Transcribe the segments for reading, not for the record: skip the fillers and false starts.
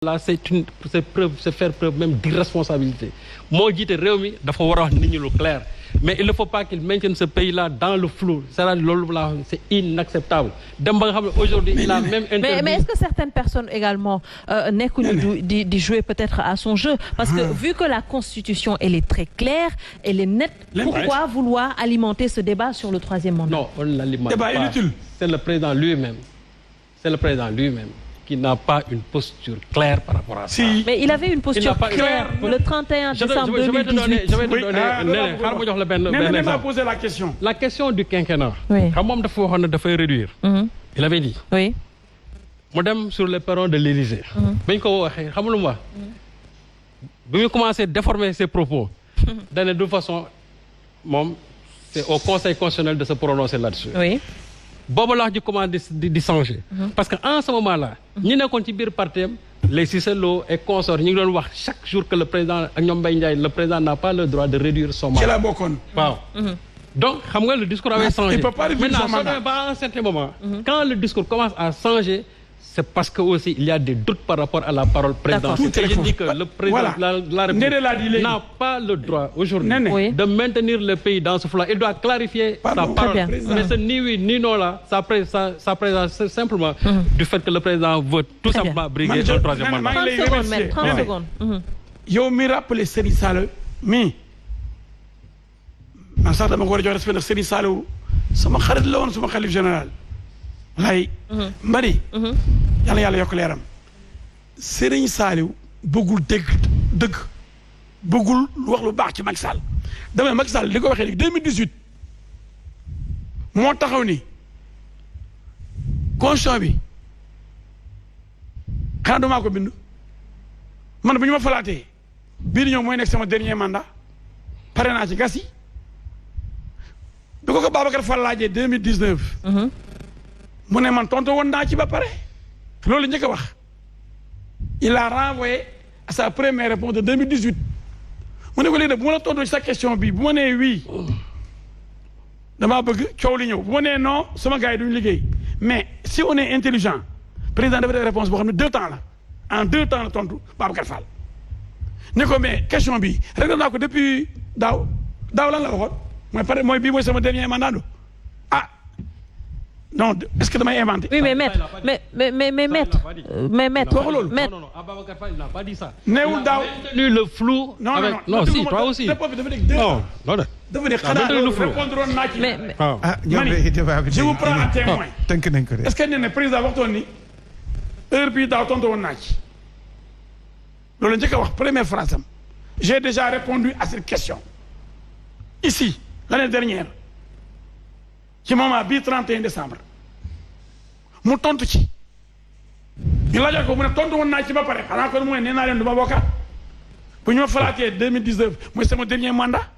là c'est faire preuve même d'irresponsabilité moo jiite réew mi dafa war a wax nit ñi lu clair mais il ne faut pas qu'il maintienne ce pays là dans le flou c'est-à-dire loolu la c'est inacceptable dem ba nga xam ne aujourd'hui il a même interdit. mais est-ce que certaines personnes également nekkuñu di jouer peut-être à son jeu parce que vu que la constitution elle est très claire elle est nette pourquoi vouloir alimenter ce débat sur le troisième mandat? Non, on ne l'alimente pas. Inutile. C'est le président lui-même qui n'a pas une posture claire par rapport à ça. Mais il avait une posture claire le 31 décembre 2018. Je vais te donner Néné m'a posé la question. La question du quinquennat. Oui. Xam moom dafa waxoon ne dafay réduire. Il avait dit. Oui. mu dem sur le perron de l'Élysée. bañ ko waxee xam lu mu wax. bi muy commencé déformer ses propos. dañ ne de toute façon moom c'est au Conseil constitutionnel de se prononcer là-dessus. Oui. boobu la wax ji commencé di changer. parce que en ce moment là. ñi nekkoon ci biir parti les Cissé Lo et consorts ñu ngi doon wax chaque jour que le président ak ñoom Mbaye Ndiaye le président n'a pas le droit de réduire son mandat. ci la bokkoon. waaw. donc xam nga le discours avait changé. Il peut pas réduire son mandat. Maintenant à un certain moment. quand le discours commence à changer. C'est parce que aussi il y a des doutes par rapport à la parole présidentielle. Et je dis que le président de la République n'a pas le droit aujourd'hui de maintenir le pays dans ce flou. Il doit clarifier sa parole. Mais ce ni oui ni non là, ça présente simplement du fait que le président veut tout simplement briguer un troisième mandat. 30 secondes. yow mi rappelé Serigne Saliou mi man sax dama ko war a jox respect ndax Serigne Saliou sama xarit la woon sama xalif général. lay mbari yàlla yokk leeram Serigne Saliou bëggul dëgg bëggul wax lu baax ci Macky Sall dama ne Macky Sall li ko waxee léegi 2018 moo taxaw ni constitution bi xanaa damaa ko bind man bu ñu ma falaatee bii di ñëw mooy nekk sama dernier mandat pare naa ci gas yi bi ko Babacar Fall laajee 2019 mu ne man tontu woon naa ci ba pare loolu njëkk a wax il a renvoyé à sa première réponse de 2018 mu ne ko léegi nag bu ma la tontu ci sa question bi bu ma nee oui damaa bëgg coow li ñëw bu ma nee non sama gars yi duñu liggéey mais si on est intelligent président dafa def réponse boo xam ne 2 temps la en 2 temps la tontu Babacar Fall ne ko mais question bi réglé naa ko depuis daaw lan la waxoon mooy bii mooy sama dernier mandat non est-ce que damay inventé. Oui mais maître maître. Non, Ababacar Fall il n'a pas dit ça. neewul daaw maintenu le flou. Non si toi aussi. Non. dafa ne xanaa répondre naa ci. mais je vous prends un témoin. tënk nañ ko de. est-ce que nee na président waxtoon ni heure bii daaw tontu woon naa ci loolu njëkk a wax première phrase am j'ai déjà répondu à cette question ici l'année dernière. ci moment bii 31 décembre mu tontu ci ñu laajal ko mu ne tontu woon naa ci ba pare xanaa kon mooy nee naa leen du ma bokkaat bu ñu ma falaatee 2019 mooy sama dernier mandat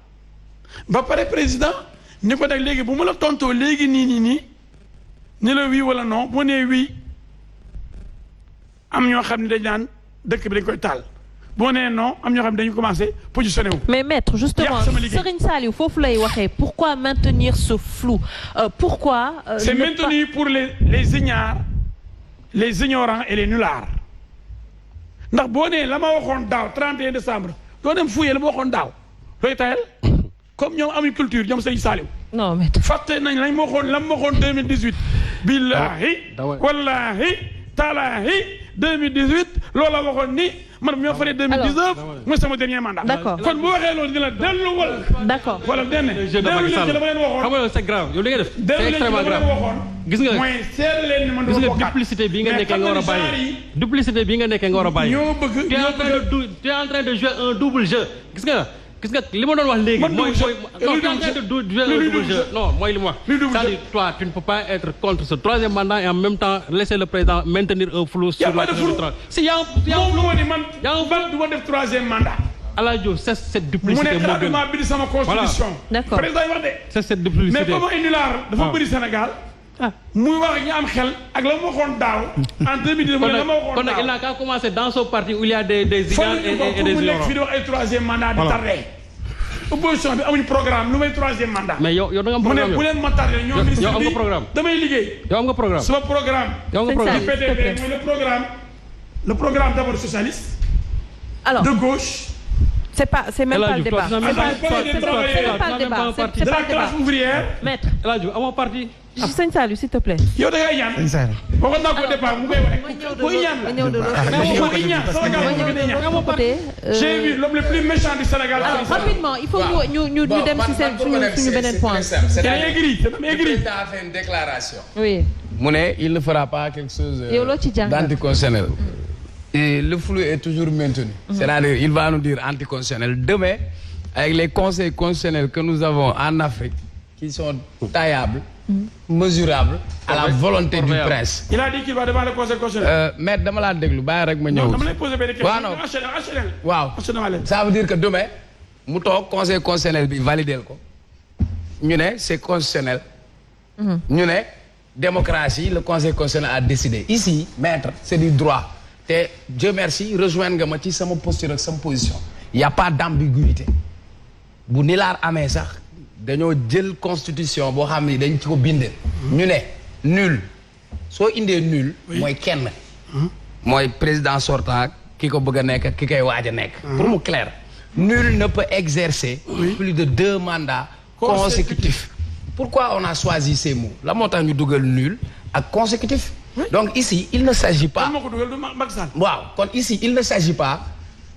ba pare président ni ko nag léegi bu ma la tontoo léegi nii ni la oui wala non bu nee oui am ñoo xam ne dañ naan dëkk bi dañ koy taal boo nee non am ñoo xam ne dañu commencé positionné wu. mais maître justement Serigne Saliou foofu lay waxee pourquoi maintenir ce flou pourquoi. c'est maintenu pour les ignorants et les nullards ndax boo nee la ma waxoon daaw 31 décembre doo dem fouiller la ma waxoon daaw looy tayal comme ñoom amuñ culture ñoom Serigne Saliou. non maître fàtte nañ lañ ma waxoon la ma waxoon 2018. billahi wallahi talaahi 2018 loola waxoon ni. man bi ma faree 2019 mooy sama dernier mandat. d'accord kon bu waxee loolu dina delluwal. d'accord wala den ne. dellu leen ci la ma leen waxoon. xam nga c'est grave yow li nga def. c'est extrêmement grave gis nga mooy seet leen ni man dama bokkaat duplicité bi nga nekkee nga war a bàyyi. duplicité bi nga nekkee nga war a bàyyi. ñoo bëgg tu es en train de jouer un double jeu gis nga li ma doon wax léegi. mooy non tu es en train de jouer un double jeu. non mooy li mu wax. c'est-à-dire toi tu ne peux pas être contre ce troisième mandat et en même temps laisser le président maintenir un flou sur la question du troisième. Si y a un flou du ma def troisième mandat. Ala Diop c'est cette duplicité moo gën. mu ne bind sama constitution. d'accord président yi wax de. c'est cette duplicité mais comme indi laar dafa bëri Sénégal. muy wax ñi am xel ak la ma waxoon daaw. en 2010 mu ne la ma waxoon daaw kon nag il n'a qu'à commencer dans son parti où il y a des ignorants et des ignorants. mu nekk fii di wax ay troisième mandat di tardé. opposition bi amuñu programme lu may troisième mandat. mais yow da nga am programme mu ne bu leen ma tardé ñoom ministre bi yow am nga programme damay liggéey. yow am nga programme sama programme. yow am nga programme PDB mooy le programme le programme d'abord socialiste. Alors de gauche. c'est même pas le débat. C'est pas le débat. de la classe ouvrière. Maître. El Hadj amoo parti. Sëñ Saliou s'il te plaît. yow da ngay ñaan. waxoon naa ko départ mu koy wane. kuy ñaan la. kuy ñaan Sénégal j'ai vu l'homme le plus méchant du Sénégal. alors rapidement il faut ñu dem ci seen suñu beneen point. c'est aigri c'est aigri. Le président a fait une déclaration. oui. mu ne il ne fera pas quelque chose d'anticonstitutionnel. Et le flou est toujours maintenu. C'est-à-dire il va nous dire anticonstitutionnel. Demain, avec les conseils constitutionnels que nous avons en Afrique, qui sont taillables, mesurables, à la volonté du prince. Il a dit qu'il va devant le conseil constitutionnel. Mais dama laa déglu bàyyi rek ma ñëw. non dama lay poser benn question. waaw ça veut dire que demain mu toog conseil constitutionnel bi validé ko ñu ne c'est constitutionnel. ñu ne démocratie le conseil constitutionnel a décidé. Ici maître c'est du droit. te Dieu merci rejoindre nga ma ci sama posture ak sama position. Il y a pas d'ambiguïté bu ni laar amee sax dañoo jël constitution boo xam ni dañ ci ko bindee. ñu ne nul soo indee nul. mooy kenn. mooy président sortant ki ko bëgg a nekk ki koy waaj a nekk. pour mu clair nul ne peut exercer. plus de 2 mandats consécutifs. Pourquoi on a choisi ces mots la moo tax ñu dugal nul ak consécutif. Donc ici il ne s'agit pas waaw kon ici il ne s'agit pas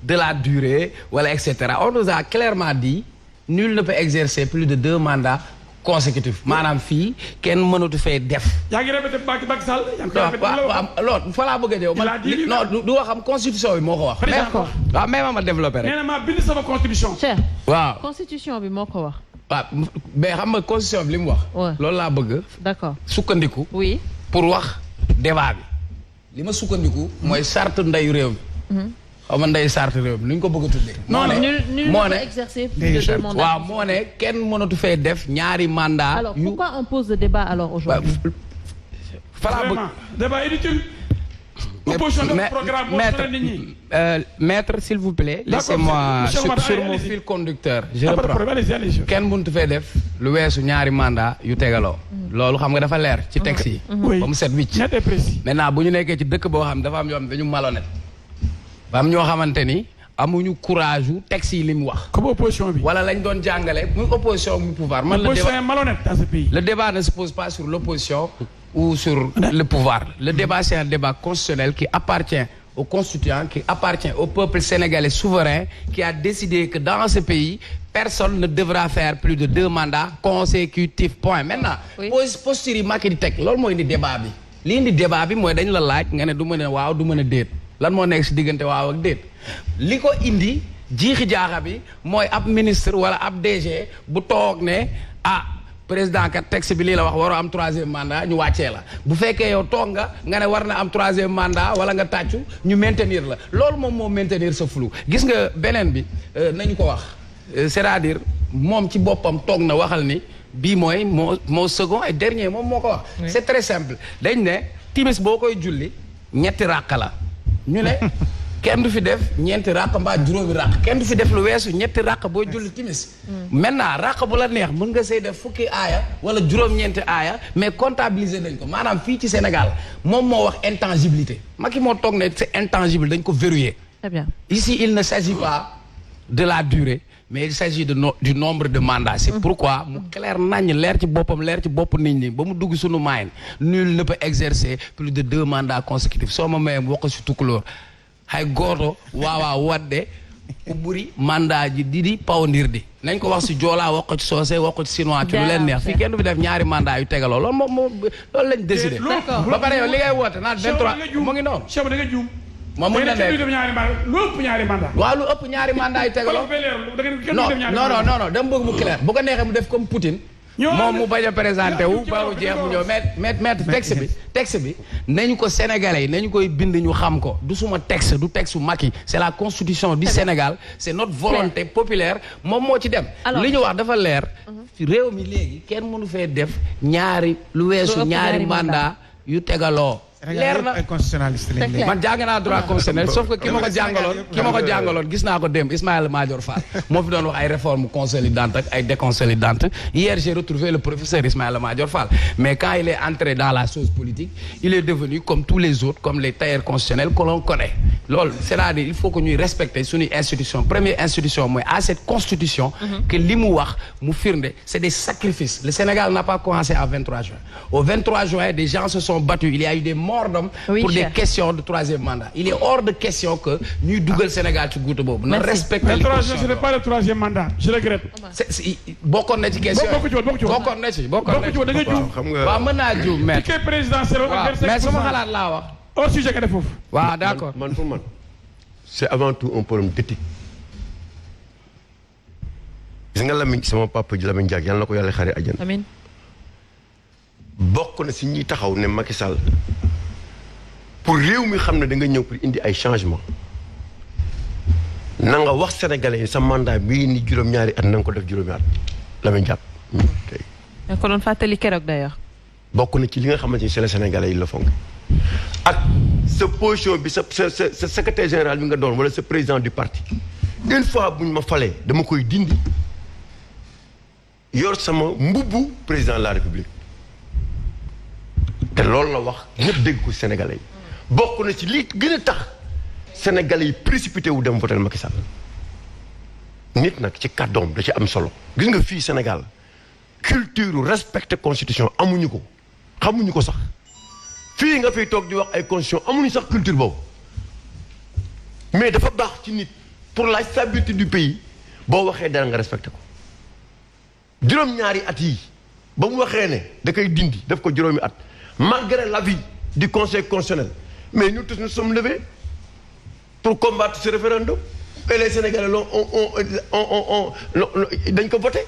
de la durée wala etc. On nous a clairement dit nul ne peut exercer plus de 2 mandats consécutifs maanaam fii kenn mënatu fee def. yaa ngi répété Macky Sall. loolu fa laa bëgg a ñëw. non du waxam constitution bi moo ko wax. d'accord waaw même ma développé rek. nee na maa bind sama constitution. cher waaw constitution bi moo ko wax. waaw mais xam nga constitution bi li mu wax. loolu laa bëgg. d'accord sukkandiku. oui pour wax. débat bi li ma sukkandiku mooy charte ndeyu réew mi xaw ma ndeyu charte réew mi nu ñu ko bëgg a tuddee nul ne peut exercer plus de 2 mandats waaw moo ne kenn mënatu fee def ñaari mandat alors pourquoi on pose le débat alors aujourd'hui falaa bëgg débat inutile maître s'il vous plaît laissez-moi sur mon fil conducteur je reprends kenn mënatu fee def lu weesu ñaari mandat yu tegaloo loolu xam nga dafa leer ci texte yi ba mu set wicc maintenant bu ñu nekkee ci dëkk boo xam dafa am yoo xam dañu malhonnête ba am ñoo xamante ni amuñu courage yu texte yi li mu wax comme opposition bi wala lañ doon jàngale muy opposition muy pouvoir man le débat ne se pose pas sur l'opposition ou sur le pouvoir. Le débat, c'est un débat constitutionnel qui appartient aux constituants, qui appartient au peuple sénégalais souverain, qui a décidé que dans ce pays, personne ne devra faire plus de 2 mandats consécutifs. Point. Maintenant, posture yi Macky di teg loolu mooy indi débat bi. Li indi débat bi mooy dañ la laaj nga ne du mën a waaw du mën a déet. Lan moo nekk si diggante waaw ak déet. Li ko indi jiixi jaaxa bi mooy ab ministre wala ab DG bu toog ne président kat texte bi lii la wax waroo am 3e mandat ñu wàccee la bu fekkee yow toog nga ne war na am 3e mandat wala nga tàccu ñu maintenir la loolu moom moo maintenir sa flou gis nga beneen bi nañu ko wax c'est-à-dire moom ci boppam toog na waxal ni bii mooy moo second et dernier moom moo ko wax. C'est très simple dañ ne timis boo koy julli ñetti ràq la ñu ne kenn du fi def ñeenti ràq mbaa juróomi ràq kenn du fi def lu weesu ñetti ràq booy julli timis maintenant ràq bu la neex mën nga say def fukki aaya wala juróom-ñeenti aaya mais comptabiliser nañ ko maanaam fii ci Sénégal moom moo wax intangibilité Macky moo toog ne c'est intangible dañ ko verrouiller. Très bien. Ici il ne s'agit pas de la durée mais il s'agit du nombre de mandats. C'est pourquoi mu clair nañ leer ci boppam leer ci bopp nit ñi ba mu dugg suñu maayin nul ne peut exercer plus de 2 mandats consécutifs soo ma mayee wax ko si tukulóor hay gooto waawaa wadde ku ɓuri mandat ji ɗiɗi pawdirdi nañ ko wax si joolaa wax ko ci soose wax ko ci chinois ci lu leen neex fii kenn du fi def ñaari mandat yu tegaloo loolu moom loolu lañ décidé ba pare yow li ngay woote naan 23 mu ngi noonu Cheikh da nga juum moom mën na nekk lu ëpp ñaari mandat waaw lu ëpp ñaari mandat yu tegaloo non dama bëgg mu clair bu ko neexee mu def comme Poutine moom mu bañ a présenté wu ba mu jeex mu ñëw mais texte bi nañu ko sénégalais yi nañu koy bind ñu xam ko du suma texte du texte Macky c'est la constitution du Sénégal c'est notre volonté populaire moom moo ci dem li ñu wax dafa leer réew mi léegi kenn mënu fee def lu weesu ñaari mandat yu tegaloo leer na man jàng naa droit constitutionnel sauf que ki ma ko jàngaloon gis naa ko démb Ismaïla Madior Fall moo fi doon wax ay réformes consolidantes ak ay déconsolidantes hier j'ai retrouvé le professeur Ismaïla Madior Fall mais quand il est entré dans la chose politique il est devenu comme tous les autres comme les tailleurs constitutionnels que l'on connaît loolu c'est-à-dire il faut que ñuy respecter suñuy institution première institution mooy à cette constitution que li mu wax mu firnde c'est des sacrifices le Sénégal n'a pas commencé à 23 juin au 23 juin des gens se sont battus il y a eu des morts d'hommes pour des questions de troisième mandat il est hors de question que ñuy dugal Sénégal ci guuta boobu na respecter les constitutions ce n'est pas le troisième mandat je regrette bokkoon na ci question bokkoon na ci da nga juum waaw mën naa juum mais ticket présidentiel mais sama xalaat laa wax au sujet que def foofu waaw d'accord man pour man c'est avant tout un problème d'éthique gis nga Lamine sama papa ji Lamine Diack yàlla na ko yàlla xare àjjana amiin bokk na si ñuy taxaw ne Macky Sall pour réew mi xam ne da nga ñëw pour indi ay changement na nga wax sénégalais yi sa mandat bii ni juróom-ñaari at na nga ko def juróomi at Lamine Diack tey nga ko doon fàttali keroog d'ailleurs bokk na ci li nga xamante ni c'est les sénégalais yi la fonk ak sa position bi sa secrétaire général bi nga doon wala sa président du parti une fois buñ ma falee dama koy dindi yor sama mbubbu président de la république te loolu la wax ñëpp dégg ko sénégalais yi bokk na ci li gën a tax sénégalais yi précipité wu dem voter Macky Sall nit nag ci kàddoom da ci am solo gis nga fii Sénégal culture respecter constitution amuñu ko xamuñu ko sax fii nga fiy toog di wax ay constitution amuñu sax culture boobu mais dafa baax ci nit pour la stabilité du pays boo waxee dara nga respecté ko juróom-ñaari at yi ba mu waxee ne da koy dindi def ko juróomi at malgré l'avis du conseil constitutionnel mais nous tous nous sommes levés pour combattre ce référendum et les Sénégalais dañ ko voté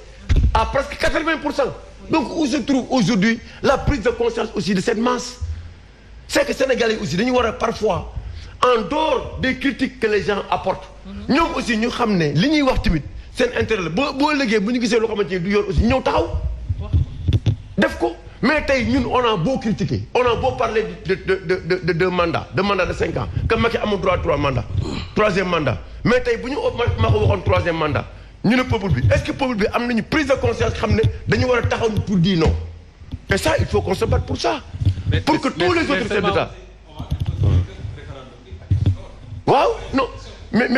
à presque 80%. Donc où se trouve aujourd'hui la prise de conscience aussi de cette masse? C'est que Sénégalais aussi dañu war a parfois en dehors des critiques que les gens apportent ñoom aussi ñu xam ne li ñuy wax tamit seen intérêt la boo léegi bu ñu gisee loo xamante ni du yoon aussi ñëw taxaw def ko. Mais tey ñun on a beau critiquer on a beau parler de deux mandats de 5 ans que Macky amul droit 3 mandats troisième mandat mais tey bu ñu ma ko waxoon troisième mandat ñu ne peuple bi est-ce que peuple bi am nañu prise de conscience xam ne dañu war a taxaw pour dire non et ça il faut qu'on se batte pour ça pour que tous les autres chefs d'État waaw non mais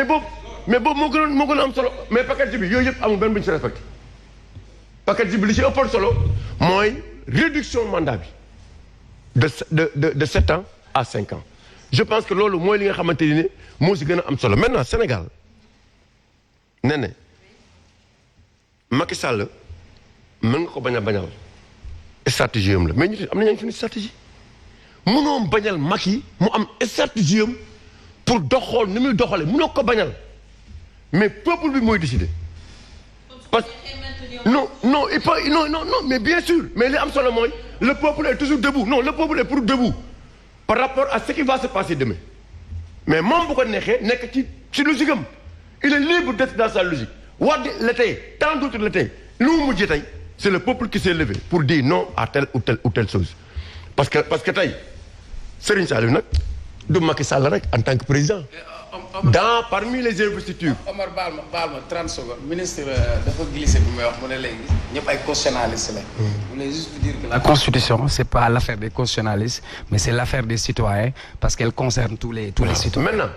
boobu moo gën a am solo mais paquet bi yooyu yëpp amul benn bu ñu si respecté paquet bi li ci ëppoon solo mooy réduction mandat bi de 7 ans à 5 ans je pense que loolu mooy li nga xamante ni moo si gën a am solo maintenant Sénégal nee na Macky Sall mën nga ko bañ a bañal stratégie am la mais ñu am nañu suñu stratégie mënoo bañal Macky mu am stratégie am pour doxal ni muy doxale mënoo ko bañal mais peuple bi mooy décider parce que non mais bien sûr mais li am solo mooy le peuple est toujours debout non le peuple est pour debout par rapport à ce qui va se passer demain mais moom bu ko neexee nekk ci logique am il est libre d'être dans sa logique Wade l'été tant d'autres l'été lu mu mujjee tey c'est le peuple qui s'est levé pour dire non à telle ou telle chose parce que tey Serigne Saliou nag du Macky Sall rek en tant que président parmi les investitures. Omar baal ma 30 secondes ministre dafa glissé bu may wax mu ne léegi ñëpp ay constitutionnalistes la. Je voulais juste vous dire que la constitution c'est pas l'affaire des constitutionnalistes mais c'est l'affaire des citoyens parce qu'elle concerne tous les citoyens. Maintenant.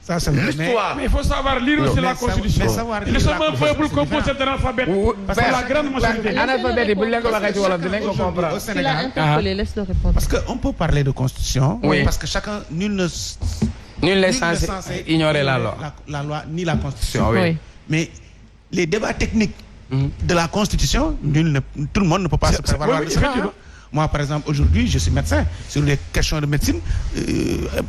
Ça, l'histoire. Mais il faut savoir lire aussi la constitution. Nous sommes un peuple composé d'analphabètes. Parce que la grande majorité. Analphabète, bu leen ko waxee ci wolof dinañ ko comprendre. Au Sénégal, laisse-le répondre. Parce qu'on peut parler de constitution. Oui. Parce que chacun, nul n'est censé ignorer la loi. La loi ni la constitution. Oui. Mais les débats techniques de la constitution, tout le monde ne peut pas se prévaloir de ça. Moi, par exemple, aujourd'hui, je suis médecin. Sur les questions de médecine,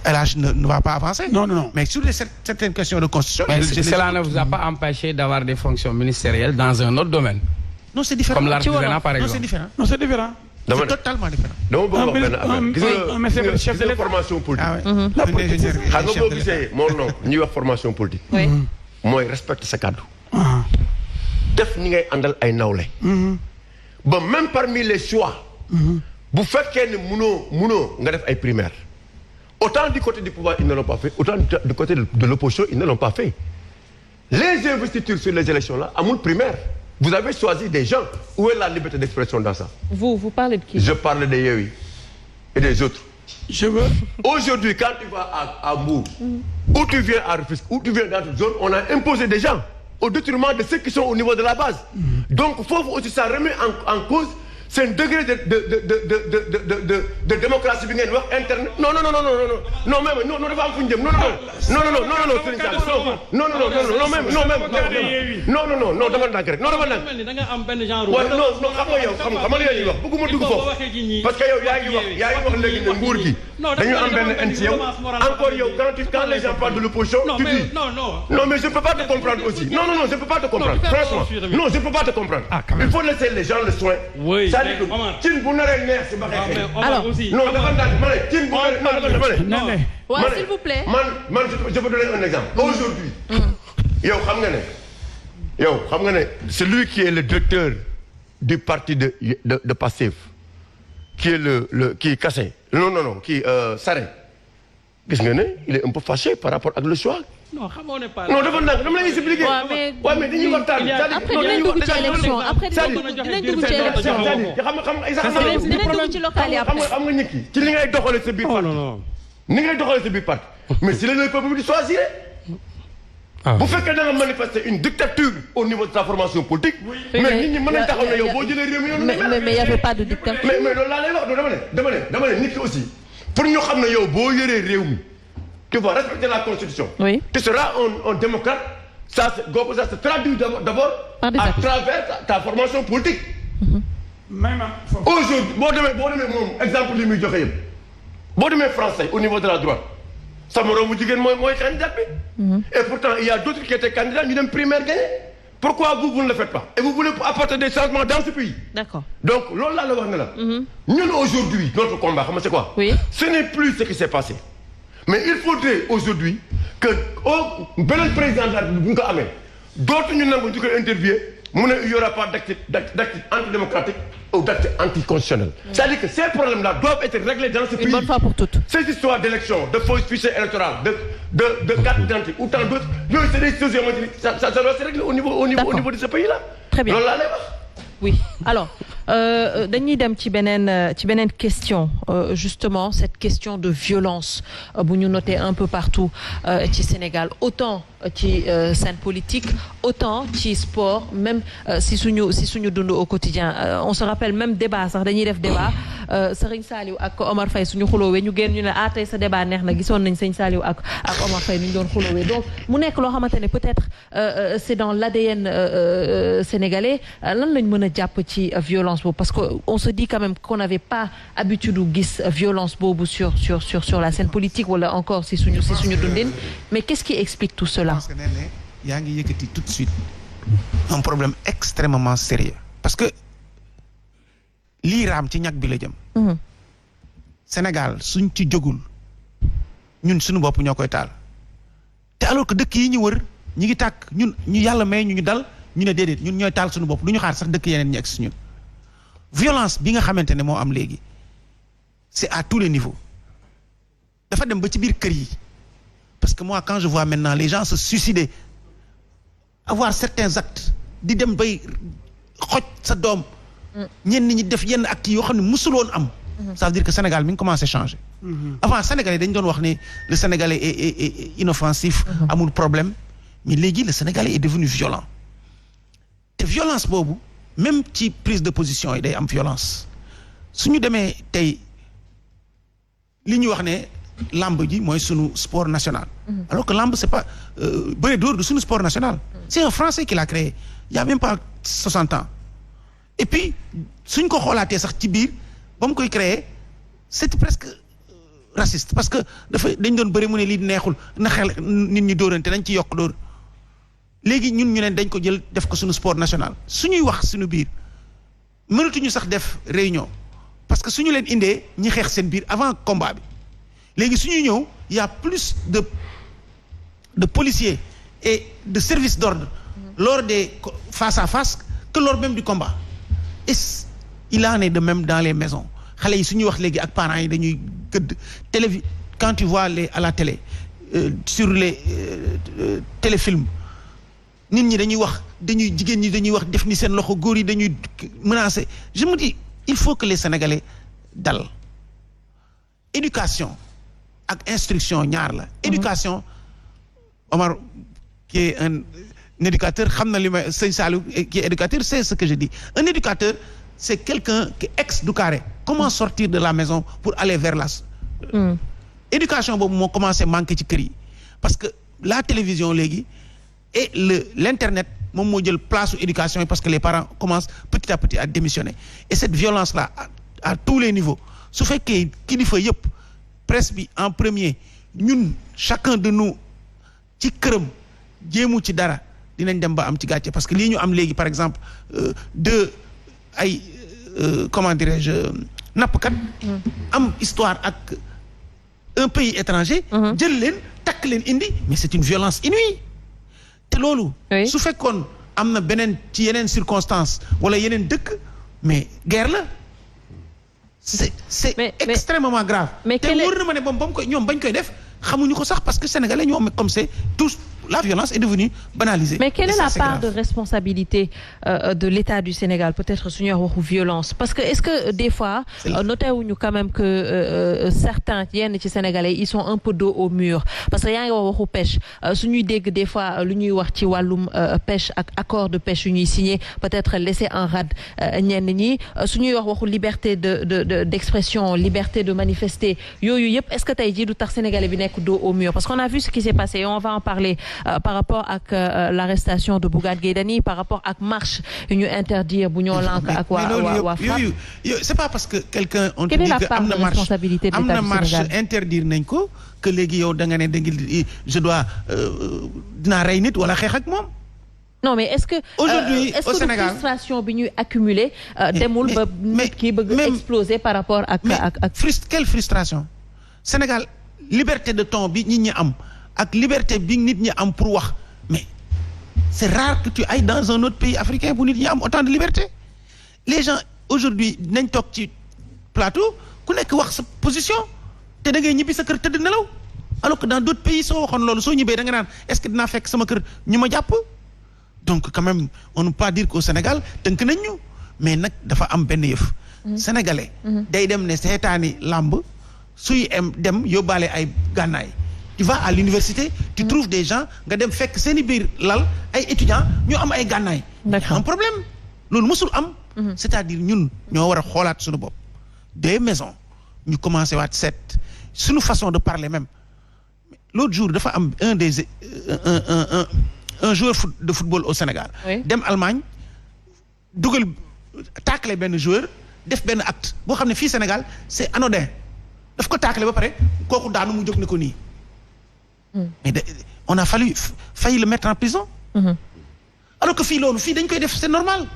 LH ne va pas avancer. Non. Mais sur certaines questions de constitution... Mais cela ne vous a pas empêché d'avoir des fonctions ministérielles dans un autre domaine. Non, c'est différent. Comme l'artisanat, par exemple. Non, c'est différent. C'est totalement différent. dama bëgg wax benn affaire gis nga formation politique. La politique xam nga boo gisee moo non ñuy wax formation politique. mooy respecter sa kàddu. def ñi ngay àndal ay nawle. ba même parmi les choix. bu fekkee ne munoo nga def ay primaires autant du côté du pouvoir ils ne l'ont pas fait autant du côté de l'opposition ils ne l'ont pas fait les investitures sur les élections là amul primaire vous avez choisi des gens où est la liberté d'expression dans ça. Vous parlez de qui? Je parle des Yewwi et des autres. Je veux. Aujourd'hui quand tu vas à Mbour ou tu viens à Rufisque ou tu viens dans une zone on a imposé des gens au détriment de ceux qui sont au niveau de la base. Donc foofu aussi ça remet en cause c'est un degré de démocratie bi ngeen wax interne non même non dafa am fu ñu jëm non Serigne Sall non dafa ndànk rek non dafa ndànk da nga am benn genre non xam nga yow xam nga li ñuy wax bëgguma dugg foofu parce que yow yaa ngi wax léegi ne nguur gi dañu am benn int yow encore yow quand les gens parlent de l'opposition tu dis non mais je peux pas te comprendre aussi non je peux pas te comprendre franchement non je peux pas te comprendre il faut laisser les gens le soin. Cin bu naree neex si ba xeexee. Alors non dafa ndànk ma ne cin bu naree non waaw s'il vous plaît. man je peux donner un exemple. Aujourd'hui yow xam nga ne celui qui est le directeur du parti de Pastef qui est le kii Kassé non kii Sarré gis nga ne il est un peu fâché par rapport ak le choix. non xamoo ne pas. non dafa ndànk dama lay expliquer. waaw mais dañuy waxtaan. après dinañ dugg ci élection après dinañ dugg ci élection. dinañ dugg ci local yi après. xam nga nit ki ci li ngay doxalee sa biir parti. ni ngay doxalee sa biir parti. mais si la le peuple di choisir. bu fekkee da nga manifester une dictature au niveau de sa formation politique. mais nit ñi mën nañ taxaw ne yow boo jëlee réew mi yow. mais y avait pas de dictature. mais loolu laa lay wax dama ne nit ki aussi pour ñu xam ne yow boo yoree réew mi. Tu vas respecter la Constitution. Oui. Tu seras un démocrate. Ça se traduit d'abord à travers ta formation politique. Aujourd'hui, boo demee moom exemple li muy joxe yëpp boo demee français au niveau de la droite sama moromu jigéen mooy candidat bi. Et pourtant il y a d'autres qui étaient candidats ñu dem primaire gagné. Pourquoi vous ne le faites pas? Et vous voulez apporter des changements dans ce pays. D'accord. Donc loolu laa la wax ne la. Ñun aujourd'hui notre combat xam nga c'est quoi? Oui. Ce n'est plus ce qui s'est passé. Mais il faudrait aujourd'hui que beneen président de la République bu ñu ko amee dootuñu nangu ñu koy interviewer mu ne il y aura pas d'acte antidémocratique ou d'acte anticonstitutionnel. C'est-à-dire que ces problèmes-là doivent être réglés dans ce pays. Une bonne fois pour toutes. Ces histoires d'élection, de faux fichiers électoraux, de carte d'identité ou tant d'autres, c'est des choses ça doit se régler au niveau de ce pays-là. Très bien. Loolu laa lay wax. Oui. Alors dañuy dem ci beneen question justement cette question de violence bu ñu noté un peu partout ci Sénégal autant ci scène politique autant ci sport même si suñu dund au quotidien on se rappelle même débat sax dañuy def débat Serigne Saliou ak Omar Faye suñu xuloowee ñu génn ñu ne tey sa débat neex na gisoon nañ Serigne Saliou ak Omar Faye ñu doon xuloowee donc mu nekk loo xamante ne peut-être c'est dans l'ADN sénégalais lan lañ mën a jàpp ci violence boobu parce que on se dit quand même qu'on n'avait pas habitude de gis violence boobu sur la scène politique wala encore si suñu dundin mais qu'est-ce qui explique tout cela? parce que nee na yaa ngi yëkkati tout de suite un problème extrêmement sérieux parce que lii raam ci ñag bi la jëm. Sénégal suñ ci jógul ñun suñu bopp ñoo koy taal te alors que dëkk yi ñu wër ñi ngi tàkk ñun ñu yàlla may ñu dal ñu ne déedéet ñun ñooy taal suñu bopp du ñu xaar sax dëkk yeneen ñi ak si ñun violence bi nga xamante ne moo am léegi c'est à tous les niveaux dafa dem ba ci biir kër yi parce que moi quand je vois maintenant les gens se suicider avoir certains actes di dem bay xoj sa doom ñenn ñi def yenn actes yoo xam ne musul woon am ça veut dire que Sénégal mi ngi commencé changer avant Sénégalais dañ doon wax ne le Sénégalais est inoffensif amul problème mais léegi le Sénégalais est devenu violent te violence boobu même ci prise de position yi day am violence suñu demee tey li ñu wax ne lamb ji mooy sunu sport national alors que lamb c'est pas bëre dóor du sunu sport national c'est un Français qui l'a créé il y a même pas 60 ans et puis suñ ko xoolaatee sax ci biir ba mu koy créer c'est presque raciste parce que dañ doon bëri mu ne lii neexul na xel nit ñi dóorante nañ ci yokk dóor léegi ñun ñu ne dañ ko jël def ko suñu sport national suñuy wax suñu biir mënatuñu sax def réunion parce que suñu leen indee ñi xeex seen biir avant combat bi léegi suñuy ñëw y a plus de policiers et de services d'ordre lors des face à face que lors même du combat et il en est de même dans les maisons xale yi suñuy wax léegi ak parents yi dañuy gëdd télé quand tu vois à la télé sur les téléfilms nit ñi dañuy wax jigéen ñi dañuy wax def ni seen loxo góor yi dañuy menacer je me dis il faut que les Sénégalais dal éducation ak instruction ñaar la éducation Omar qui est un éducateur xam na li ma sëñ Saliou qui est éducateur c'est ce que je dis un éducateur c'est quelqu'un qui ex du carré comment sortir de la maison pour aller vers la éducation boobu moo commencé manquer ci kër yi parce que la télévision léegi et l'internet moom moo jël place u éducation yi parce que les parents commencent petit à petit à démissionner et cette violence là à tous les niveaux su fekkee kilifa yëpp presse bi en premier ñun chacun de nous ci këram jéemu ci dara dinañ dem ba am ci gàcce parce que lii ñu am léegi par exemple comment dirais-je nappkat am histoire ak un pays étranger jël leen takk leen indi mais c'est une violence inouïe te loolu su fekkoon am na beneen ci yeneen circonstances wala yeneen dëkk mais guerre la c'est extrêmement grave te wóor na ma ne moom ñoom bañ koy def xamuñu ko sax parce que sénégalais ñoom comme c'est tous la violence est devenue banalisée. Mais quelle est la part de responsabilité de l'État du Sénégal peut-être suñuy wax waxu violence parce que est-ce que des fois noté wuñu quand même que certains yenn ci sénégalais ils sont un peu dos au mur parce que yaa ngi wax waxu pêche suñuy dégg des fois lu ñuy wax ci wàllum pêche ak accord de pêche yu ñuy signé peut-être laisser en rade ñenn ñi suñuy wax waxu liberté d'expression liberté de manifester yooyu yëpp est-ce que tey jii du tax sénégalais bi nekk dos au mur parce qu'on a vu ce qui s'est passé et on va en parler par rapport ak l'arrestation de Bougane Gueye Dany par rapport ak marche yu ñu interdire bu ñoo lànk ak waa FRAPP c'est pas parce que quelqu'un on te dit que am na marche interdire nañ ko que léegi yow da nga ne je dois dinaa rey nit wala xeex ak moom. Non mais est-ce que aujourd'hui est-ce au que Sénégal frustration bi ñuy accumuler demul ba nit ki bëgg exploser par rapport ak quelle frustration Sénégal liberté de ton bi nit ñi am ak liberté bi nit ñi am pour wax mais c'est rare que tu ailles dans un autre pays africain pour nit ñi am autant de liberté les gens aujourd'hui nañ toog ci plateau ku nekk wax sa position te da ngay ñibbi sa kër tëdd nelaw alors que dans d'autres pays soo waxoon loolu soo ñibbee da nga naan est-ce que dinaa fekk sama kër ñu ma jàpp donc quand même on ne peut pas dire qu'au Sénégal tënk nañ ñu mais nag dafa am benn yëf sénégalais day dem ne seetaani làmb suy dem yóbbaale ay gànnaay tu vas à l'université tu trouves des gens nga dem fekk seeni biir lal ay étudiants ñu am ay gànnaay un problème loolu mësul am c'est-à-dire ñun ñoo war a xoolaat suñu bopp des maisons ñu commencé waat seet suñu façon de parler même l'autre jour dafa am un joueur de football au Sénégal dem Allemagne dugal taakale benn joueur def benn acte boo xam ne fii Sénégal c'est anodin daf ko taakale ba pare kooku daanu mu jóg ne ko nii mais on a failli le mettre en prison alors que fii loolu fii dañ koy def c'est normal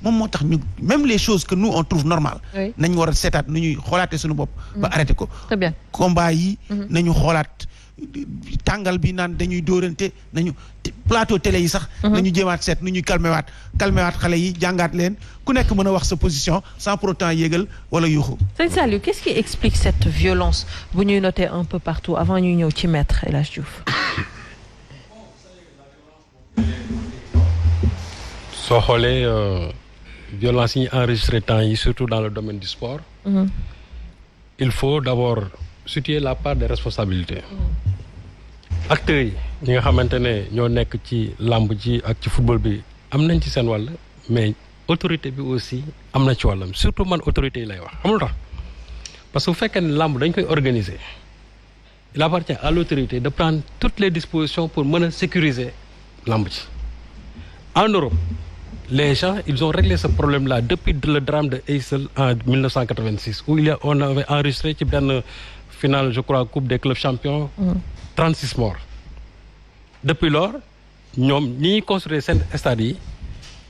moom moo tax ñu même les choses que nous on trouve normal nañ war a seetaat nu ñuy xoolaate suñu bopp ba arrêté ko très bien combat yi nañu xoolaat tàngal bi naan dañuy dóorante nañu plateau télé yi sax nañu jéemaat seet nu ñuy calmer waat xale yi jàngaat leen ku nekk mën a wax sa position sans pour autant yéegal wala yuuxu. Sëñ Saliou qu'est-ce qui explique cette violence bu ñuy noter un peu partout avant ñuy ñëw ci maître El Hadj Diouf. soo xoolee violence yi ñu enregistré temps yi surtout dans le domaine du sport il faut d'abord situer la part des responsabilités acteurs yi ñi nga xamante ne ñoo nekk ci làmb ji ak ci football bi am nañ ci seen wàll mais autorité bi aussi am na ci wàllam surtout man autorité yi lay wax xamul tax parce que bu fekkee ne làmb dañ koy organiser il appartient à l'autorité de prendre toutes les dispositions pour mën a sécuriser làmb ji en Europe les gens ils ont réglé ce problème-là depuis le drame de Heysel en 1986 où on avait enregistré ci benn finale je crois coupe des clubs champions 36 morts depuis lors ñoom ñi ñuy construire seen stade yi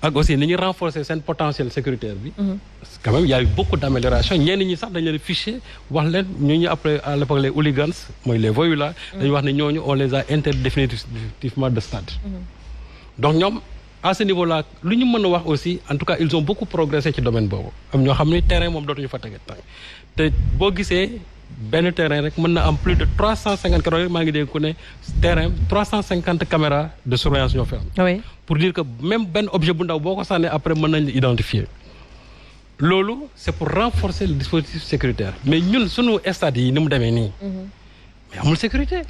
ak aussi ni ñuy renforcer seen potentiel sécuritaire bi quand même il y a eu beaucoup d'amélioration ñenn ñi sax dañ leen fiché wax leen ñu après à l'époque les hooligans mooy les voyous là dañu wax ne ñooñu on les a interdits définitivement de stade donc ñoom à ce niveau-là lu ñu mën a wax aussi en tout cas ils ont beaucoup progressé ci domaine boobu am ñoo xam ne terrain moom dootuñu fa tege tànk te boo gisee benn terrain rek mën na am plus de 350 caméras maa ngi dégg ku ne terrain 350 caméras de surveillance ñoo fi am. oui pour dire que même benn objet bu ndaw boo ko sànnee après mën nañ la identifier loolu c'est pour renforcer le dispositif sécuritaire mais ñun suñu stade yi ni mu demee nii. mais amul sécurité.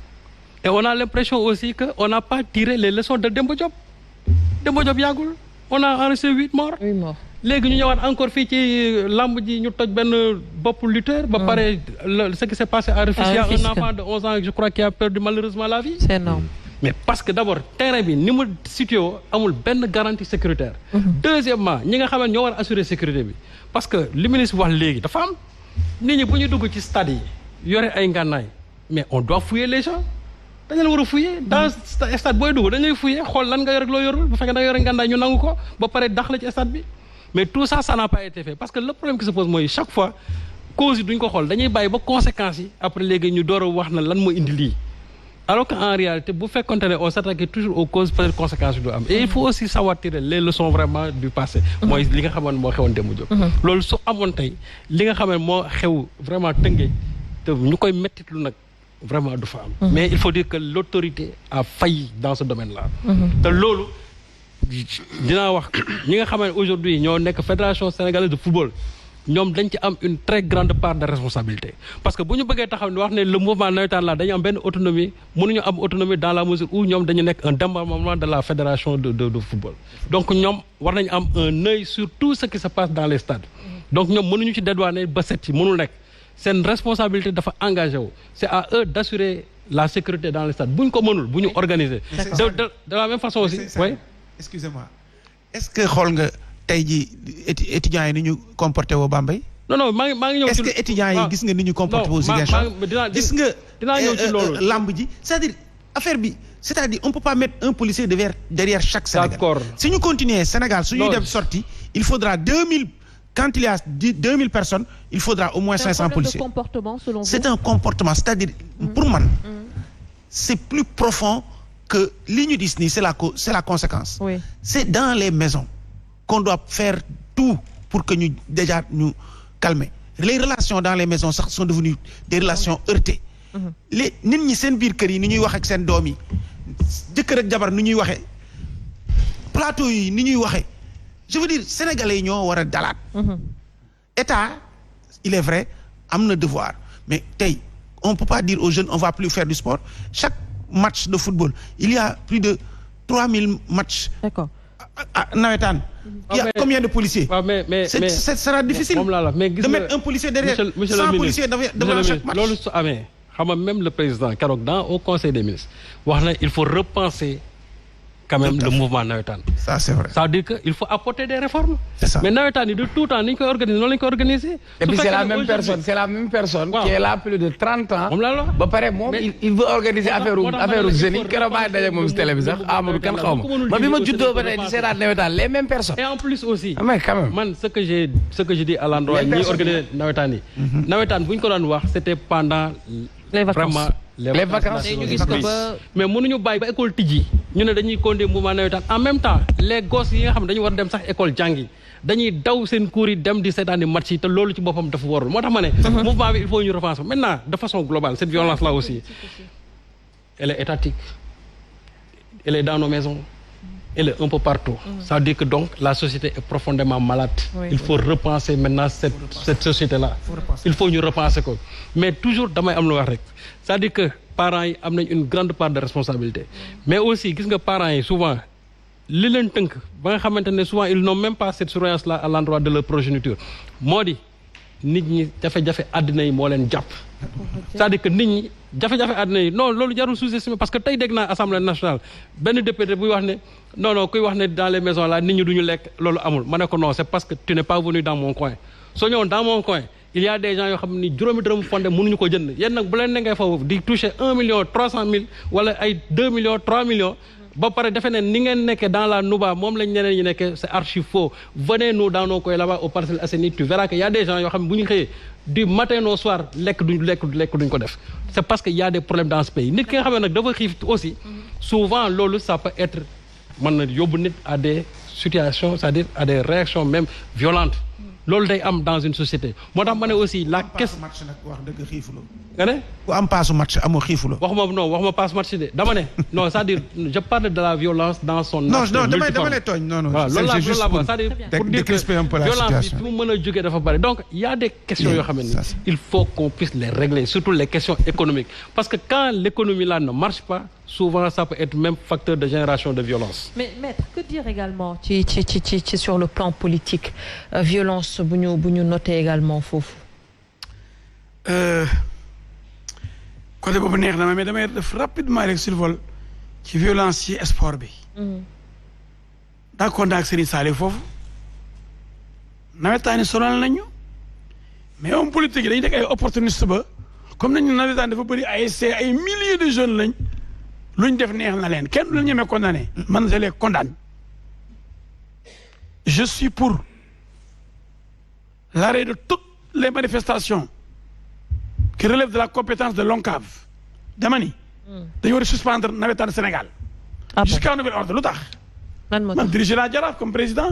et on a l'impression aussi que on n'a pas tiré les leçons de Demba Diop. Demba Diop yàggul on a enregistré 8 morts. 8 morts léegi ñu ñëwaat encore fii ci lamb ji ñu toj benn bopp lutteur. ba pare ce qui s'est passé à Rufisque. Il y a un enfant de 11 ans je crois qui a perdu malheureusement la vie. C'est énorme. mais parce que d'abord terrain bi ni mu situé amul benn garantie sécuritaire. Deuxièmement ñi nga xam ne ñoo war a assurer sécurité bi parce que li ministre wax léegi dafa am nit ñi bu ñu dugg ci stade yi yore ay ngànnaay mais on doit fouiller les gens. dañu la war a fouiller dans stade booy dugg dañuy fouiller xool lan nga yor ak loo yorul bu fekkee da nga yore ngàndaay ñu nangu ko ba pare dax la ci stade bi mais tout ça ça n'a pas été fait parce que le problème qui se pose mooy chaque fois cause yi duñ ko xool dañuy bàyyi ba conséquences yi après léegi ñu door a wax na lan moo indi lii alors que en réalité bu fekkonte ne on s'attaque toujours aux causes peut-être conséquences yi du am et il faut aussi savoir tirer les leçons vraiment du passé mooy li nga xamoon moo xewoon Demba Diop loolu su amoon tey li nga xam ne moo xew vraiment tëngee te ñu koy mettitlu nag vraiment du fa am mais il faut dire que l'autorité a failli dans ce domaine-là te loolu dinaa wax ñi nga xam ne aujourd'hui ñoo nekk fédération sénégalaise de football ñoom dañ ci am une très grande part de responsabilité parce que bu ñu bëggee taxaw ni wax ne le mouvement navétane là dañu am benn autonomie mënuñu am autonomie dans la mesure où ñoom dañu nekk un démembrement de la fédération de football donc ñoom war nañu am un œil sur tout ce qui se passe dans les stades donc ñoom mënuñu ci dédouaner ba set ci mënul nekk seen responsabilité dafa engagé wu c'est à eux d'assurer la sécurité dans les stades bu ñu ko mënul bu ñu organiser de la même façon aussi oui excusez-moi est-ce que xool nga tey jii étudiants yi ni ñu comporté woo Bambey non maa ngi ñëw ci est-ce que étudiants yi gis nga ni ñu comporté woo Ziguinchor gis nga dinaa ñëw ci loolu lamb ji c'est-à-dire affaire bi c'est-à-dire on peut pas mettre un policier derrière chaque Sénégalais. D'accord. Si ñu continuer Sénégal su ñuy dem sortie il faudra 2000 quand il y a 2000 personnes il faudra au moins 500 policiers. C'est un comportement selon vous? C'est un comportement c'est-à-dire pour man c'est plus profond que li ñu gis nii c'est la conséquence. Oui. C'est dans les maisons qu'on doit faire tout pour que ñu déjà ñu calmer les relations dans les maisons sax sont devenues des relations heurtées. les nit ñi seen biir kër yi ni ñuy wax ak seen doom yi jëkkër ak jabar ni ñuy waxee plateau yi ni ñuy waxee je veux dire sénégalais yi ñoo war a dalaat. État il est vrai am na devoir mais tey on peut pas dire aux jeunes on va plus faire du sport chaque match de football il y a plus de 3000 matchs. D'accord. Nawetaan. Il y a combien de policiers? mais ce sera difficile de mettre un policier derrière 100 policiers devant chaque match. loolu su amee xam nga même le président keroog au conseil des ministres wax na il faut repenser quand même le mouvement nawetaan. Ça c'est vrai. Ça veut dire que il faut apporter des réformes. C'est ça. Mais nawetaan yi de tout temps ni ñu koy organiser noonu la ñu koy organiser. Et puis c'est la même personne qui est là plus de 30 ans. moom la la ba pare moom il veut organiser affaire jeunes yi keroog maa ngi daje moom si télé bi sax Amadou kan xaw ma bi ma juddoo ba tey di seetaan nawetaan les mêmes personnes. Et en plus aussi. mais quand même man ce que je dis à l'endroit ñi organiser nawetaan yi. nawetaan bu ñu ko doon wax c'était pendant. Les vacances. Vraiment les vacances. Mais mënuñu bàyyi ba école tijji ñu ne dañuy continuer mouvement nawetaan en même temps les gosses yi nga xam ne dañu war dem sax école jàngi dañuy daw seen cours yi dem di seetaani match yi te loolu ci boppam dafa warul moo tax ma ne mouvement bi il faut ñu repenser maintenant de façon globale cette violence là aussi elle est étatique elle est dans nos maisons elle est un peu partout. Ça veut dire que donc la société est profondément malade. Il faut repenser maintenant cette société-là. Il faut ñu repenser ko mais toujours damay am lu wax rek c'est-à-dire que parents yi am nañ une grande part de responsabilité. Mais aussi gis nga parents yi souvent li leen tënk ba nga xamante ne souvent ils n'ont même pas cette surveillance-là à l'endroit de leur progéniture moo di nit ñi jafe-jafe àddina yi moo leen jàpp. C'est-à-dire que nit ñi jafe-jafe àddina yi non loolu jarul sous-estimer parce que tey dégg naa Assemblée nationale benn député buy wax ne non kuy wax ne dans les maisons là nit ñi duñu lekk loolu amul ma ne ko non c'est parce que tu n'es pas venu dans mon coin soo ñëwoon dans mon coin il y a des gens yoo xam ni juróomi dërëmu fondé mënuñu ko jënd yéen nag bu leen ne ngay foofu di toucher 1.300.000 wala ay 2 millions 3 millions ba pare defe ne ni ngeen nekkee dans la Nouba moom lañ ñeneen ñi nekkee c'est archi faux venez nous dans nos coins là-bas au Parcelles Assainies tu verras que y a des gens yoo xam ne bu ñu xëyee du matin au soir lekk duñ ko def c'est parce que y a des problèmes dans ce pays nit ki nga xam ne nag dafa xiif aussi souvent loolu ça peut être mën na yóbbu nit à des situations c'est-à-dire à des réactions même violentes loolu day am dans une société moo tax ma ne aussi la question match nag wax dëgg xiifuloo nga ne ku am paasu match amoo xiifuloo waxuma passe match de dama ne non c'est-à-dire je parle de la violence dans son non dama lay tooñ non voilà loolu la c'est-à-dire pour dire que violence bi fi mu mën a jógee dafa bari donc il y a des questions yoo xam ne il faut qu'on puisse les régler surtout les questions économiques parce que quand l'économie là ne marche pas souvent ça peut être même facteur de génération de violence. Mais maître, que dire également sur le plan politique violence bu ñu noté également foofu. côté boobu neex na ma mais damay def rapidement rek survol ci violence ci sport bi. d'accord ak Serigne Saliou foofu nawetaani sonal nañu mais homme politique yi dañuy teg ay opportuniste ba comme nañu nawetaan dafa bëri ay milliers de jeunes lañ. lu ñu def neex na leen kenn du la ñemee condamné man je les condamne je suis pour l'arrêt de toutes les manifestations qui relèvent de la compétence de l'ONCAV dama ni dañu war a suspendre nawetaan Sénégal jusqu'à nouvel ordre lu tax man dirigé naa Jaraaf comme président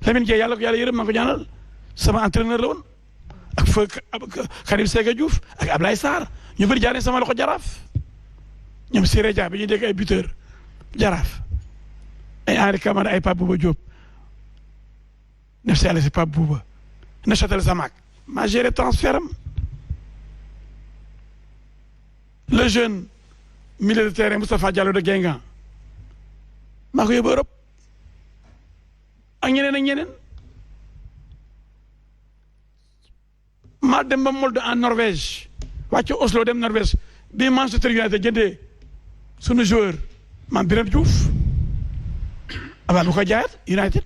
Lamine Gueye yàlla ko yàlla yërëm maa ko ñaanal sama entraîneur la woon ak fa Khadim Séga Diouf ak Ablaye Sarr ñu bëri jaaree sama loxo Jaraaf ñoom Siré Dia bi ñuy dégg ay buteur Jaraaf ay Henri Camara ay Pape Bouba Diop def si yàlla si Pape Bouba Nechatel Samak maa géré transfert am le jeune milieu de terrain Moustapha Diallo de Guingamp maa ko yóbbu Europe ak ñeneen maa dem ba Molde en Norvège wàcc Oslo dem Norvège bi Manchester United jëndee sunu joueur maam Birame Diouf avant bu ko jaayaat United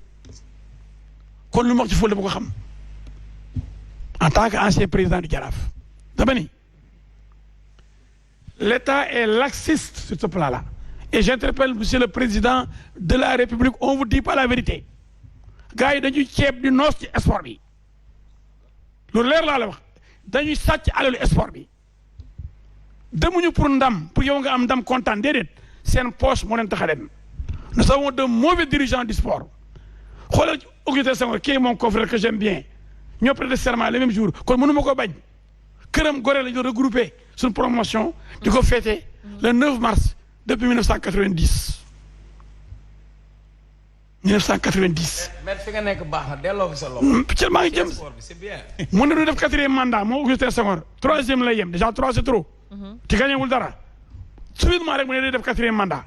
kon lu ma wax ci fóol dama ko xam en tant que ancien président du Jaraaf dama ni l'État est laxiste sur ce plan-là et j'interpelle monsieur le président de la République on vous dit pas la vérité gars yi dañuy ceeb di noos ci sport bi loolu leer laa la wax dañuy sàcc alalu sport bi demuñu pour ndam pour yow nga am ndam kontaan déedéet seen poche moo leen tax a dem nous avons de mauvais dirigeants du sport xoolal Augustin Senghor kii mon confrère que j'aime bien ñoo prêté serment le même jour kon mënu ma ko bañ këram Gorée la ñu regroupé suñu promotion di ko fêté le 9 mars depuis 1990. 1990. mais fi nga nekk baax na delloo fi sa loxo. maa ngi jëm c'est bien. mu ne du def 4e mandat moo Augustin Senghor 3e lay yem déjà 3 c'est trop. te gañewul dara subitement rek mu ne day def 4e mandat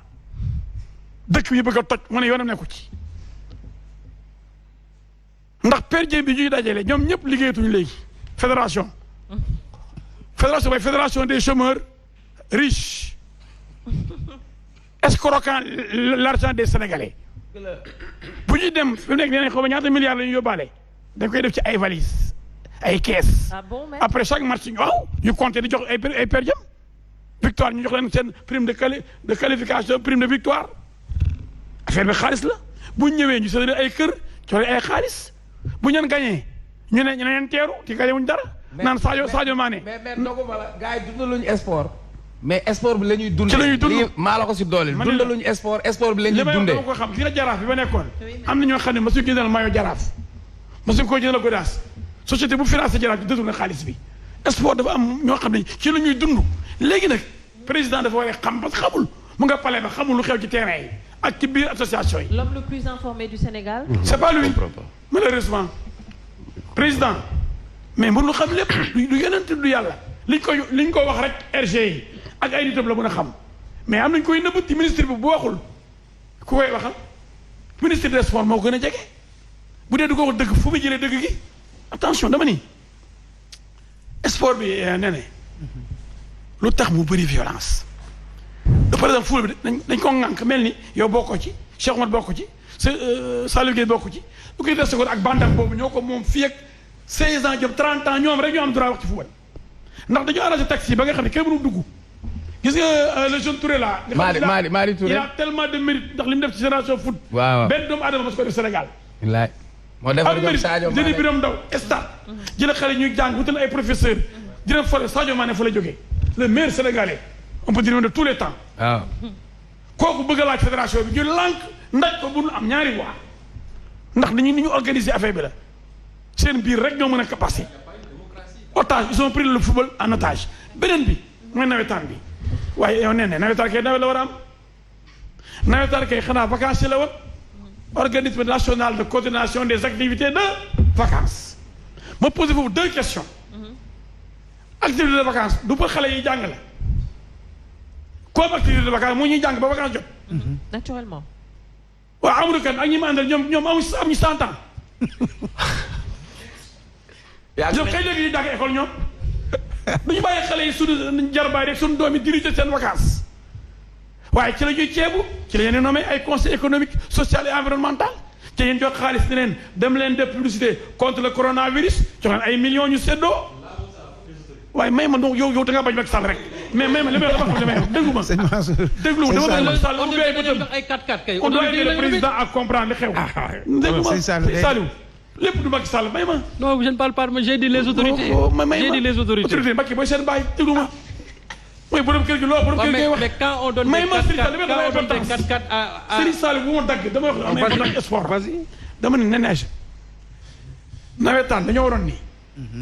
dëkk bi bëgg a toj mu ne yoonam nekku ci ndax per diem bi ñuy dajale ñoom ñëpp liggéeyatuñu léegi fédération mooy fédération des chômeurs riches escroquant l'argent des Sénégalais bu ñuy dem fi mu nekk nee nañ xaw ma ñaata milliards la ñu yóbbaale dañ koy def ci ay valises ay caisses après chaque match ñu compter di jox ay per diem victoire ñu jox leen seen prime de qualification prime de victoire affaire bi xaalis la bu ñëwee ñu séddale ay kër joxe ay xaalis bu ñeen gagné ñu ne leen teeru te gagné wuñ dara. naan Sadio Mané. mais ndoguma la gars yi dundaluñu sport. mais sport bi la ñuy dundee. ci la ñuy dund maa la ko si doole. dundaluñu sport bi la ñuy dundee. li may ko xam ki nga jaraaf bi ba nekkoon. am na ñoo xam ne mosuñu ko jëndal maillot jaraaf. mosuñu ko jëndal godaas société bu financé jaraaf bi détourné xaalis bi. sport dafa am ñoo xam ne ci la ñuy dund léegi nag président dafa war a xam parce que xamul mu nga pale ba xamul lu xew ci terrain yi ak ci biir association yi. L'homme le plus informé du Sénégal. c'est pas lui malheureusement président mais mënul xam lépp du yeneen du yàlla liñ ko wax rek RG yi ak ay nitam la mën a xam mais am nañ koy nëbb ci ministre bi bu waxul ku koy waxal ministre des sports moo gën a jege bu dee du ko wax dëgg fu mu jëlee dëgg gi attention dama ni sport bi nee lu tax mu bëri violence par exemple football bi dañ ko ŋànk mel ni yow bokkoo ci Cheikh Omar bokku ci Saliou Gueye bokku ci lu koy des ak bandam boobu ñoo ko moom fii ak 16 ans jëm 30 ans ñoom rek ñoo am droit wax ci football ndax dañoo arrangé taxi ba nga xam ne kenn mënu dugg gis nga le jeune Touré là. Mali Touré il a tellement de mérite ndax li mu def ci génération foot. waaw benn doomu aadama mos ko def Sénégal. wallaay moo defar ñoom Sadio Mané jëli Biram Ndaw stade jëla xale ñuy jàng wutal ay professeur dina fa Sadio Mané fa la jógee le meilleur sénégalais on peut dire de tous les temps. waaw kooku bëgg a laaj fédération bi ñu lànk ndaj ko bu nu am ñaari voix ndax ni ñu organiser affaire bi la seen biir rek ñoo mën a capacité otage ils ont pris le football en otage beneen bi mooy nawetaan bi waaye yow nee ne nawetaan kay nawet la war a am nawetaan kay xanaa vacances yi la woon organisme national de coordination des activités de vacances ma posé foofu 2 questions activité de vacances du pour xale yi jàng la comme activité de vacances moo ñuy jàng ba vacances jot naturellement waaw Amadou Kane ak ñi ma àndal ñoom amuñu 100 ans ñoom kay léegi ñu jàng école ñoom duñu bàyyi xale yi suñu jarbaay rek suñu doom yi diriger seen vacances waaye ci la ñuy ceebu ci la ñuy nommé ay conseil économique social et environnemental ci yéen jox xaalis ne leen dem leen def publicité contre le coronavirus jox leen ay millions ñu séddoo waaye may ma donc yow da nga bañ Macky Sall rek mais may ma li may wax dama déglu ma déglu ma dama Macky Sall on doit aider le président à comprendre li xew déglu ma Saliou lépp du Macky Sall may ma non je ne parle pas mais j'ai dit les autorités j'ai dit les autorités Macky booy seen bàyyi déglu ma mooy borom kër gi loo borom kër gi wax mais quand on donne des 4-4 à Serigne Saliou bu ma dagg dama wax am sport dama ne neneige nawetaan dañoo waroon ni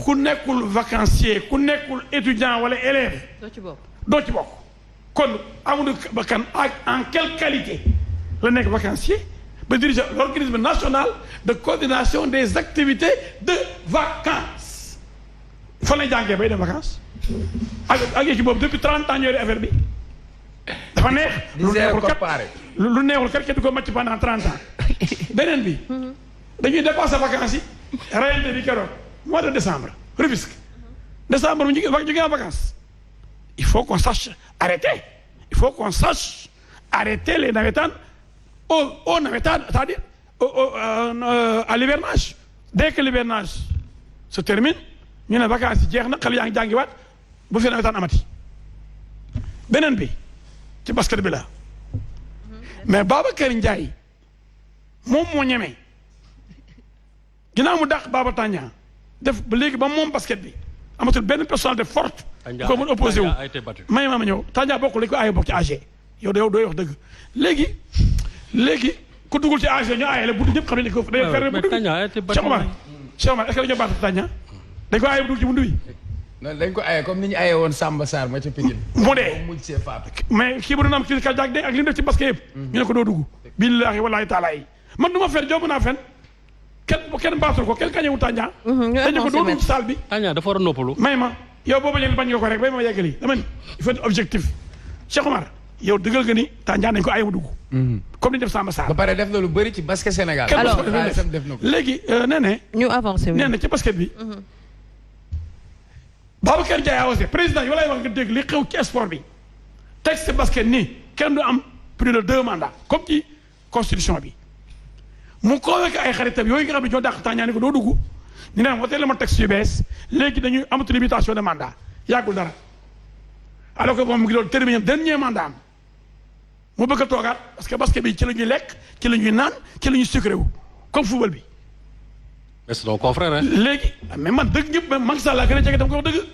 ku nekkul vacancier ku nekkul étudiant wala élève doo ci bokk kon Amadou Kane en quelle qualité la nekk vacancier ba diriger l'organisme national de coordination des activités de vacances fan lay jàngee bay dem vacances ak équipe boobu depuis 30 ans ñooy affaire bi dafa neex lu neexul kat kenn du ko màcc pendant 30 ans beneen bi dañuy dépasser vacances yi rayante bi keroog mois de décembre Rufisque décembre mu jógee en vacances il faut qu'on sache arrêter il faut qu'on sache arrêter les navétanes au navétane c'est-à-dire à l'hivernage dès que l'hivernage se termine ñu ne vacances yi jeex na xale yaa ngi jàngiwaat bu fi nawetaan amati beneen bi ci basket bi la mais Babacar Ndiaye moom moo ñeme ginnaaw mu dàq Baba Tandian def ba léegi ba moom basket bi amatul benn personnalité forte ko mën opposé wu may ma ñëw Tandian bokkul lañu ko aaye bokk ci AG yow dooy wax dëgg léegi ku dugul ci AG ñu aaye la bu ñëpp xam ne ko day fer bu Cheikh Omar est-ce que dañoo baat Tandian dañ ko aaye bu dugg ci buntu bi non dañ ko aaye comme ni ñu aaye woon Samba Sarr ma ca Pikine mu dee mais kii bu doon am kii ka jaag de ak li mu def ci basket yëpp ñu ne ko doo dugg billaahi wallaahi taala yi man du ma fen jomb naa fen kenn baatul ko kenn kañewu Tandian dañu ko doo dugg ci salle bi Tandian dafa war a noppalu may ma yow boobu bañ nga ko rek bay ma yeggali dama ni il faut être objectif Cheikh Omar yow dëggal nga ni Tandian dañ ko aaye mu dugg comme ni def Samba Sarr ba pare def na lu bëri ci basket Sénégal alors léegi nee ñu avancé nee na ci basket bi Babacar Ndiaye awase président yi walaay wax nga dégg li xew ci sport bi texte basket nii kenn du am plus de 2 mandats comme ci constitution bi mu convoqué ay xaritam yooyu nga xam ne ñoo dàq Tandian ni ko doo dugg ñu ne wootee la ma texte yu bees léegi dañuy amatu limitation de mandat yàggul dara alors que moom mu ngi doon terminer dernier mandat am mu bëgg a toogaat parce que basket bi ci la ñuy lekk ci la ñuy naan ci la ñuy sucré wu comme football bi. mais c'est ton confrère hein. léegi mais man dëgg ñëpp même Macky Sall laa gën a jege dama koy wax dëgg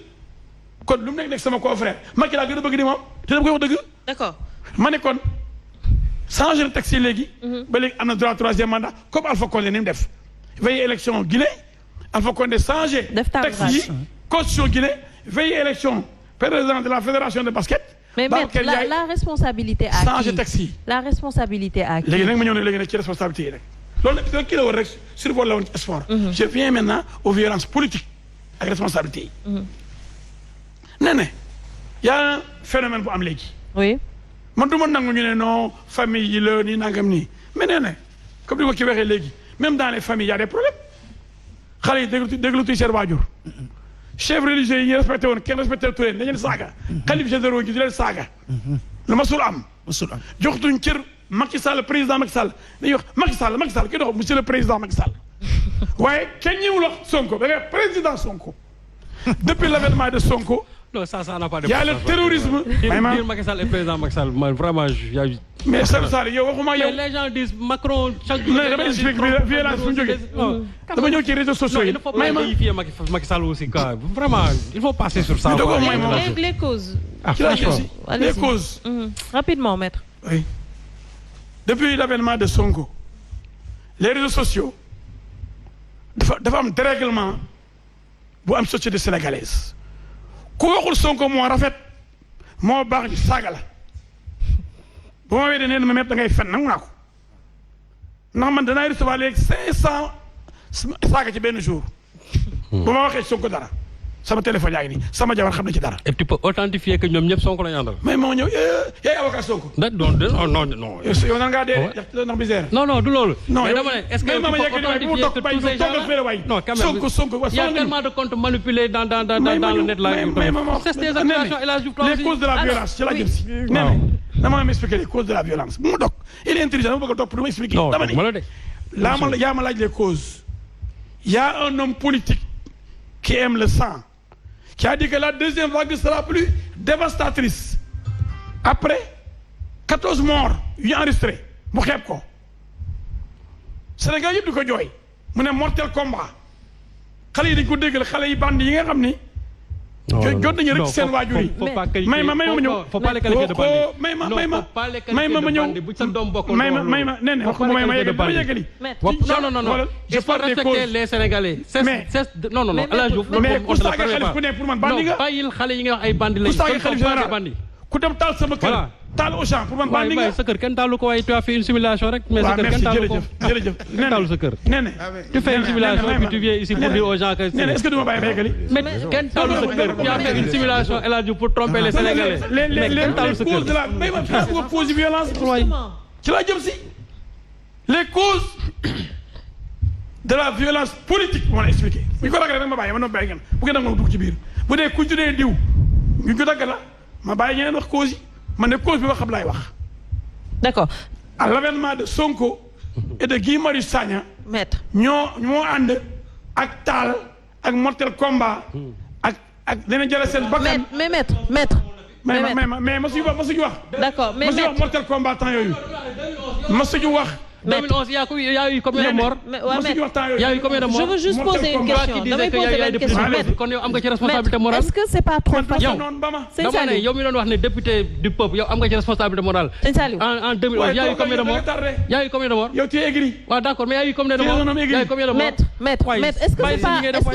kon lu mu nekk sama confrère Macky laa gën a bëgg ni moom te dama koy wax dëgg. d'accord ma ne kon changer le texte yi léegi. ba léegi am na droit 3e mandat comme Alpha Condé ni mu def. veille élection Guinée Alpha Condé changé. texte yi constitution Guinée veille élection président de la fédération de basket. mais la responsabilité à qui changer texte yi. la responsabilité à qui. léegi nag ma ñëw ne léegi nag ci responsabilité yi rek. loolu nag kii la war rek survol la woon ci sport. je viens maintenant aux violences politiques ak responsabilités yi. nee na y a un phénomène bu am léegi. oui. man du ma nangu ñu ne non famille yi la nii nangam nii mais nee na comme ni ko ki waxee léegi même dans les familles y a des problèmes xale yi déglu tuy seen waajur chef religieux yi ñu respecté woon kenn respecté tu leen dañu leen saaga. xalif généraux yi di leen saaga. lu masul am. joxtuñ cër Macky Sall président Macky Sall dañuy wax Macky Sall kii dox monsieur le président Macky Sall waaye kenn ñëwul wax Sonko da ngay président Sonko depuis l'avènement de Sonko. non ça n'a pas de. y a le terrorisme. dire Macky Sall et président Macky Sall man vraiment mais Sall yow waxuma yow. mais les gens disent Macron chaque jour. non dama explique violence fu mu jógee. dama ñëw ci réseaux sociaux yi. il faut pas déifier Macky Sall aussi quoi vraiment il faut passer sur ça. les causes. les causes. rapidement maître. oui depuis l'avènement de Sonko les réseaux sociaux dafa am dérèglement bu am société sénégalaise ku waxul Sonko moo rafet moo baax ñu saaga la bu ma weedee nee na ma met da ngay fen nangu naa ko ndax man danaa recevoir léegi 500 saaga ci benn jour bu ma waxee Sonko dara sama téléphone yaa ngi nii sama jabar xam na ci dara. et tu peux authentifier que ñoom ñëpp Sonko la ñu àndal. mais moo ñëw yaay avocat Sonko. non. yow nan ngaa dee ndax misère. non du loolu. non mais dama ne est-ce que tu peux authentifier que tous ces gens-là non quand même Sonko il y a tellement de comptes manipulés dans le net là. C'est des accusations El Hadj Diouf les causes de la violence ci la jëm si. waaw dama expliquer les causes de la violence bu mu dog il est intelligent ma bëgg a toog pour ma expliquer. dama ne yaa ma laaj les causes. Il y a un homme politique qui aime le sang. Qui a dit que la deuxième vague sera plus dévastatrice. Après 14 morts yu enregistré mu xeeb ko Sénégal yëpp di ko jooy mu ne mortel combat xale yi dañ ko déggal xale yi bandi yi nga xam ni. jot nañu rek seen waajur yi. may ma ñëw. faut pas les qualifier de bandi. may ma ñëw. bu sa doom bokkul may ma nee na wax ko ma yeggali. non. il faut respecter les Sénégalais. non. El Hadj Diouf mais ku saaga xalif ku ne pour man bandi nga. non bàyyil xale yi nga wax ay bandi lañu. ku saaga xalif général ku dem taal sama kër. taal Auchan pour man bandi nga. sa kër kenn taalu ko waaye tu as fait une simulation rek. mais sa kër kenn taalu ko jërëjëf kenn taalu sa kër. nee tu fais une simulation puis tu viens ici pour dire aux gens que. est-ce que du ma bàyyi ma yeggali. mais kenn taalu sa kër tu as fait une simulation El Hadj Diouf pour tromper les Sénégalais. mais kenn taalu sa causes de la may ma xanaa bëgg cause violence. ci laa jëm si. les causes de la violence politique moo la expliqué. bu ñu ko daggalee rek ma bàyyi ma bàyyi ngeen bu ngeen dagg dugg ci biir bu dee ku tuddee diw ñu ko dagg la ma bàyyi ñeneen wax cause yi man ne cause bi ma xam laay wax. D'accord. À l'avènement de Sonko et de Guy Marius Sagna. Maître. ñoo ànd ak taal ak mortel combat. ak dina jëlee seen bakkan. mais maître. mais masuñu wax. D'accord mais masuñu wax mortel combat temps yooyu. masuñu wax. 2011 il y a eu combien de morts? Il y a eu combien de morts? Je veux juste poser une question. Damay poser benn question. kon yow am nga ci responsabilité morale. Est-ce que c'est pas trop facile? dama ne yow mi doon wax ne député du peuple yow am nga ci responsabilité morale. Sëñ Saliou. En 2011 il y a eu combien de morts? Il y a eu combien de morts? yow tu es aigri. waaw d'accord mais il y a eu combien de morts? Il y a eu combien de morts? Maître, est-ce que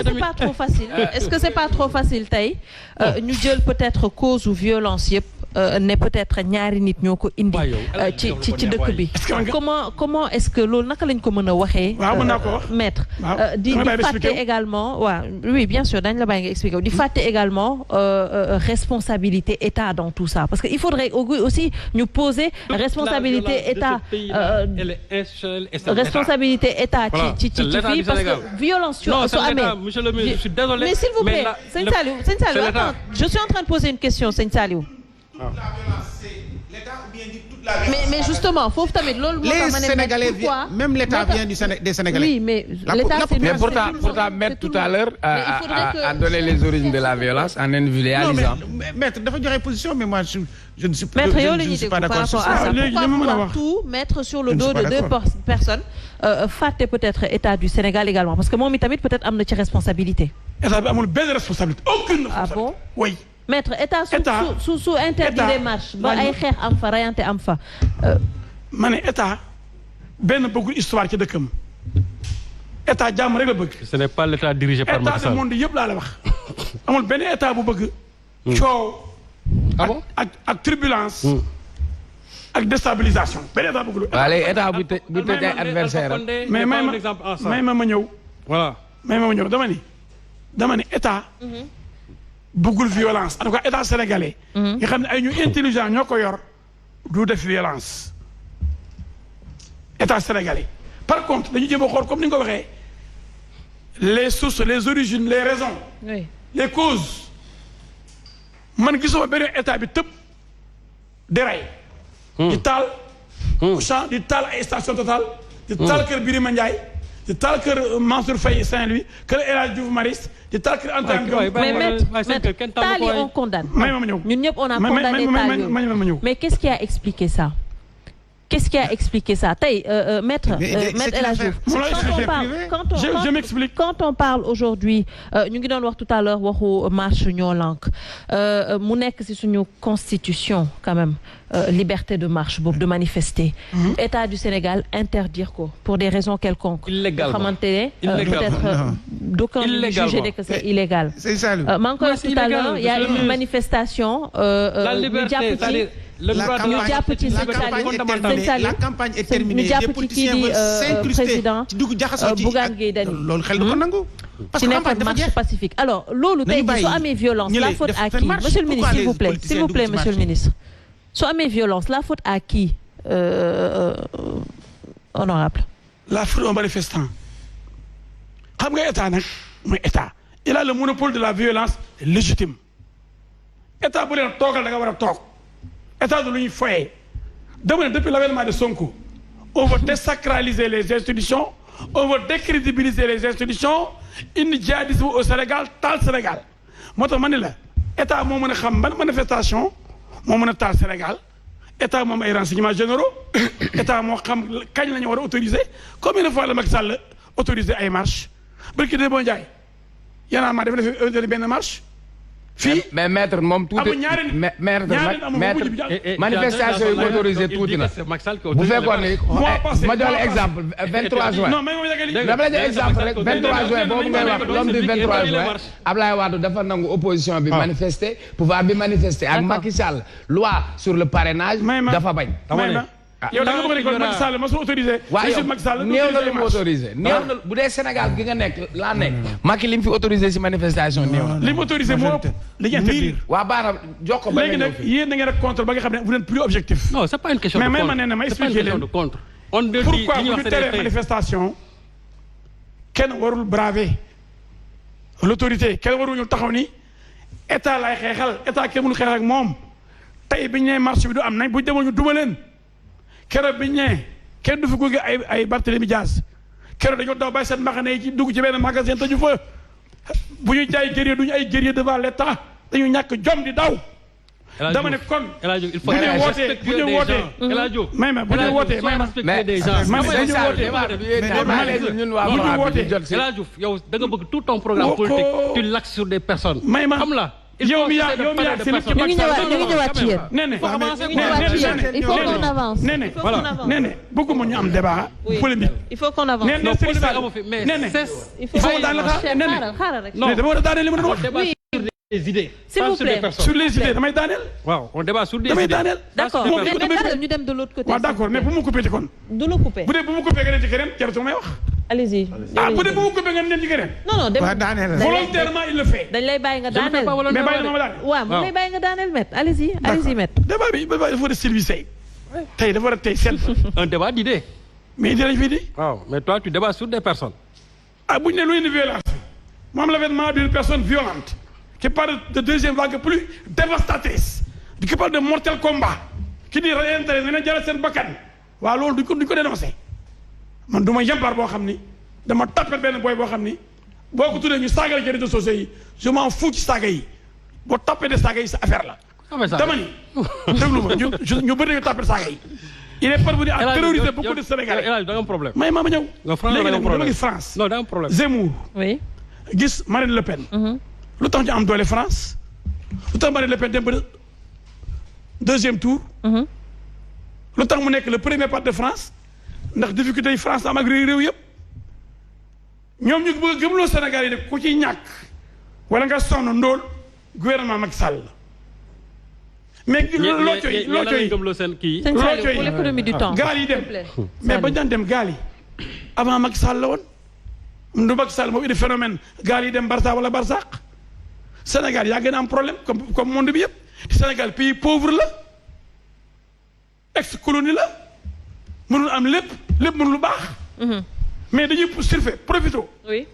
c'est pas trop facile? Est-ce que c'est pas trop facile tey ñu jël peut-être cause ou violence yëpp ne peut-être ñaari nit ñoo ko indi ci dëkk bi. Comment est-ce que loolu naka lañ ko mën a waxee. waaw mën naa ko wax maître. di fàtte également waaw oui bien sûr dañ la bàyyi nga expliquer di fàtte également responsabilité État dans tout ça parce que il faudrait aussi ñu poser responsabilité État. responsabilité État ci fii parce que violence su amee. monsieur le ministre je suis désolé. mais s'il vous plaît sëñ Saliou attends je suis en train de poser une question sëñ Saliou. mais justement foofu tamit loolu. les Sénégalais même l'État vient des Sénégalais. oui mais l'État c'est mais pourtant Maître tout à l'heure a donné les origines de la violence en individualisant. non mais Maître dafa joxe position mais moi je ne suis pas Maître yow la ñuy déglu par rapport à ça pourquoi pouvoir tout mettre sur le dos de deux personnes fàtte peut-être État du Sénégal également parce que moom itamit peut-être am na ci responsabilité. État bi amul benn responsabilité aucune responsabilité. Ah bon? Oui. Maître État su interdit des marches ba ay xeex am fa rayante am fa. ma ne État benn bëggul histoire ci dëkkam État jàmm rek la bëgg. ce n'est pas l'État dirigé par Macky Sall. État du monde yëpp laa la wax amul benn État bu bëgg. coow. ah bon ak turbulence. ak déstabilisation benn État bëggul. waaw léegi État bu tëj ay adversaire am. mais may ma ñëw. voilà may ma ñëw dama ne État. bëggul violence en tout cas État sénégalais. nga xam ne ay ñu intelligent ñoo ko yor du def violence. État sénégalais par contre dañu jéem a xool comme ni nga ko waxee les sources les origines les raisons. oui les causes man gisuma benn État bi tëb di rey. di taal. Auchan di taal ay station Total. di taal kër Birima Ndiaye. di taal kër Mansour Faye Saint-Louis kër El Hadj Diouf Maris di taal kër Anta Diop. mais maître taal yi on condamne. may ma ñëw ñun ñëpp on a condamné taal yooyu mais qu'est-ce qui a expliqué ça. qu'est-ce qui a expliqué ça tey maître El Hadj Diouf quand on parle aujourd'hui ñu ngi doon wax tout à l'heure waxu marche ñoo lank mu nekk ci suñu constitution quand même liberté de marche boobu de manifester État du Sénégal interdire ko pour des raisons quelconques xamante ne peut-être d'aucuns juger que c'est illégal maa ngi koy wax tout à l'heure il y a une manifestation ñu jàpp ci la campagne est terminée les politiciens veulent s'incruster ci dugg jaxasoo ci Bougane Gueye Dany loolu xel du ko nangu parce que campagne dafa marche pacifique alors loolu tey jii su amee violence la faute à qui monsieur le ministre s'il vous plaît monsieur le ministre su amee violence la faute à qui honorable la faute aux manifestants xam nga état nag mooy état il a le monopole de la violence légitime état bu leen toogal da nga war a toog état de lu ñuy foyee dama ne depuis l'avènement de Sonko on veut désacraliser les institutions on veut décrédibiliser les institutions indi djihadisme au Sénégal taal Sénégal moo tax ma ne la état moo mën a xam ban manifestation moo mën a taal Sénégal état moom ay renseignements généraux état moo xam kañ la ñu war a autoriser combien de fois la Macky Sall autoriser ay marche barki de boo Ndiaye yanaa maa def na fi benn marche fii mais maître moom tuuti maître manifestation yi ko autorisé tuuti na bu fekkoon ni ma jox la exemple 23 juin dama la jox exemple rek 23 juin boobu ngay wax l'homme du 23 juin Ablaye Wade dafa nangu opposition bi manifester pouvoir bi manifester ak Macky Sall loi sur le parrainage dafa bañ yow da nga bëgg a Macky Sall ma su autorisé. waaw yow néew na lu mu autorisé néew na bu dee Sénégal gi nga nekk laa nekk. Macky li mu fi autorisé si manifestation néew na. li mu autorisé moo ëpp li ñu interdire. waa Baara jox ko ba léegi nag yéen da ngeen a contre ba nga xam ne vous n'êtes plus objectif. non c'est pas une question de contre mais may ma ma expliquer leen pourquoi bu ñu teree manifestation kenn warul braver l'autorité kenn warul ñu taxaw ni état lay xeexal état kenn mënu xeex ak moom tey bi ñu nee marche bi du am nañ bu ñu demoon ñu duma leen. keroog bi ñu ñëwee kenn du fi gunge ay Barthélémy Dias keroog dañoo daw bàyyi seen mbaxane yi ci dugg ci benn magasin tëju fa bu ñu jaay guerrier duñu ay guerrier devant l'État dañu ñàkk jom di daw. dama ne kon bu ñu wootee may ma bu ñu wootee may ma yow da nga bëgg tout ton programme politique tu l'axes sur des personnes. may ma xam la. yow mi yaa si lépp ci Macky Sall ñu ngi ñëwaat ci yéen. il faut qu'on avance. nee bëgguma ñu am débat polémique. il faut qu'on avance. non polémique amu fi mais il faut qu'on avance xaaral rek. non dama war a daaneel li ma doon wax. sur des idées. s'il vous plaît sur les idées damay daaneel. waaw on débat sur des idées. damay daaneel. d'accord mais ñu dem de l'autre côté. waaw d'accord mais bu mu coupé ci kon. du la coupé. bu dee bu mu coupé nga dem ci keneen jaratu may wax. allez-y. bu dee bu mu coupé nga dem ci keneen. non dem volontairement il le fait. dañ lay bàyyi nga daaneel. mais bàyyi na ma daaneel. waaw mu lay bàyyi nga daaneel met allez-y met. débat bi dafa war a service tey dafa war a tey seet. un débat d'idées. mais idée lañ fi di. waaw mais toi tu débats sur des personnes. bu ñu ne lu indi violence mu am l'avènement d'une personne violente qui parle de deuxième vague plus dévastatrice qui parle de mortel combat qui dit reyante ne na jaral seen bakkan waaw loolu duñ ko dénoncé man du ma yembar boo xam ni dama tapé benn boy boo xam ni boo ko tuddee ñu saaga la ci réseaux sociaux yi je m'en fous ci saaga yi boo tapé de saaga yi sa affaire la dama ni déglu ma ñu bëri ñu tapé saaga yi il est parvenu à terroriser beaucoup de Sénégalais. El Hadj da nga am problème. may ma ñëw. léegi nag dama gis France. non da nga am problème. Zemmour. oui. gis Marine Le Pen. lu tax ñu am doole France. lu tax Marine Le Pen dem ba deuxième tour. lu tax mu nekk le premier parti de France ndax difficulté yi France am ak réew yëpp. ñoom ñu bëgg a gëmloo Sénégal yi ne ku ci ñàkk wala nga sonn ndóol gouvernement Macky Sall la. mais loo cooy gëmloo seen kii. pour l'économie du temps. gaal yi dem mais bañ daan dem gaal yi avant Macky Sall la woon ndu Macky Sall moo indi phénomène gaal yi dem Barça wala Barsaq Sénégal yaa gën a am problème comme monde bi yëpp te Sénégal pays pauvre la ex-colonie la mënul am lépp mënul lu baax. mais dañuy surfer profito. oui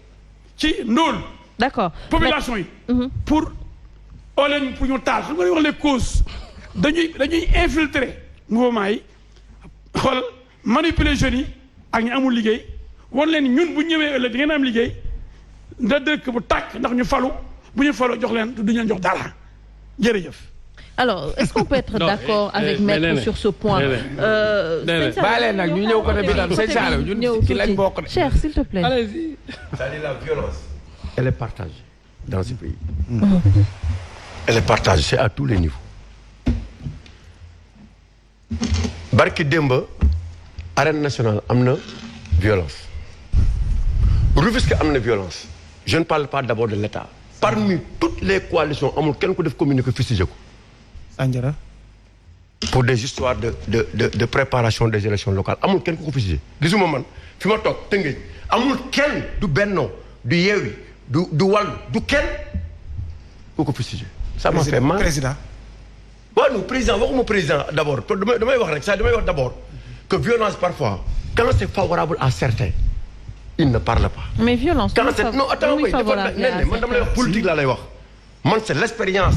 ci ndóol. d'accord population yi. pour pour ñu taal xam nga wax les causes dañuy infiltrer mouvement yi xool manipuler jeunes yi ak ñu amul liggéey wan leen ñun bu ñëwee ëllëg di ngeen am liggéey nda dëkk bu tàkk ndax ñu falu bu ñu faloo jox leen du ñu leen jox dara jërëjëf. Alors, est-ce qu'on peut être d'accord avec Maître sur ce point? Cher, s'il te plaît. Allez-y. C'est-à-dire la violence, elle est partagée dans ce pays. Elle est partagée, c'est à tous les niveaux. Barki Demba, arène nationale, amna violence. Rufisque amna violence. Je ne parle pas d'abord de l'État. Parmi toutes les coalitions, amul ken ko def communiqué fustigé ko. Sandiara. Pour des histoires de préparation des élections locales. Amul ken ko fustigé. Gisuma man fi ma tok Tëngéej amul ken du Benno du Yewwi du Wallu du ken ko fustigé. Ça m'a fait mal. Président. Ouais, nous, président, waxuma président d'abord. Damay wax rek ça damay wax d'abord que violence parfois quand c'est favorable à certains il ne parle pas. Mais violence. Quand c'est non attends oui man dama lay wax politique laa lay wax. Man c'est l'expérience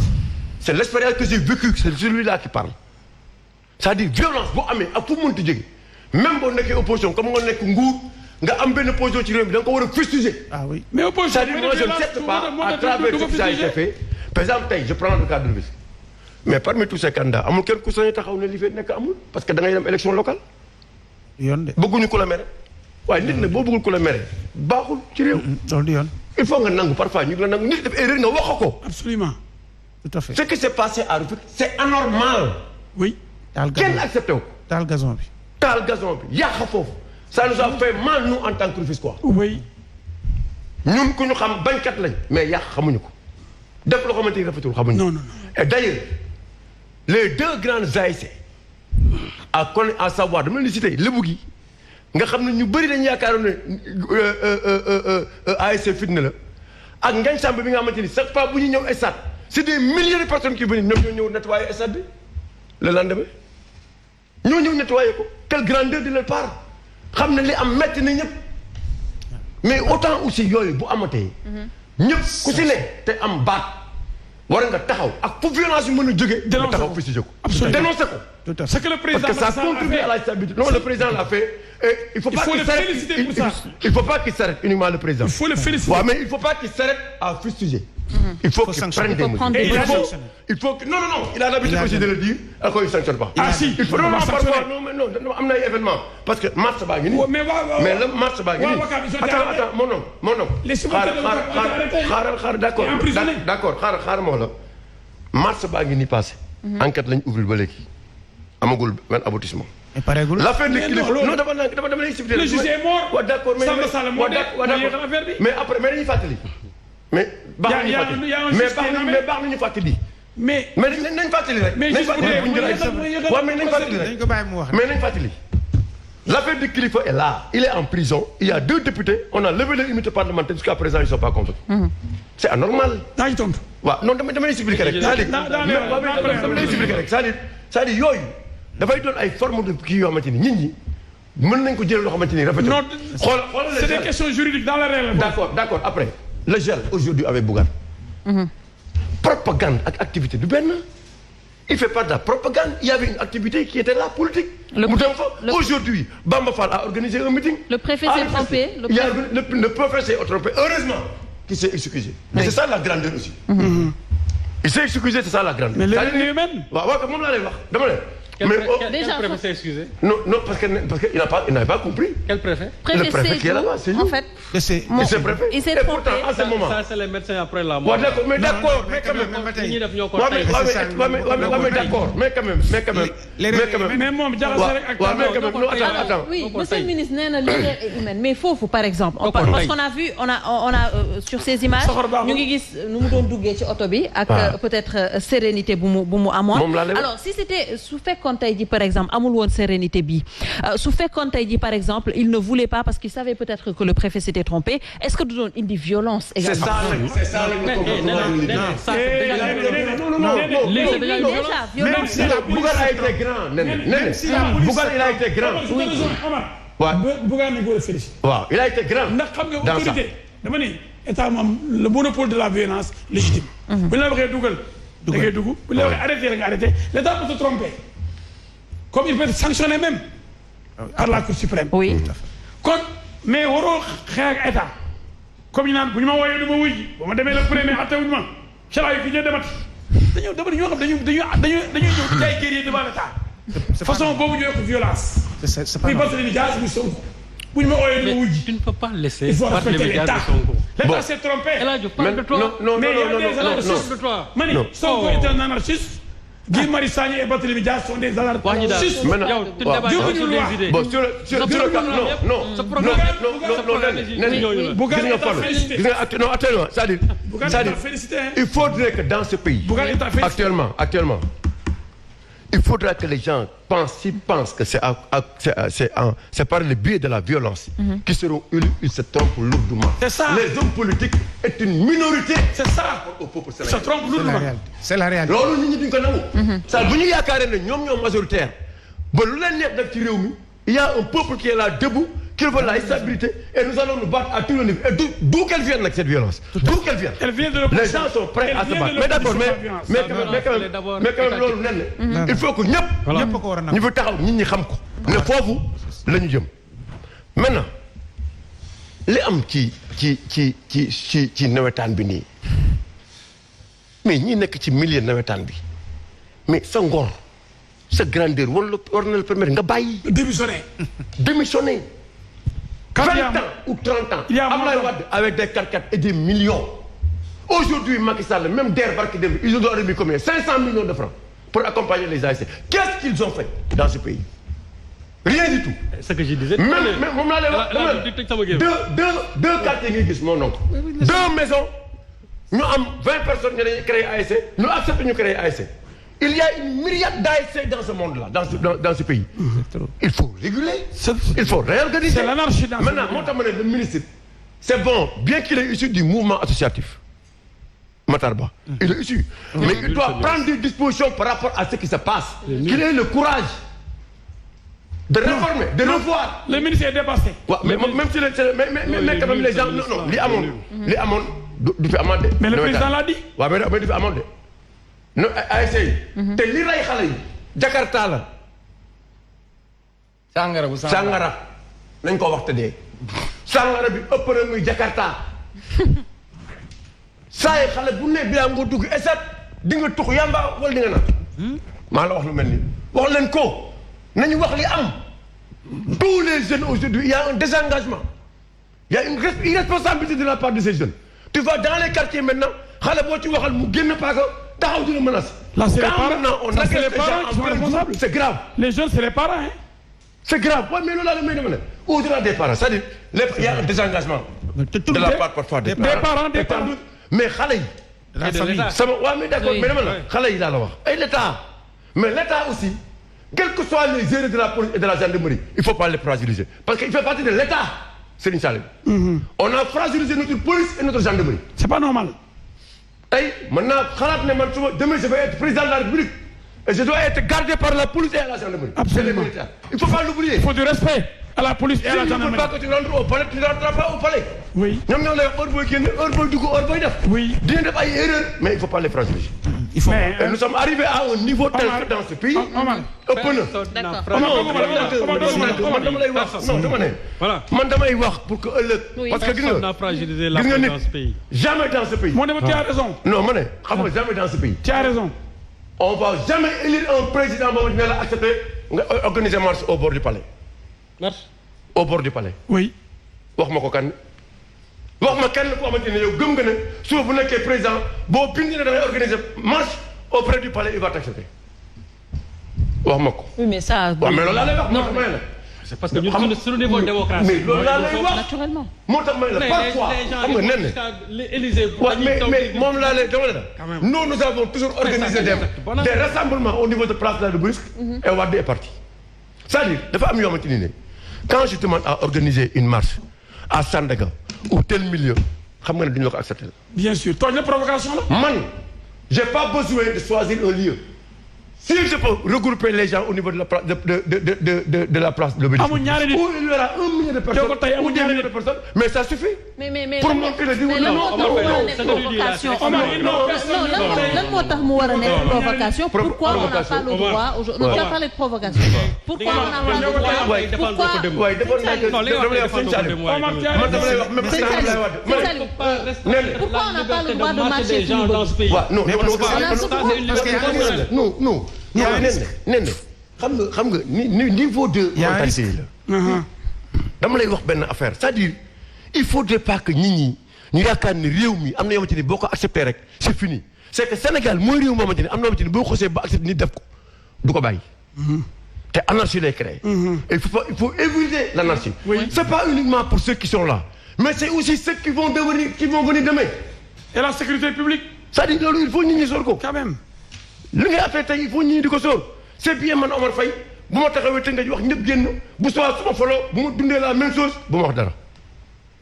que j'ai vécue, c'est celui-là qui parle. C'est-à-dire violence boo amee ak fu mu mënti jóge même boo nekkee opposition comme nga nekk nguur nga am benn position ci réew mi da nga ko war a fustiger. Ah oui. mais opposition c'est-à-dire moi je ne sais pas à travers ce qui a été fait. Par exemple tey je prends le cas de Rufisque. Mais parmi tous ces candidats amul kenn ku sañ taxaw ne li fi nekk amul parce que da ngay dem élection locale. yoon de. bëgguñu ku la mere waaye nit nag boo bëggul ku la mere baaxul ci réew. loolu du yoon. il faut nga nangu parfois ñu ngi la nangu nit def erreur nga wax ko. Absolument. Tout à fait. Ce qui s'est passé à Rufisque c'est anormal. Oui. taal gazon kenn accepté wu ko. taal gazon bi. taal gazon bi yàq foofu. ça nous a fait mal nous en tant que Rufisquois. Oui. ñun ku ñu xam bañkat lañ mais yàq xamuñu ko def loo xamante ni rafetul xamuñu ko. Non. Et d'ailleurs les deux grandes ASC à savoir dama leen di citer Lebu gi nga xam ne ñu bëri dañu yaakaaroon ne ASC fitna la ak Ngagne Samb bi nga xamante ni chaque fois bu ñu ñëw stade c'est des milliers de personnes qui viennent ñoom ñoo ñëw nettoyer stade bi le lendemain ñoo ñëw nettoyer ko quelle grandeur de leur part xam ne li am metti na ñëpp mais autant aussi yooyu bu amatee ñëpp ku si ne te am baat war nga taxaw ak fu violence yu mën a jógee. dénoncé ko taxaw fustigé ko. absolument dénoncé ko. Tout à fait. C'est que le président parce que ça contribue à la stabilité. Non, le président l'a fait. Et il faut pas qu'il s'arrête. Il faut pas qu'il s'arrête uniquement le président. Il faut le féliciter. Ouais, mais il faut pas qu'il s'arrête à fustiger. Il faut qu'il prenne des mesures. Il faut que non. Il a l'habitude aussi de le dire. Alors il sanctionne pas. Ah si. Il faut non parfois non am na ay événement parce que mars baa ngi nii. mais le mars baa ngi nii. Attends mon nom. xaaral d'accord xaaral moo la. mars baa ngi nii passé. enquête lañ ouvrir ba léegi. amagul benn aboutissement. et pareegul. l'affaire de Kilifeu non dama lay expliquer. Le juge est mort. waaw d'accord mais après mais dañuy fàttali. mais baax nañu fàttali. mais nañ fàttali rek. mais nañ fàttali mu wax. mais nañ fàttali. l'affaire de Kilifeu est là. Il est en prison. Il y a 2 députés. On a levé leur immunité parlementaire jusqu'à présent ils ne sont pas convoqués. C'est anormal. daa ngi tontu. waaw non dama lay expliquer rek. c'est-à-dire yooyu dafay doon ay forme de kii yoo xamante ni nit ñi mën nañ ko jël loo xamante ni rafetul. non c'est des questions juridiques dans la règle. d'accord après le gel aujourd'hui avec Bougane. Propagande ak activité du benn. Il fait pas de la propagande. Il y avait une activité qui était là politique. Aujourd'hui, Bamba Fall a organisé un meeting. Le préfet s'est trompé. Le préfet s'est trompé. Heureusement qu'il s'est excusé. Mais c'est ça la grandeur aussi. Il s'est excusé, c'est ça la grandeur. Mais l'erreur est humaine. waaw moom laa lay wax dama ne. Quel préfet s'est excusé? Non, parce qu'il n'avait pas compris. Quel préfet? Le préfet qui est là-bas, c'est nous. En fait, il s'est préfet. Il s'est Et pourtant, trompé. à ce moment. Ça, c'est les médecins après la mort. Ouais, d'accord, mais quand même. Mais quand même. mais moom jaxase rek ak. Attends. Oui, monsieur le ministre nee na l'erreur est humaine mais foofu par exemple. parce qu'on a vu on a sur ces images. ñu ngi gis nu mu doon duggee ci oto bi. ak peut-être sérénité bu mu amoon. Alors si c'était su fekkoon tey ji par exemple amul woon sérénité bi su fekkoon tey ji par exemple il ne voulait pas parce qu'il savait peut-être que le préfet s'était trompé est-ce que du doon indi violence également. C'est ça même si la Bougane a été grand même si la Bougane il a été grand. Bougane nañ ko war a féliciter. waaw il a été grand. ndax xam nga autorité dama ni état moom le monopole de la violence légitime. bu ñu la waxee dugal. da ngay dugg bu ñu la waxee arrêté nga arrêté l'état peut se tromper. comme il peut être sanctionné même par la Cour suprême. Oui. kon mais waroo xeex ak état comme ñu naan bu ñu ma wooyee du ma wuy ji bu ma demee le premier attewuñu ma calaayu fi ñu demati dañoo ñoo xam dañuy ñëw jaay guerrier devant l'État. façon boobu ñu yokk violence. c'est pas muy Barthélémy Dias muy Sonko. bu ñu ma ooyee dama wujji. Tu ne peux pas laisser. Il faut respecter l'État. L'État s'est trompé. El Hadj parle de toi. non mais il y a des anarchistes. Mani Sonko est un anarchiste. Guy Marius Sagna et Barthélémy Dias sont des anarchistes. maintenant bon sur le cas non actuellement c'est-à-dire il faudrait que dans ce pays actuellement il faudra que les gens pensent que c'est par le biais de la violence qu'ils seront élus, ils se trompent lourdement. C'est ça. Les hommes politiques est une minorité. C'est ça. Au peuple Ils se trompent lourdement. c'est la réalité. loolu nit ñi duñ ko nangu. ça bu ñu yaakaaree ne ñoom ñoo majoritaire ba lu leen neex def ci réew mi il y a un peuple qui est là debout qui veut la stabilité et nous allons nous battre à tous les niveaux et d'où qu'elle vienne nag cette violence. D'où qu'elle vienne. Elle vient de l'opposition. Les gens sont prêts à se battre mais d'accord mais quand même loolu nen il faut que ñëpp ko war a ñu fi taxaw nit ñi xam ko ne foofu la ñu jëm maintenant li am ci nawetaan bi nii mais ñi nekk ci milieu nawetaan bi mais sa ngor sa grandeur war na la permettre nga bàyyi. démissionner. 20 ans ou 30 ans. Abdoulaye Wade avec des 4x4 et des millions. Aujourd'hui Macky Sall même DER barki dem ils ont remis combien 500 millions de francs pour accompagner les ASC. Qu'est-ce qu'ils ont fait dans ce pays? Rien du tout. Ce que je disais. Même moom laa lay wax deux quartiers ngay gis mon oncle. 2 maisons ñu am 20 personnes ñu dañuy créer ASC ñu accepté ñu créer ASC. Il y a une myriade d'ASC dans ce monde-là, dans ce pays. Il faut réguler, il faut réorganiser. C'est l'anarchie dans ce pays. Maintenant, le ministre, c'est bon, bien qu'il est issu du mouvement associatif. Matarba, il est issu. Mais il doit prendre des dispositions par rapport à ce qui se passe. Qu'il ait le courage de réformer, de revoir. Le ministre est dépassé. Ouais, mais même si mais quand même les gens, non, les amont, du fait amende. Mais le président l'a dit. Ouais, mais du fait amende. No ASC te li ray xale yi Jakarta la. sàngara nañ ko wax te dee. sàngara bi ëpp na muy Jakarta. saa yi xale bu ne bi yaa nga dugg esat di nga tux yamba wala di nga naan. maa la wax lu mel ni wax leen ko nañu wax li am. tous les jeunes aujourd'hui il y a un désengagement. Il y a une irresponsabilité de la part de ces jeunes. Tu vas dans les quartiers maintenant xale boo ci waxal mu génn paaka. taxaw dina menace. Là c'est les parents. On a que les parents qui sont responsables. C'est grave. Les jeunes c'est les parents hein. C'est grave. Ouais, mais loolu la may dama ne au-delà des parents c'est-à-dire il y a un désengagement. de la part parfois des parents. mais xale yi. la famille sama waaw mais d'accord mais dama la xale yi laa la wax ay l'État mais l'État aussi quelles que soient les erreurs de la police et de la gendarmerie il faut pas les fragiliser parce qu'il fait partie de l'État Serigne Salim. On a fragilisé notre police et notre gendarmerie. C'est pas normal. Hey, maintenant, demain je vais être président de la République et je dois être gardé par la police et la gendarmerie. Absolument. Il ne faut pas l'oublier. Il faut du respect à la police et à la gendarmerie. Il ne faut pas que tu rentres au palais, tu ne rentreras pas au palais. Oui. Nous avons oui. Mais il ne faut pas les fragiliser. Il faut. Et nous sommes arrivés à un niveau tel que dans ce pays. Jamais dans ce pays. Tu as raison. Non, jamais dans ce pays. Tu as raison. On ne va jamais élire un président qui va accepter d'organiser une marche au bord du palais. Marche au bord du palais. Oui. Wax-moi ko kan. Wax-moi kenn ko xamanteni yow gëm nga ne suba bu nekkee président boo bind ne da ngay organiser marche auprès du palais il va t'accepter. Wax-moi ko. Oui mais ça. waaw mais loolu laa lay wax. non c'est parce que ñun suñu niveau démocratie. mais loolu laa lay wax naturellement. moo tax may la parfois xam nga nen ne. mais moom laa lay dama la. nous avons toujours organisé des rassemblements au niveau de place de la Rubisque. et Wade est parti. C'est-à-dire dafa am yoo xamante ni ne quand je demande à organiser une marche à Sandaga ou tel milieu xam nga ne duñu la ko accepter. Bien sûr tooñ la provocation la. Man j'ai pas besoin de choisir un lieu Si je peux regrouper les gens au niveau de la place de la place de l'Obélisque, où il y aura 1 million de personnes ou 2 millions de personnes, mais ça suffit. mais pour montrer le lan moo tax mu war a nekk provocation. Pourquoi on n'a pas le droit aujourd'hui? Tu as parlé de provocation. Pourquoi on n'a pas le droit? Pourquoi on n'a pas le droit de marcher sur le non xam nga niveau de mentalité la dama lay wax benn affaire c'est-à-dire il faudrait pas que nit ñi ñu yaakaar ni réew mi am na yoo xamante ni boo ko accepté rek c'est fini c'est que Sénégal mooy réew moo xamante ni am na yoo xamante ni boo xosee ba accepté ni def ko du ko bàyyi te anarchie lay créé il faut éviter l'anarchie c'est pas uniquement pour ceux qui sont là mais c'est aussi ceux qui vont venir demain et la sécurité publique c'est-à-dire loolu il faut nit ñi sóor ko quand même li ngay affaire tey il faut ñii di ko sóor c'est bien man Omar Faye bu ma taxawee te nga wax ñëpp génn bu soo suma foloo bu ma dundee la même chose bu ma wax dara.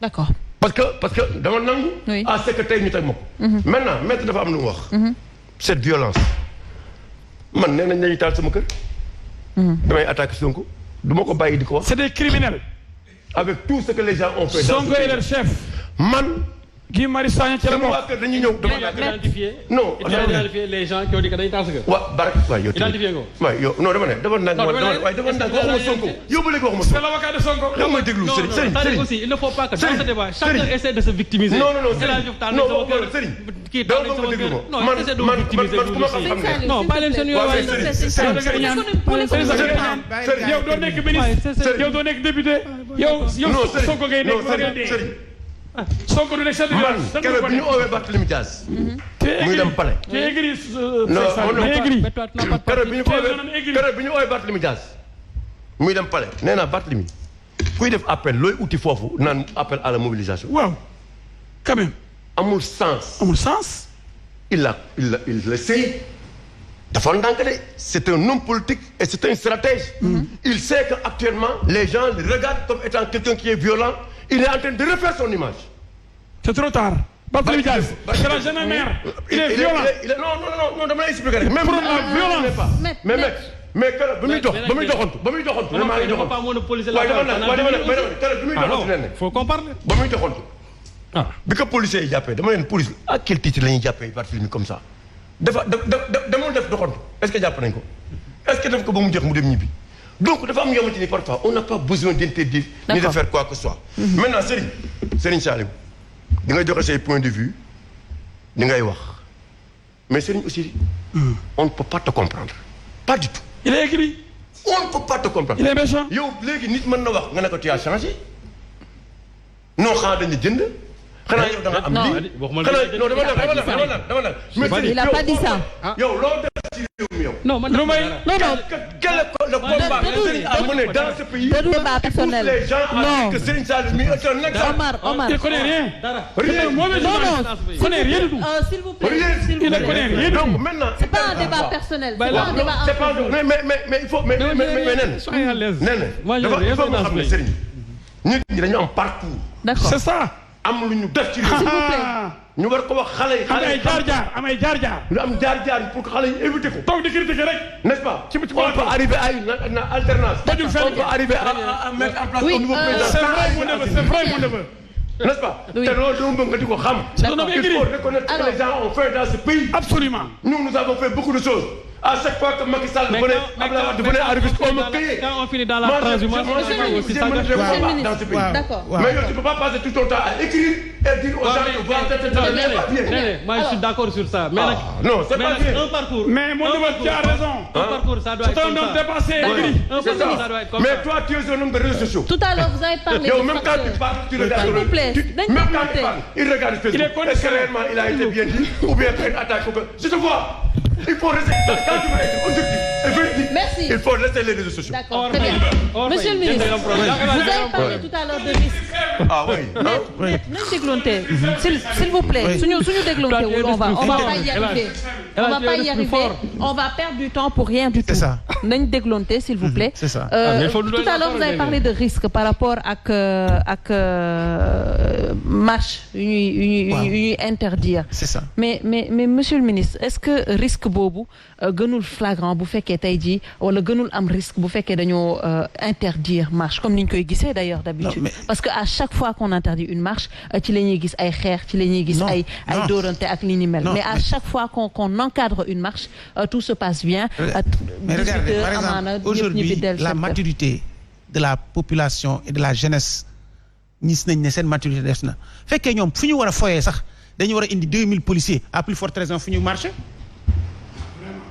D'accord. parce que dama nangu. oui à ce que tey ñu teg ma ko. maintenant maître dafa am lu mu wax. cette violence man nee nañ dañuy taal sama kër. damay attaquer Sonko du ma ko bàyyi di ko wax. c'est des criminels. avec tout ce que les gens ont fait. Sonko est leur chef. man. Guy Marius Sagna ci la sama waa kër dañuy ñëw. non identifier les gens qui ont dit que dañuy taal sa kër. waaw Barak waaye yow. identifier ko. waaye yow non dama ne dafa nang waxuma Sonko. yow ba léegi waxuma Sonko. c'est l'avocat de Sonko. yow may déglu Serigne aussi il ne faut pas que dans ce débat chacun essaie de se victimiser. non Serigne kii taal sama kër non essaie de me victimiser non bàyyi leen seen yoon waaye yow doo nekk ministre yow doo nekk député yow Sonko ngay nekk Sonko du nekk chef de village. man keroog bi ñu oowee Barthélémy Dias. muy dem palais. tu es aigri. keroog bi ñu oowee Barthélémy Dias muy dem palais nee naa Barthélémy kuy def appel looy uti foofu naan appel à la mobilisation. waaw quand même. amul sens. amul sens. il le sait. dafa ndànk de c'est un homme politique et c'est un stratège. Il sait que actuellement les gens le regardent comme étant quelqu'un qui est violent. Il est en train de refaire son image. C'est trop tard. Barthélémy Dias, c'est la jeune mère. Il est violent. Non, dama lay expliquer rek. Même pour la violence. Mais keroog ba muy doxantu. pas monopoliser la faut qu'on parle. ba muy doxantu. bi ko policiers yi jàppee dama leen police à quel titre la ñuy jàppee Barthélémy comme ça. dama def doxantu est-ce que jàpp nañ ko. est-ce que def ko ba mu jeex mu dem ñibbi. Donc dafa am yoo xamante ni parfois on n'a pas besoin d'interdire ni de faire quoi que ce soit. Maintenant Serigne Saliou di nga joxe say point de vue di ngay wax mais Serigne aussi on ne peut pas te comprendre pas du tout. Il est aigri. On ne peut pas te comprendre. Il est méchant. yow léegi nit mën na wax nga ne ko tu as changé non xanaa dañu jënd. xanaa yow da nga am lii xanaa non dama il n'a pas dit ça. yow loo def ci réew mi yow. non man quel est le combat que Serigne a mené dans ce pays. débat personnel. Les gens ont dit que Serigne Saliou est un exemple. Omar. Il ne connaît rien. Rien. Il connaît rien du tout. S'il vous plaît. Il ne connaît rien du tout. Donc maintenant. C'est pas un débat personnel. C'est pas un débat. C'est pas mais il faut mais nen. soyez à l'aise. nen il faut nga xam ne Serigne nit ñi dañu am parcours. D'accord. C'est ça. am lu ñu def ci S'il vous plaît. ñu war ko wax xale yi. amay jaar-jaar. ñu am jaar-jaar pour que xale yi éviter ko. toog di critiquer rek. N'est-ce pas? On peut arriver à une alternance. On peut arriver à mettre en place au niveau président. C'est vrai mon neveu. N'est-ce pas? Te loolu dama bëgg nga di ko xam. Il faut reconnaître que les gens ont fait dans ce pays. Absolument. Nous avons fait beaucoup de choses. À chaque fois que Macky Sall venait à Rufisque, on me criait. Quand on finit dans la transhumance, dans ce pays. D'accord. Mais tu ne peux pas passer tout ton temps à écrire et dire aux gens que voilà, c'est pas bien. Moi, je suis d'accord sur ça. Mais non, c'est pas bien. Un parcours. Mais mon neveu, tu as raison. Un parcours, ça doit être comme ça. C'est un homme dépassé, aigri. Un parcours, ça doit être comme ça. Mais toi, tu es un homme de réseaux sociaux. Tout à l'heure, vous avez parlé de Même quand tu parles, tu regardes. S'il vous plaît. Même quand tu parles, il regarde Facebook. Est-ce que réellement il a été bien dit ou bien fait une attaque? Je te vois. Il faut rester. Quand tu vas être objectif et véridique. Merci. il faut laisser les réseaux sociaux. D'accord, très bien. Monsieur le ministre, vous avez parlé tout à l'heure de risque. Ah oui. nañ dégloonte s'il vous plaît suñu dégloonte on va pas y arriver on va perdre du temps pour rien du tout. C'est ça. nañ dégloonte s'il vous plaît. C'est ça. Tout à l'heure vous avez parlé de risque par rapport ak marche yu ñuy interdire. C'est ça. mais monsieur le ministre est-ce que risque boobu gënul flagrant bu fekkee tey jii wala gënul am risque bu fekkee dañoo interdire marche comme ni ñu koy gisee d'ailleurs d'habitude parce que à chaque fois qu'on interdit une marche ci la ñuy gis ay xeex ci la ñuy gis ay dóorante ak li ni mel mais à chaque fois qu'on encadre une marche tout se passe bien. Mais regardez par exemple aujourd'hui la maturité de la population et de la jeunesse gis nañ ne seen maturité des na fekkee ñoom fu ñu war a foyee sax dañu war a indi 2000 policiers à plus forte raison fu ñu marché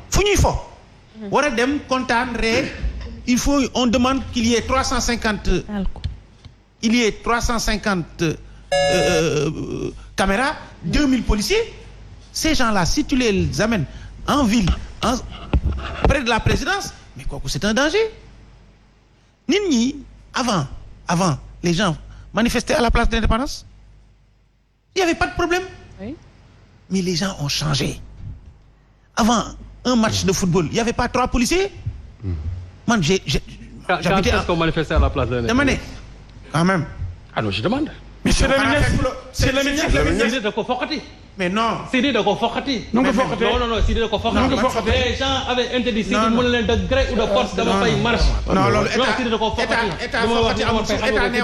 fu ñuy fo war a dem kontaan ree il faut on demande qu'il y ait 350 caméras 2000 policiers ces gens-là si tu les amènes en ville près de la présidence mais kooku c'est un danger nit ñi avant les gens manifestaient à la place de l'Indépendance il y avait pas de problème mais les gens ont changé avant un match de football il y avait pas 3 policiers man j'habitais quand est-ce qu'on manifestait à la place de l'Indépendance quand même ah non je demande mais c'est le ministre da ko foqati mais non Sidi da ko foqati non Sidi da ko foqati les gens avaient interdit Sidi mën na leen de gré ou de force dama fay marche non loolu Sidi da ko foqati état foqati amul état ne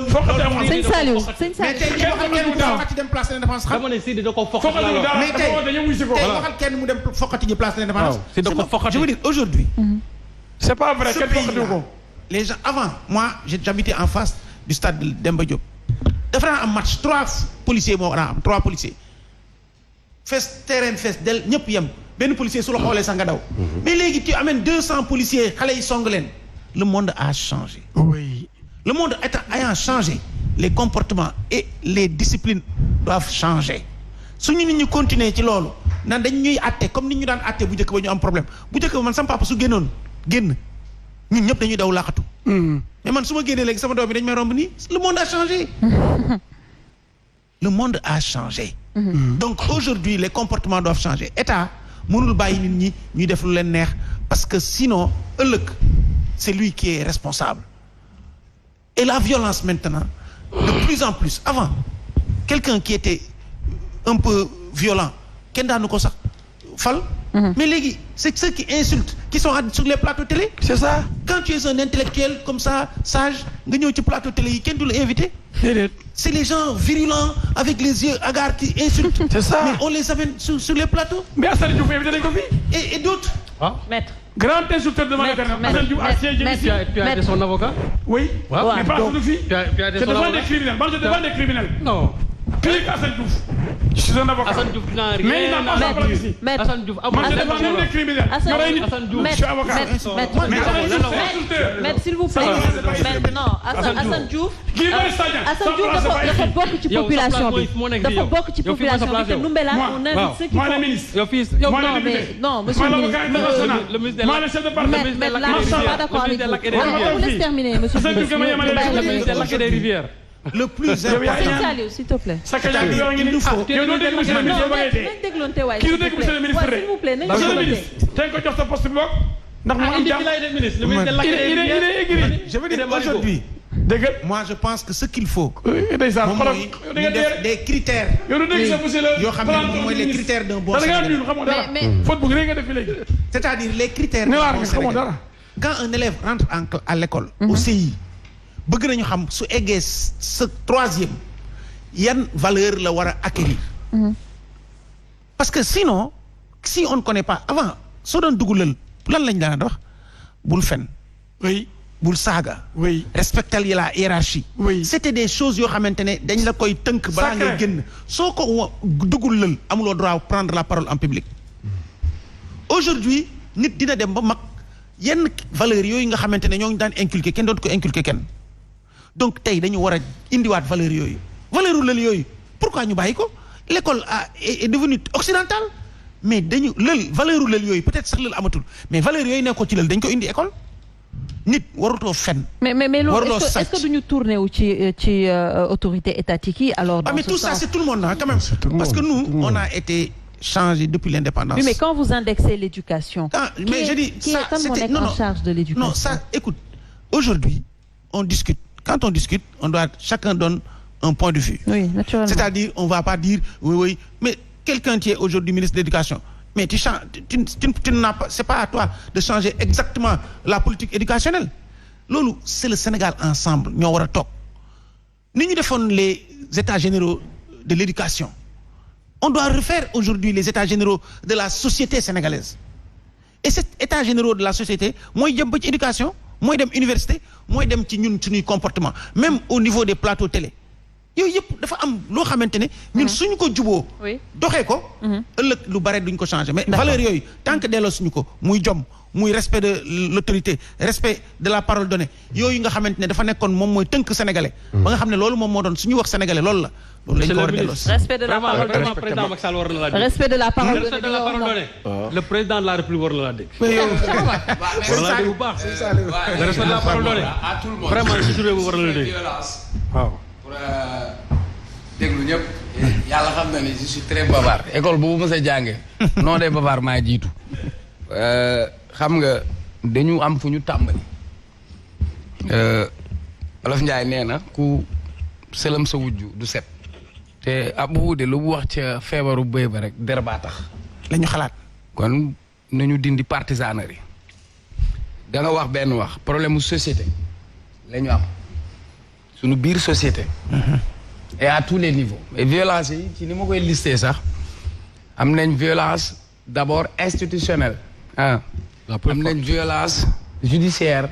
foqati amul sëñ Saliou mais tey ñu waxal kenn mu foqati dem place de l'Indépendance dama ne Sidi da ko foqati mais tey waxal kenn mu dem foqati ji place de l'Indépendance Sidi da ko foqati je veux dire aujourd'hui c'est pas vrai kenn foqati ko les gens avant moi j'habitais en face du stade Demba Diop dafa daan am match 3 policiers moo daan am 3 policiers fees terrain fees del ñëpp yem benn policier su la xoolee sax nga daw mais léegi tu amènes 200 policiers xale yi song leen le monde a changé oui le monde ayant changé les comportements et les disciplines doivent changer suñu nit ñu continuer ci loolu nan dañ ñuy àtte comme nit ñu daan àtte bu njëkk ba ñu am problème bu njëkk ba man sama papa su génn ñun ñëpp dañuy daw laqatu mais man su ma génnee léegi sama doom bi dañ may romb nii le monde a changé le monde a changé donc aujourd'hui les comportements doivent changer état mënul bàyyi nit ñi ñuy def lu leen neex parce que sinon ëllëg c'est lui qui est responsable et la violence maintenant de plus en plus avant quelqu'un qui était un peu violent kenn daanu ko sax fal mais léegi c'est ceux qui insultent qui sont sur les plateaux télé c'est ça quand tu es un intellectuel comme ça sage nga ñëw ci plateau télé yi kenn du la invité c'est les gens virulents avec les yeux hagards qui insultent c'est ça mais on les amène sur les plateaux mais Assane Diouf invité nañ ko fi et d'autres maître grand insulteur de Madagascar Assane Diouf a siégé ici tu as été son avocat oui mais pas de fii tu as été je son défends avocat des criminels moi je défends des criminels non plus qu'Assane Diouf je suis un avocat Assane Diouf n'a rien mais il n'a pas sa place ici Assane Diouf moi je défends même des criminels Assane Diouf je suis avocat maître s'il vous plaît non Assane Diouf Assane Diouf dafa bokk ci population bi dafa bokk ci population bi te Ndoumbéla on invite ceux qui moi le ministre yow fii moi le député non monsieur le ministre le ministre moi le chef de parti mais là je suis pas d'accord avec vous laisse terminer monsieur le ministre des lacs et des rivières le plus important s'il te plaît il nous faut kii du dégg monsieur le ministre s'il vous plaît monsieur le ministre tey ko jox sa poste bi bokk ndax mu am jàmm le ministre des lacs et des rivières je veux dire aujourd'hui dégg moi je pense que ce qu'il faut ndeysaan moom mooy ñu def des critères yow du dégg sa monsieur le yoo xam ne mooy les critères d'un bon Sénégalais xamoo dara faute bu rëy nga def fi léegi c'est-à-dire les critères ne d'un waar bon nga xamoo Sénégalais dara quand un élève rentre à l'école au CI bëgg nañu xam su eggee sa 3e yan valeur la war a acquérir parce que sinon si on ne connaît pas avant soo doon dugulal lan lañ daan wax bul fen oui bul saaga oui respectal yi la hiérarchie oui c'était des choses yoo xamante ne dañ la koy tënk balaa ngay génn soo ko dugulal amuloo droit prendre la parole en public aujourd'hui nit dina dem ba mag yenn valeurs yooyu nga xamante ne ñoo ngi daan inculquer kenn doon ko inculquer kenn donc tey dañu war a indiwaat valeurs yooyu valeur lël yooyu pourquoi ñu bàyyi ko l'école est devenue occidentale mais dañu lël valeur lël yooyu peut-être sax lël amatul mais valeur yooyu nekkoon ci lël dañ ko indi école nit warutoo fen. mais loolu est-ce que duñu tourner wu ci autorité étatique yi alors. dans mais tout ça c'est tout le monde quand même. parce que nous on a été changé depuis l'indépendance. Oui, mais quand vous indexez l'éducation. Mais je dis ça c'était en charge de l'éducation. Non, ça, écoute, aujourd'hui, on discute. Quand on discute, chacun donne un point de vue. Oui, naturellement. C'est-à-dire, on ne va pas dire, oui, mais quelqu'un qui est aujourd'hui ministre de l'Éducation, mais tu n'as pas, c'est pas à toi de changer exactement la politique éducationnelle. Lolo, c'est le Sénégal ensemble. Nous avons top. Nous défendons les états généraux de l'éducation. On doit refaire aujourd'hui les états généraux de la société sénégalaise. Et cet état généraux de la société, moi, il y a une éducation, moi, il y a une université, moi, il y a un comportement. Même au niveau des plateaux télé. Il y a maintenant, nous sommes ko djubo. Doxé ko, ëlëk lu bare duñ ko changer. Mais valeur yoy, tant que délo suñu ko, muy jom, muy respect de l'autorité, respect de la parole donnée. Yoy nga xamantene dafa nekkon mom moy teunk sénégalais. Ba nga xamné lolu mom mo don suñu wax sénégalais lolu la. Respect de la parole donnée. Respect de la parole donnée. Le président de la République war na la dégg. Respect de la parole donnée. Vraiment ci réew war na la dégg. Waaw. déglu ñëpp yàlla xam na ni je suis très bavard école bu ma sa jànge non des bavard maa jiitu xam nga dañu am fu ñu tàmbali Wolof Njaay nee na ku sëlam sa wujju du set te ab wuude lu bu wax ca feebaru bëy ba rek der baa tax la ñu xalaat kon nañu dindi partisanerie da nga wax benn wax problème mu société la ñu am suñu biir société et à tous les niveaux et violence yi ci ni ma koy lister sax am nañ violence d'abord institutionnelle am nañ violence judiciaire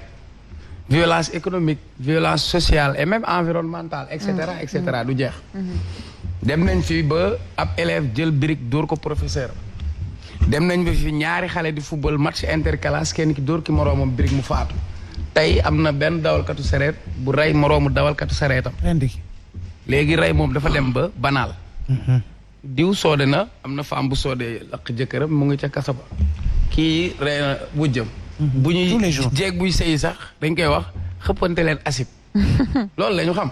violence économique violence sociale et même environnementale et cetera du jeex dem nañ fi ba ab élève jël brique dóor ko professeur dem nañ ba fi ñaari xale di football match interclasse kenn ki dóor ki moroomam brique mu faatu tey am na benn dawalkatu sareet bu rey moroomu dawalkatu sareetam léegi rey moom dafa dem ba banaal diw soode na am na femme bu soodee lakk jëkkëram mu ngi ca kaso ba kii rey na wujjam bu ñuy jeeg buy sëyi sax dañ koy wax xëppante leen acide loolu la ñu xam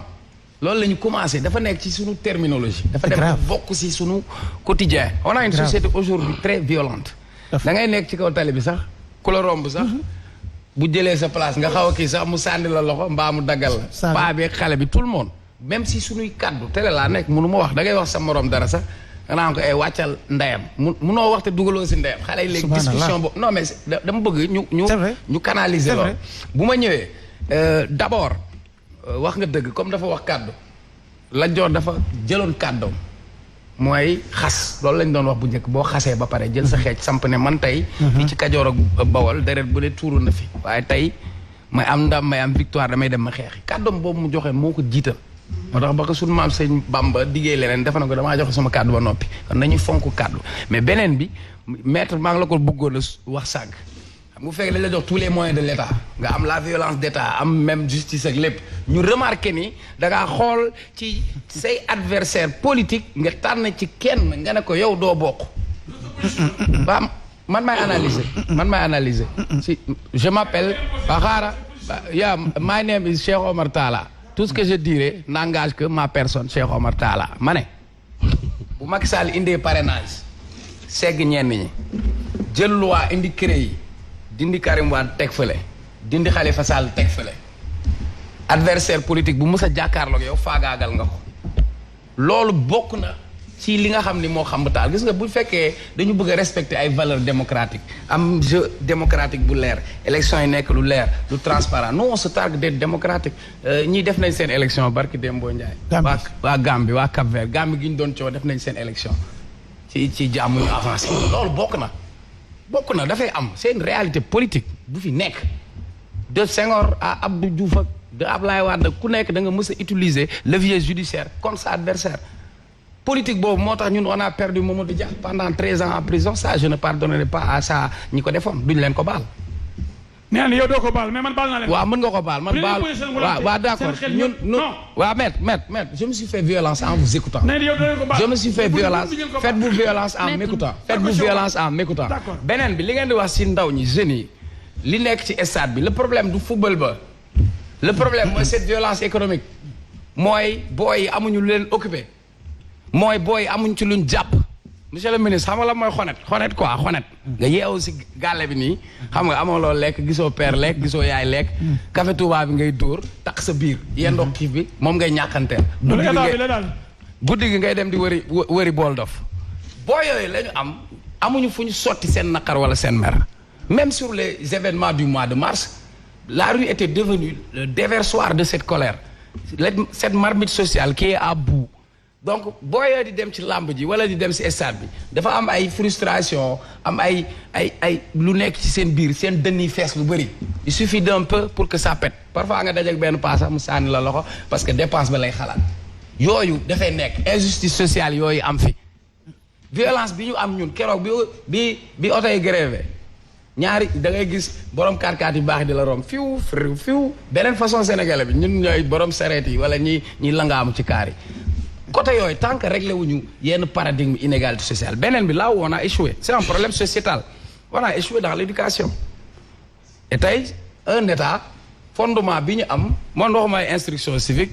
loolu la ñu commencé dafa nekk ci suñu terminologie dafa dem bokk ci suñu quotidien on a une société aujourd'hui très violente da ngay nekk ci kaw tali bi sax ku la romb sax bu jëlee sa place nga xaw a kii sax mu sànni la loxo mbaa mu daggal la paa bi ak xale bi tout le monde même si suñuy kàddu télé laa nekk mënu ma wax da ngay wax sa morom dara sax nga naan ko ay wàccal ndeyam munoo wax te dugaloo si ndeyam xale yi léegi discussion boobu non mais dama bëgg ñu canaliser loolu bu ma ñëwee d'abord wax nga dëgg comme dafa wax kàddu la joor dafa jëloon kàddoom mooy xas loolu lañ doon wax bu njëkk boo xasee ba pare jël sa xeej samp ne man tey fii ci Kajoor ak Bawol deret bu dee tuuru na fi waaye tey may am ndam may am victoire damay dem ma xeexi kàddoom boobu mu joxe moo ko jiital moo tax ba ko suñu maam sëñ Bamba diggee leneen defe na ko damaa joxe sama kàddu ba noppi kon nañuy fonk kàddu mais beneen bi maître maa ngi la ko bëggoon a wax sànq xam nga fekk dañ la jox tous les moyens de l'état nga am la violence d'état am même justice ak lépp ñu remarqué ni da ngaa xool ci say adversaire politique nga tànn ci kenn nga ne ko yow doo bokk ba man may analyser si je m'appelle Bakhara my name is Cheikh Omar Talla tout ce que je dirais n'engage que ma personne Cheikh Omar Talla ma ne bu Macky Sall indee parrainage segg ñenn ñi jël loi indi CREI yi dindi Karim Wade teg fële dindi Khalifa Sall teg fële adversaire politique bu mës a jàkkaarloog yow faagaagal nga ko loolu bokk na ci li nga xam ni moo xam ba taal gis nga bu fekkee dañu bëgg a respecter ay valeurs démocratiques am jeu démocratique bu leer élection yi nekk lu leer lu transparent nous on se targue d'être démocratique ñii def nañ seen élection barki Dembo Ndiaye waa Gambie waa Cap-Vert Gambie gi ñu doon coow def nañ seen élection ci jàmm ñu avancé loolu bokk na dafay am c'est une réalité politique bu fi nekk de Senghor à Abdou Diouf ak de Ablaye Wade ku nekk da nga mës a utiliser levier judiciaire contre sa adversaire politique boobu moo tax ñun on a perdu Mamadou Dia pendant 13 ans en prison ça je ne pardonnerai pas à ça ñi ko defoon duñ leen ko baal nee na yow doo ko baal mais man baal naa leen. waaw mën nga ko baal man baal waaw d'accord ñun waaw maître je me suis fait violence en vous écoutant. nee na yow doo ko baal je me suis fait violence faites-vous violence en m'écoutant. faites-vous violence en m'écoutant. beneen bi li ngeen di wax si ndaw ñi jeunes yi li nekk ci stade bi le problème du football ba le problème mooy cette violence économique mooy booy yi amuñu lu leen occupé mooy booy yi amuñ ci luñ jàpp. monsieur le ministre xam nga la mooy xonet quoi xonet nga yeewu si gàlle bi nii xam nga amoo loo lekk gisoo père lekk gisoo yaay lekk café Touba bi ngay dóor takk sa biir yendoo xiif bi moom ngay ñàkkanteel guddi gi ngay dem di wëri bool dof boo yooyu la ñu amuñu fu ñu sotti seen naqar wala seen mer même sur les événements du mois de mars la rue était devenue le déversoir de cette colère cette marmite sociale qui est à bout. Donc boo yooyu di dem ci làmb ji wala di dem ci stade bi dafa am ay frustration am ay lu nekk ci seen biir seen dënn yi fees lu bëri il suffit d'un peu pour que ça pète parfois nga dajeek benn paasa mu sànni la loxo parce que dépense ba lay xalaat yooyu dafay nekk injustice sociale yooyu am fi violence bi ñu am ñun keroog bi oto yi grévé ñaari da ngay gis borom 4x4 yu baax di la rom fiw beneen façon sénégalais bi ñun ñooy borom sareet yi wala ñi langaamu ci kaar yi côté yooyu tant que réglé wuñu yenn paradigme inégalité sociale beneen bi là où on a échoué c'est un problème sociétal on a échoué dans l'éducation et tey un état fondement bi ñu am man waxuma ay instruction civique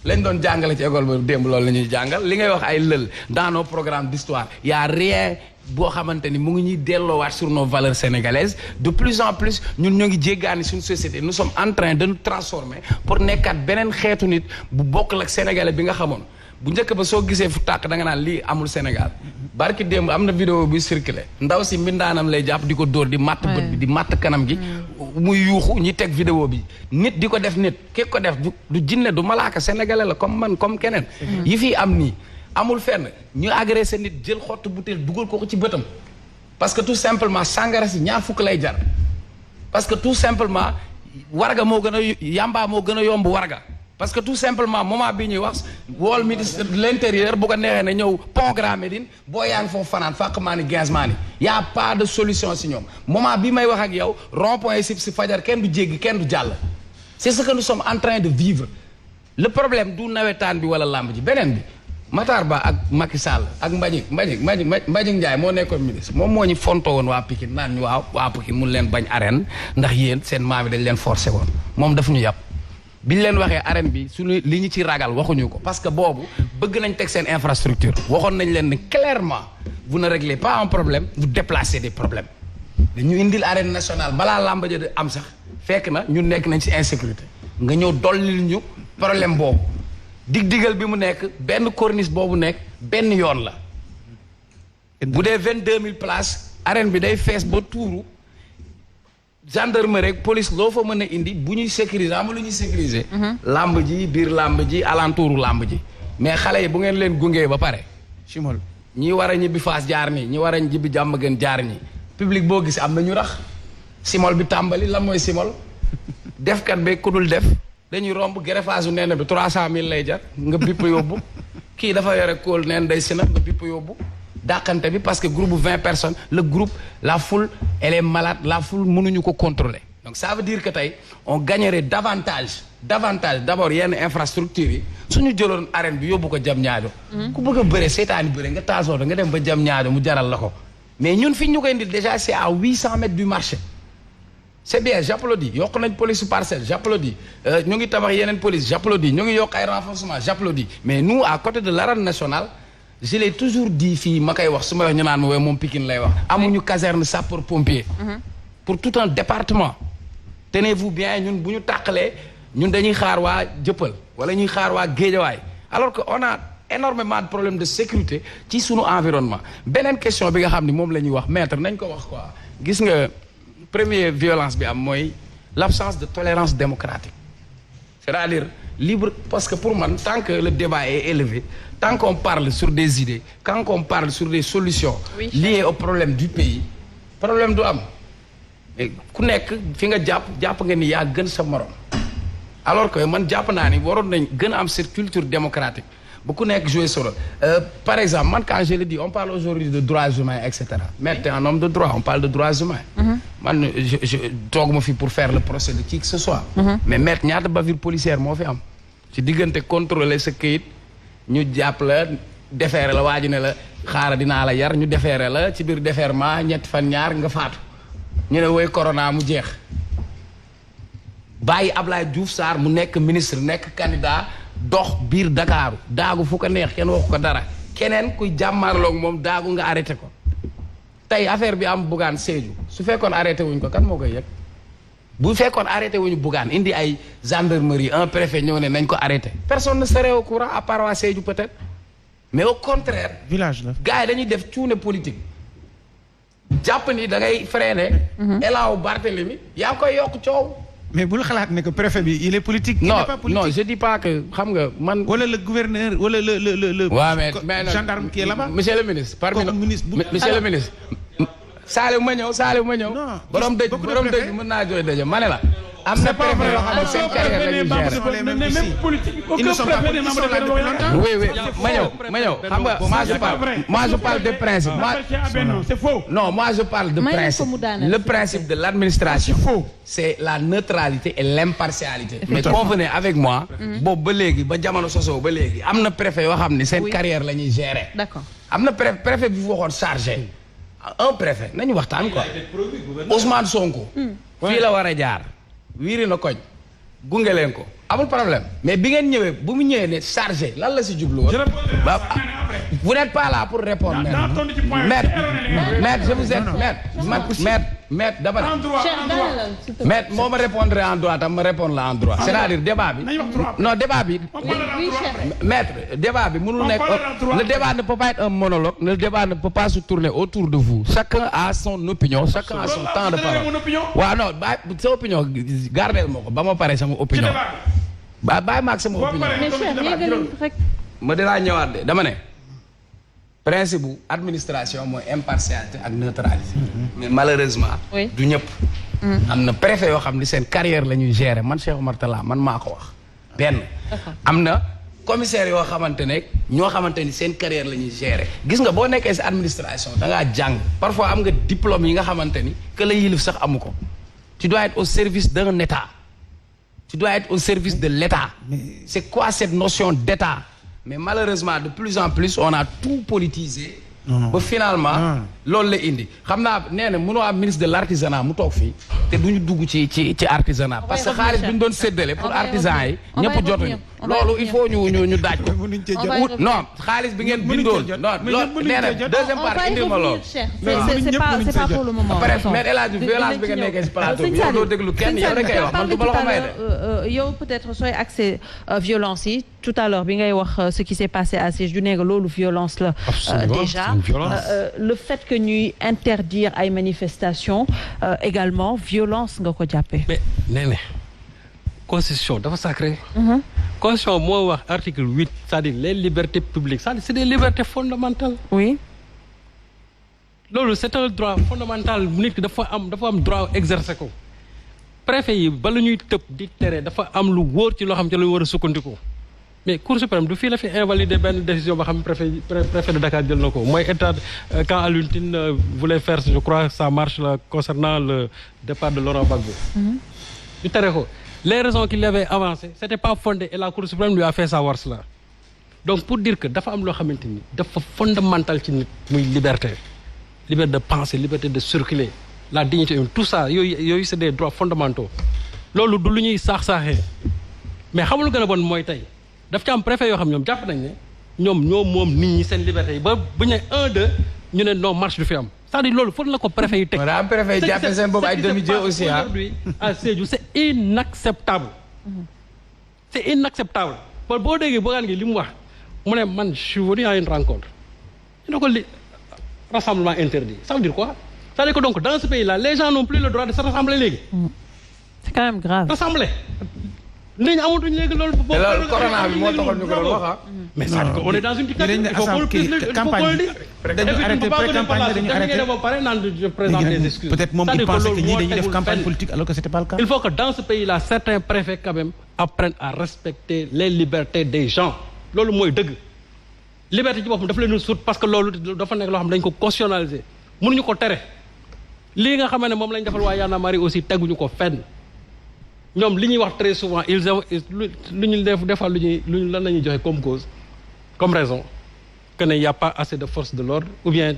lañ doon jàngale ci école ba démb loolu la ñuy jàngal li ngay wax ay lël dans nos programmes d'histoire y a rien boo xamante ni mu ngi ñuy delloowaat sur nos valeurs sénégalaises de plus en plus ñun ñoo ngi jéggaani suñu société nous sommes en train de nous transformer pour nekkaat beneen xeetu nit bu bokkul ak sénégalais bi nga xamoon bu njëkk ba soo gisee fu tàkk da nga naan lii amul Sénégal barki démb am na vidéo buy circulé ndaw si mbindaanam lay jàpp di ko dóor di matt bët bi di matt kanam gi muy yuuxu ñi teg vidéo bi nit di ko def nit ki ko def du jinne du malaaka sénégalais la comme man comme keneen yi fii am nii amul fenn ñu agressé nit jël xottu butéel dugal ko ci bëtam parce que tout simplement sàngara si ñaar fukk lay jar parce que tout simplement warga moo gën a yamba moo gën a yomb warga parce que tout simplement moment bi ñuy wax wool ministre de l'intérieur bu ko neexee ne ñëw pont Grand Médine boo yaa ngi foofu fanaan fàq maa ni gaz maa ni y a pas de solution si ñoom moment bi may wax ak yow rond point sib si fajar kenn du jéggi kenn du jàll c'est ce que nous sommes en train de vivre le problème du nawetaan bi wala làmb ji beneen bi Matar Ba ak Macky Sall ak Mbagnick Ndiaye moo nekkoon ministre moom moo ñu fontoo woon waa Pikine naan ñu waaw waa Pikine mun leen bañ arène ndax yéen seen maam yi dañ leen forcé woon moom daf ñu yàpp bi ñu leen waxee arène bi suñu li ñu ci ragal waxuñu ko parce que boobu bëgg nañ teg seen infrastructure waxoon nañ leen ne clairement vous ne réglez pas un problème vous déplacez des problèmes dañu indil arène nationale balaa làmb ja am sax fekk na ñun nekk nañ ci insécurité nga ñëw dollil ñu problème boobu digal bi mu nekk benn corniche boobu nekk benn yoon la bu dee 22000 places arène bi day fees ba tuuru gendarmerie rek police loo fa mën a indi bu ñuy sécuriser ama lu ñuy sécuriser làmb ji biir làmb ji alentouru làmb ji mais xale yi bu ngeen leen gungee ba pare chimol ñi war a ñibbi Fass jaar nii ñi war a ñibbi jàmm gën jaar ñi public boo gis am na ñu rax simol bi tàmbali lan mooy simol defkat be ku dul def dañuy romb greffage u neen bi 300000 lay jar nga bipp yóbbu kii dafa yore kóol neen day sina nga bipp yóbbu dàqante bi parce que groupe 20 personnes le groupe la foule elle est malade la foule mënuñu ko contrôler donc ça veut dire que tey on gagnerait davantage d'abord yenn infrastructure yi suñu jëloon arène bi yóbbu ko jam ñaajo ku bëgg a bëre seetaani bëre nga taasooto nga dem ba jam ñaajo mu jaral la ko mais ñun fi ñu koy indil déjà c'est à 800 mètres du marché c'est bien j'applaudis yokk nañ police su parcelle j'applaudis ñu ngi tabax yeneen police j'applaudis ñu ngi yokk ay renforcement j'applaudis mais nous à côté de l'arène nationale je l'ai toujours dit fii ma koy wax su ma wax ñu naan ma moom Pikine lay wax amuñu caserne sapeur pompier pour tout un département tenez-vous bien ñun bu ñu tàqalee ñun dañuy xaar waa Jëppal wala ñuy xaar waa Géejawaay alors que on a énormément de problèmes de sécurité ci sunu environnement beneen question bi nga xam ni moom la ñuy wax maître nañ ko wax quoi gis nga première violence bi am mooy l'absence de tolérance démocratique c'est-à-dire libre parce que pour man tant que le débat est élevé tant qu'on parle sur des idées quand on parle sur des solutions liées au problème du pays problème du am ku nekk fi nga jàpp nga ni yaa gën sa morom alors que man jàpp naa ni waroon nañ gën a am cette culture démocratique bu ku nekk jouer ce rôle par exemple man quand je le dis on parle aujourd'hui de droits humains etc mais t'es un homme de droit on parle de droits humains man je toog ma fi pour faire le procès de qui que ce soit. mais maître ñaata bavure policière moo fi am. ci diggante contrôler sa këyit ñu jàpp la defeere la waaju ne la xaaral dinaa la yar ñu defeere la ci biir déferment ñetti fan ñaar nga faatu ñu ne woy corona mu jeex. bàyyi Ablaye Diouf Sarr mu nekk ministre nekk candidat dox biir Dakar daagu fu ko neex kenn waxu ko dara keneen kuy jàmmarloog moom daagu nga arrêté ko tey affaire bi am Bougane Sédhiou su fekkoon arrêté wuñ ko kan moo koy yëg bu fekkoon arrêté wuñu Bougane indi ay gendarmerie un préfet ñëw ne nañ ko arrêté personne ne serait au courant à part waa Sédhiou peut-être mais au contraire village la gars yi dañuy def cuune politique jàpp ni da ngay freiné élan Barthélemy yaa ngi koy yokk coow. mais bul xalaat ne que préfet bi il est politique. il non n'est pas politique. non je dis pas que xam nga man. wala le gouverneur wala le waaw mais gendarme qui est là-bas. monsieur le ministre. parmi monsieur le ministre. Saliou ma ñëw. non borom dëj mën naa jooy dëj ma ne la. am na préfet yoo xam ne seen carrière la ñuy gérer. ils ne sont pas ils sont là depuis longtemps. oui ma ñëw xam nga moi je parle de principe. c'est faux. non moi je parle de principe. le principe de l'administration. c'est la neutralité et l'impartialité. mais convenez avec moi. boobu ba léegi ba jamono sosoo ba léegi am na préfet yoo xam ne seen carrière la ñuy gérer. D'accord. am na préfet bi waxoon chargé. un préfet nañu waxtaan quoi. Ousmane Sonko. fii la war a jaar. wiiri na koñ gunge leen ko amul problème mais bi ngeen ñëwee bu mu ñëwee ne chargé lan la si jublu woon. vous n'êtes pas là pour répondre. maître je vous aide maître dama ne. maître moo ma répondre en droit tam ma répondre la en droit. c'est-à-dire débat bi. non débat bi. maître débat bi mënul nekk. le débat ne peut pas être un monologue. le débat ne peut pas se tourner autour de vous. chacun a son opinion. chacun a son temps de parole. waaw non ba sa opinion gardeel ma ko ba ma pare sama opinion. bàyyi ma ak sama opinion. ma dinaa ñëwaat de dama ne. principe bu administration mooy impartialité ak neutralité. mais malheureusement. du ñëpp. am na préfet yoo xam ni seen carrière la ñuy gérer man Cheikh Oumar Talla man maa ko wax. benn am na commissaire yoo xamante ne ñoo xamante ni seen carrière la ñuy gérer gis nga boo nekkee si administration da ngaa jàng parfois am nga diplôme yi nga xamante ni que la yilif sax amu ko. tu dois être au service d'un État. tu dois être au service de l'État. C'est quoi cette notion d'État? Mais malheureusement de plus en plus on a tout politisé. ba finalement loolu la indi xam naa nee na mënoo am ministre de l'artisanat mu toog fii te duñu dugg ci artisanat parce que xaalis bi ñu doon séddale pour artisans yi ñëpp jotuñu loolu il faut ñu daaj ko non xaalis bi ngeen bindoon non loolu nee na deuxième partie indil ma loolu c'est pas pour le moment. mais El Hadj violence bi nga nekkee si plateau bi yow doo déglu kenn yow rek kay wax man du ma la ko may de yow peut-être sooy accès violence yi tout à l'heure bi ngay wax ce qui s'est passé à Sédhiou du nekk loolu violence la déjà le fait que ñuy interdire ay manifestations également violence nga ko jàppee. mais nee na constitution dafa sacré. constitution moo wax article 8 c'est-à-dire les libertés publiques c'est des libertés fondamentales. oui. loolu c'est un droit fondamental bu nit ki dafa am droit exercer ko. préfet yi bala ñuy tëb di tere dafa am lu wóor ci loo xam ci la ñu war a sukkandiku. mais Cour suprême du fii la fi invalider benn décision ba xam préfet de Dakar jël na ko mooy état quand Alioune Tine voulait faire je crois sa marche là concernant le départ de Laurent Gbagbo. ñu tere ko les raisons qu'il avait avancées c'était pas fondé et la Cour suprême lui a fait savoir cela donc pour dire que dafa am loo xamante ni dafa fondamental ci nit muy liberté de penser liberté de circuler la dignité humaine tout ça yooyu c'est des droits fondamentaux loolu du lu ñuy saax-saaxee mais xamul gën a bon mooy tey daf ci am préfet yoo xam ñoom jàpp nañ ne ñoom moom nit ñi seen liberté yi ba bu ñu 1-2 ñu ne non marche du fi am c'est-à-dire loolu foog la ko préfet yi teg. voilà préfet yi jàppee seen boobu ay demi-dieu aussi aujourd'hui à Sédhiou c'est inacceptable. c'est inacceptable parce que boo déggee Bougane gi li mu wax mu ne man je suis venu à une rencontre ñu ne ko li rassemblement interdit ça veut dire quoi c'est-à-dire que donc dans ce pays là les gens n'ont plus le droit de se rassembler léegi. c'est quand même grave. rassembler. nit ñi amatuñu léegi loolu. te loolu corona bi moo taxoon ñu ko doon wax mais ça veut dire qu'on est dans une dictature. il faut qu'on le dise. dañu arrêté pré-campagne dañu arrêté ba pare naan je présente des excuses. peut-être moom il pensait que ñii dañuy def campagne politique alors que c'était pas le cas. il faut que dans ce pays là certains préfets quand même apprennent à respecter les libertés des gens loolu mooy dëgg. liberté ci boppam dafa leen sut parce que loolu dafa nekk loo xam dañ ko constitutionnaliser mënuñu ko tere lii nga xam ne moom lañ defal waa Y'en a marre aussi teguñu ko fenn ñoom li ñuy wax très souvent ils ont lu ñu defal lu ñu lan la ñuy joxe comme cause comme raison que ne y a pas assez de force de l'ordre ou bien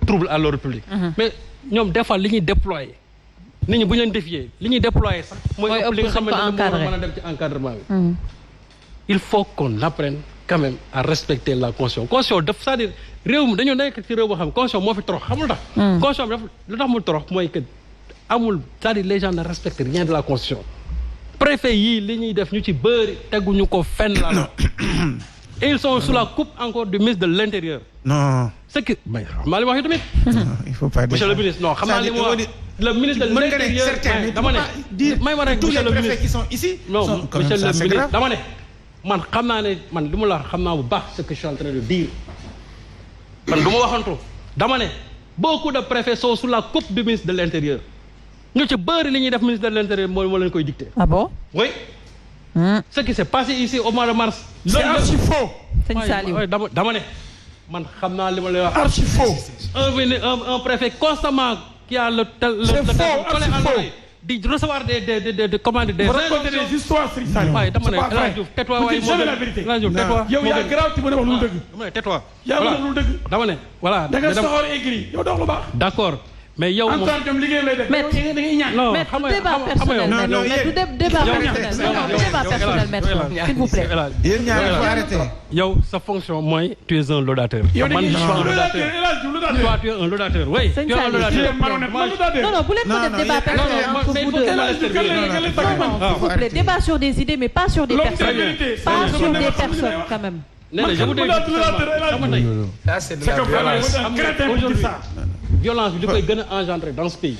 trouble à l'ordre public. Mais ñoom defal li ñuy déployer nit ñi bu ñu leen défier li ñuy déployer sax. mooy ëpp li nga xamante ne moo mën a dem ci encadrement bi. Il faut qu'on apprenne quand même à respecter la constitution constitution daf c'est-à-dire réew mi dañoo nekk ci réew boo xam ne constitution moo fi torox xamul tax. constitution bi lu tax mu torox mooy que amul c'est-à-dire les gens ne respectent rien de la constitution. préfet yii li ñuy def ñu ci bëri teguñu ko fenn la et ils sont sous la coupe encore du ministre de l'Intérieur. Non. C'est que mais xam naa li ma wax tamit. Il faut pas dire monsieur le ministre non xam naa li ma wax le ministre de l'Intérieur dama ne may ma rek tous monsieur les le préfets ministre qui sont ici. non monsieur le ministre dama ne man xam naa ne man li mu la xam naa bu baax ce que je suis en train de dire man du ma waxantu dama ne beaucoup de préfets sont sous la coupe du ministre de l'Intérieur ñu ci bëri li ñuy def ministre de l'Intérieur moo leen koy dicter. Ah bon? Oui. Ce qui s'est passé ici au mois de mars. C'est archi faux. Sëñ Saliou dama ne man xam naa li ma lay wax. Archi faux. Un préfet constamment qui a le di recevoir des commandes des histoires waaye dama ne El Hadj Diouf tais-toi waaye moo gën El Hadj Diouf tais-toi yow yaa garaaw ci mën a wax lu dëgg dama ne tais-toi yaa mën a wax lu dëgg dama ne voilà da nga soxor aigri yow dox lu baax d'accord mais yow moom Antoine Diome liggéey lay def da ngay ñaan non mais du débat personnel mais du débat personnel maître s'il vous plaît yéen ñaar il faut arrêter. yow sa fonction mooy tu es un laudateur yow man je suis un laudateur toi tu es un laudateur oui tu es un laudateur non bu leen ko def débat personnel entre vous deux s'il vous plaît débat sur des idées mais pas sur des personnes pas sur des personnes quand même. Ça c'est de la violence. Aujourd'hui violence bi li koy gën a engendrer dans ce pays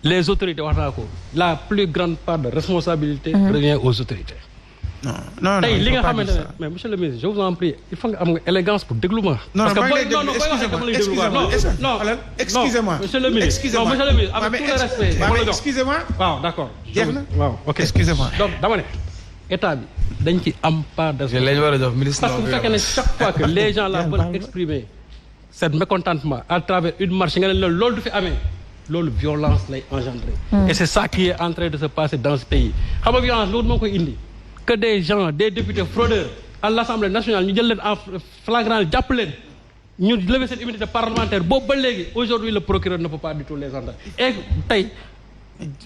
les autorités wax naa ko la plus grande part de responsabilité revient aux autorités. non tey li nga xamante ne mais monsieur le ministre je vous en prie il faut nga am nga élégance pour déglu ma. parce que booy non non excusez-moi monsieur le ministre non monsieur le ministre avec tout le respect. excusez-moi waaw d'accord. jeex na waaw ok excusez-moi donc dama ne état bi dañ ci am part de. lañ war a jox ministre parce que bu fekkee ne chaque fois que les gens là veulent exprimer cet mécontentement à travers une marche nga ne loolu du fi amee loolu violence lay engendrer. Et c'est ça qui est en train de se passer dans ce pays xam nga violence loolu moo koy indi que des gens des députés fraudeurs à l'Assemblée nationale ñu jël leen en flagrant jàpp leen ñu lever cette immunité parlementaire boobu ba léegi aujourd'hui le procureur ne peut pas du tout les entendre et tey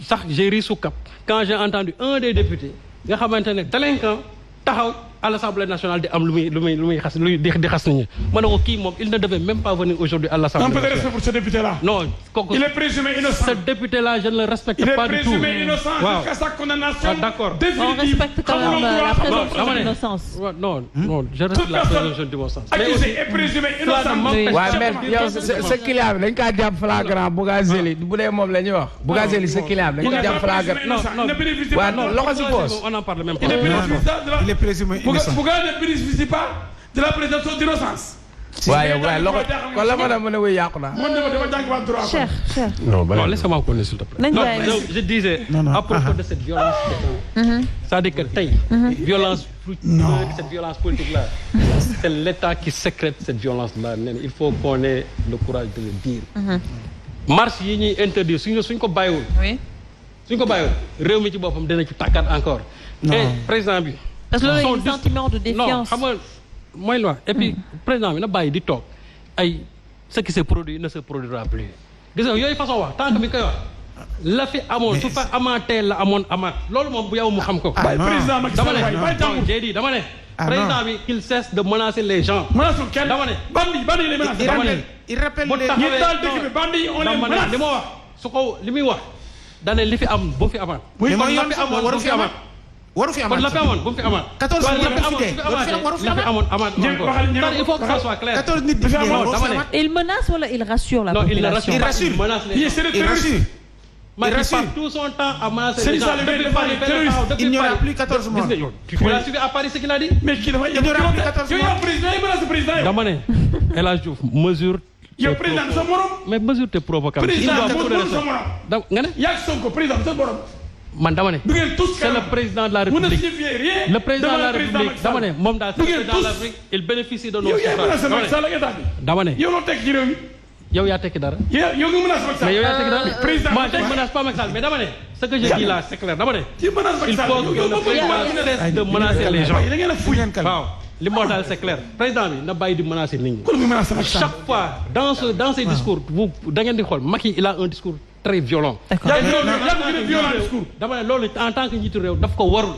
sax j'ai ri sous cap quand j'ai entendu un des députés nga xamante ne délinquant taxaw à l'Assemblée nationale di am lu muy xas di xas nit ñi ma ne ko kii moom il ne devait même pas venir aujourd'hui à l'Assemblée nationale. Un peu de respect pour ce député-là. Non kooku il est présumé innocent. Ce député-là je ne le respecte pas du tout. Il est présumé innocent jusqu'à sa condamnation. Ah, d'accord. On respecte quand même la présomption d'innocence. Non je respecte la présomption d'innocence. Accusé est présumé innocent. waaw mais yow sa client bi dañ kaa jàpp flagrant Bougazelli bu dee moom la ñuy wax Bougazelli sa client bi dañ ko jàpp flagrant. waaw non loxo si poche. On en parle même pas. il est présumé innocent. Bougane ne bénéficie pas de la présomption d'innocence. waaye loxo kon la ma ne wuy yàqu naa. dama jàng droit. cher. Non laisse-moi continuer s'il te plaît. Non je disais à propos de cette violence. C'est-à-dire que tey. violence cette violence politique là. C'est l'État qui sécrète cette violence là il faut qu'on ait le courage de le dire. marche yi ñuy interdire suñ ko bàyyiwul. oui. suñ ko bàyyiwul réew mi ci boppam dina ci tàkkaat encore. et président bi. parce que loolu un sentiment de défiance. non xam nga mooy loi et puis président bi na bàyyi di toog ay ce qui se produit ne se produira plus gis nga yooyu façon wax tant que mi koy wax la fi amoon su fa amaatee la amoon amaat loolu moom bu yow mu xam ko. président Macky Sall dama ne président bi qu'il cesse de menacer les gens. menace kenn dama ne bandi les menace. il rappelle bu taxawee ñi daal dëkk bi bandi on les menace. li ma wax su ko li muy wax dane li fi am bu fi amaat. mais mooy yoon li fi amoon waru fi amaat. waru fi amaat kon la fi amoon bu mu fi amaat. 14 nit la fi amoon amaat encore. il faut que ça soit clair. 14 nit bi fi amoon dama ne. Il menace wala il rassure la non population? il rassure. Il menace les gens. il rassure. Il passe tout son temps à menacer les gens. Depuis Paris, il n'y aura plus 14 mois. Tu l'as suivi à Paris ce qu'il a dit? mais kii dafa il n'y aura plus 14 mois. yow président yi menace président yow. dama ne El Hadj Diouf mesure. yow président sa morom. mais mesure tes provocations. président mënul sa morom. nga ne. yaa ngi Sonko président sa morom. man dama ne. du ngeen tous c'est le président de la République. le président de la République dama ne moom daal c'est le président de la République il bénéficie de nos suffrages. dama ne dama ne. yow loo teg ci réew mi. yow yaa tekki dara. yow nga menace Macky Sall. mais yow yaa tekki dara. président moi je menace pas Macky Sall mais dama ne. ce que je dis là c'est clair dama ne. il faut que le président cesse de menacer les gens. da ngeen a fuy waaw li moo daal c'est clair président bi na bàyyi di menacer nit ñi. chaque fois dans ses discours vous da ngeen di xool Macky il a un discours très violent. dama ne loolu en tant que njiitu réew daf ko warul.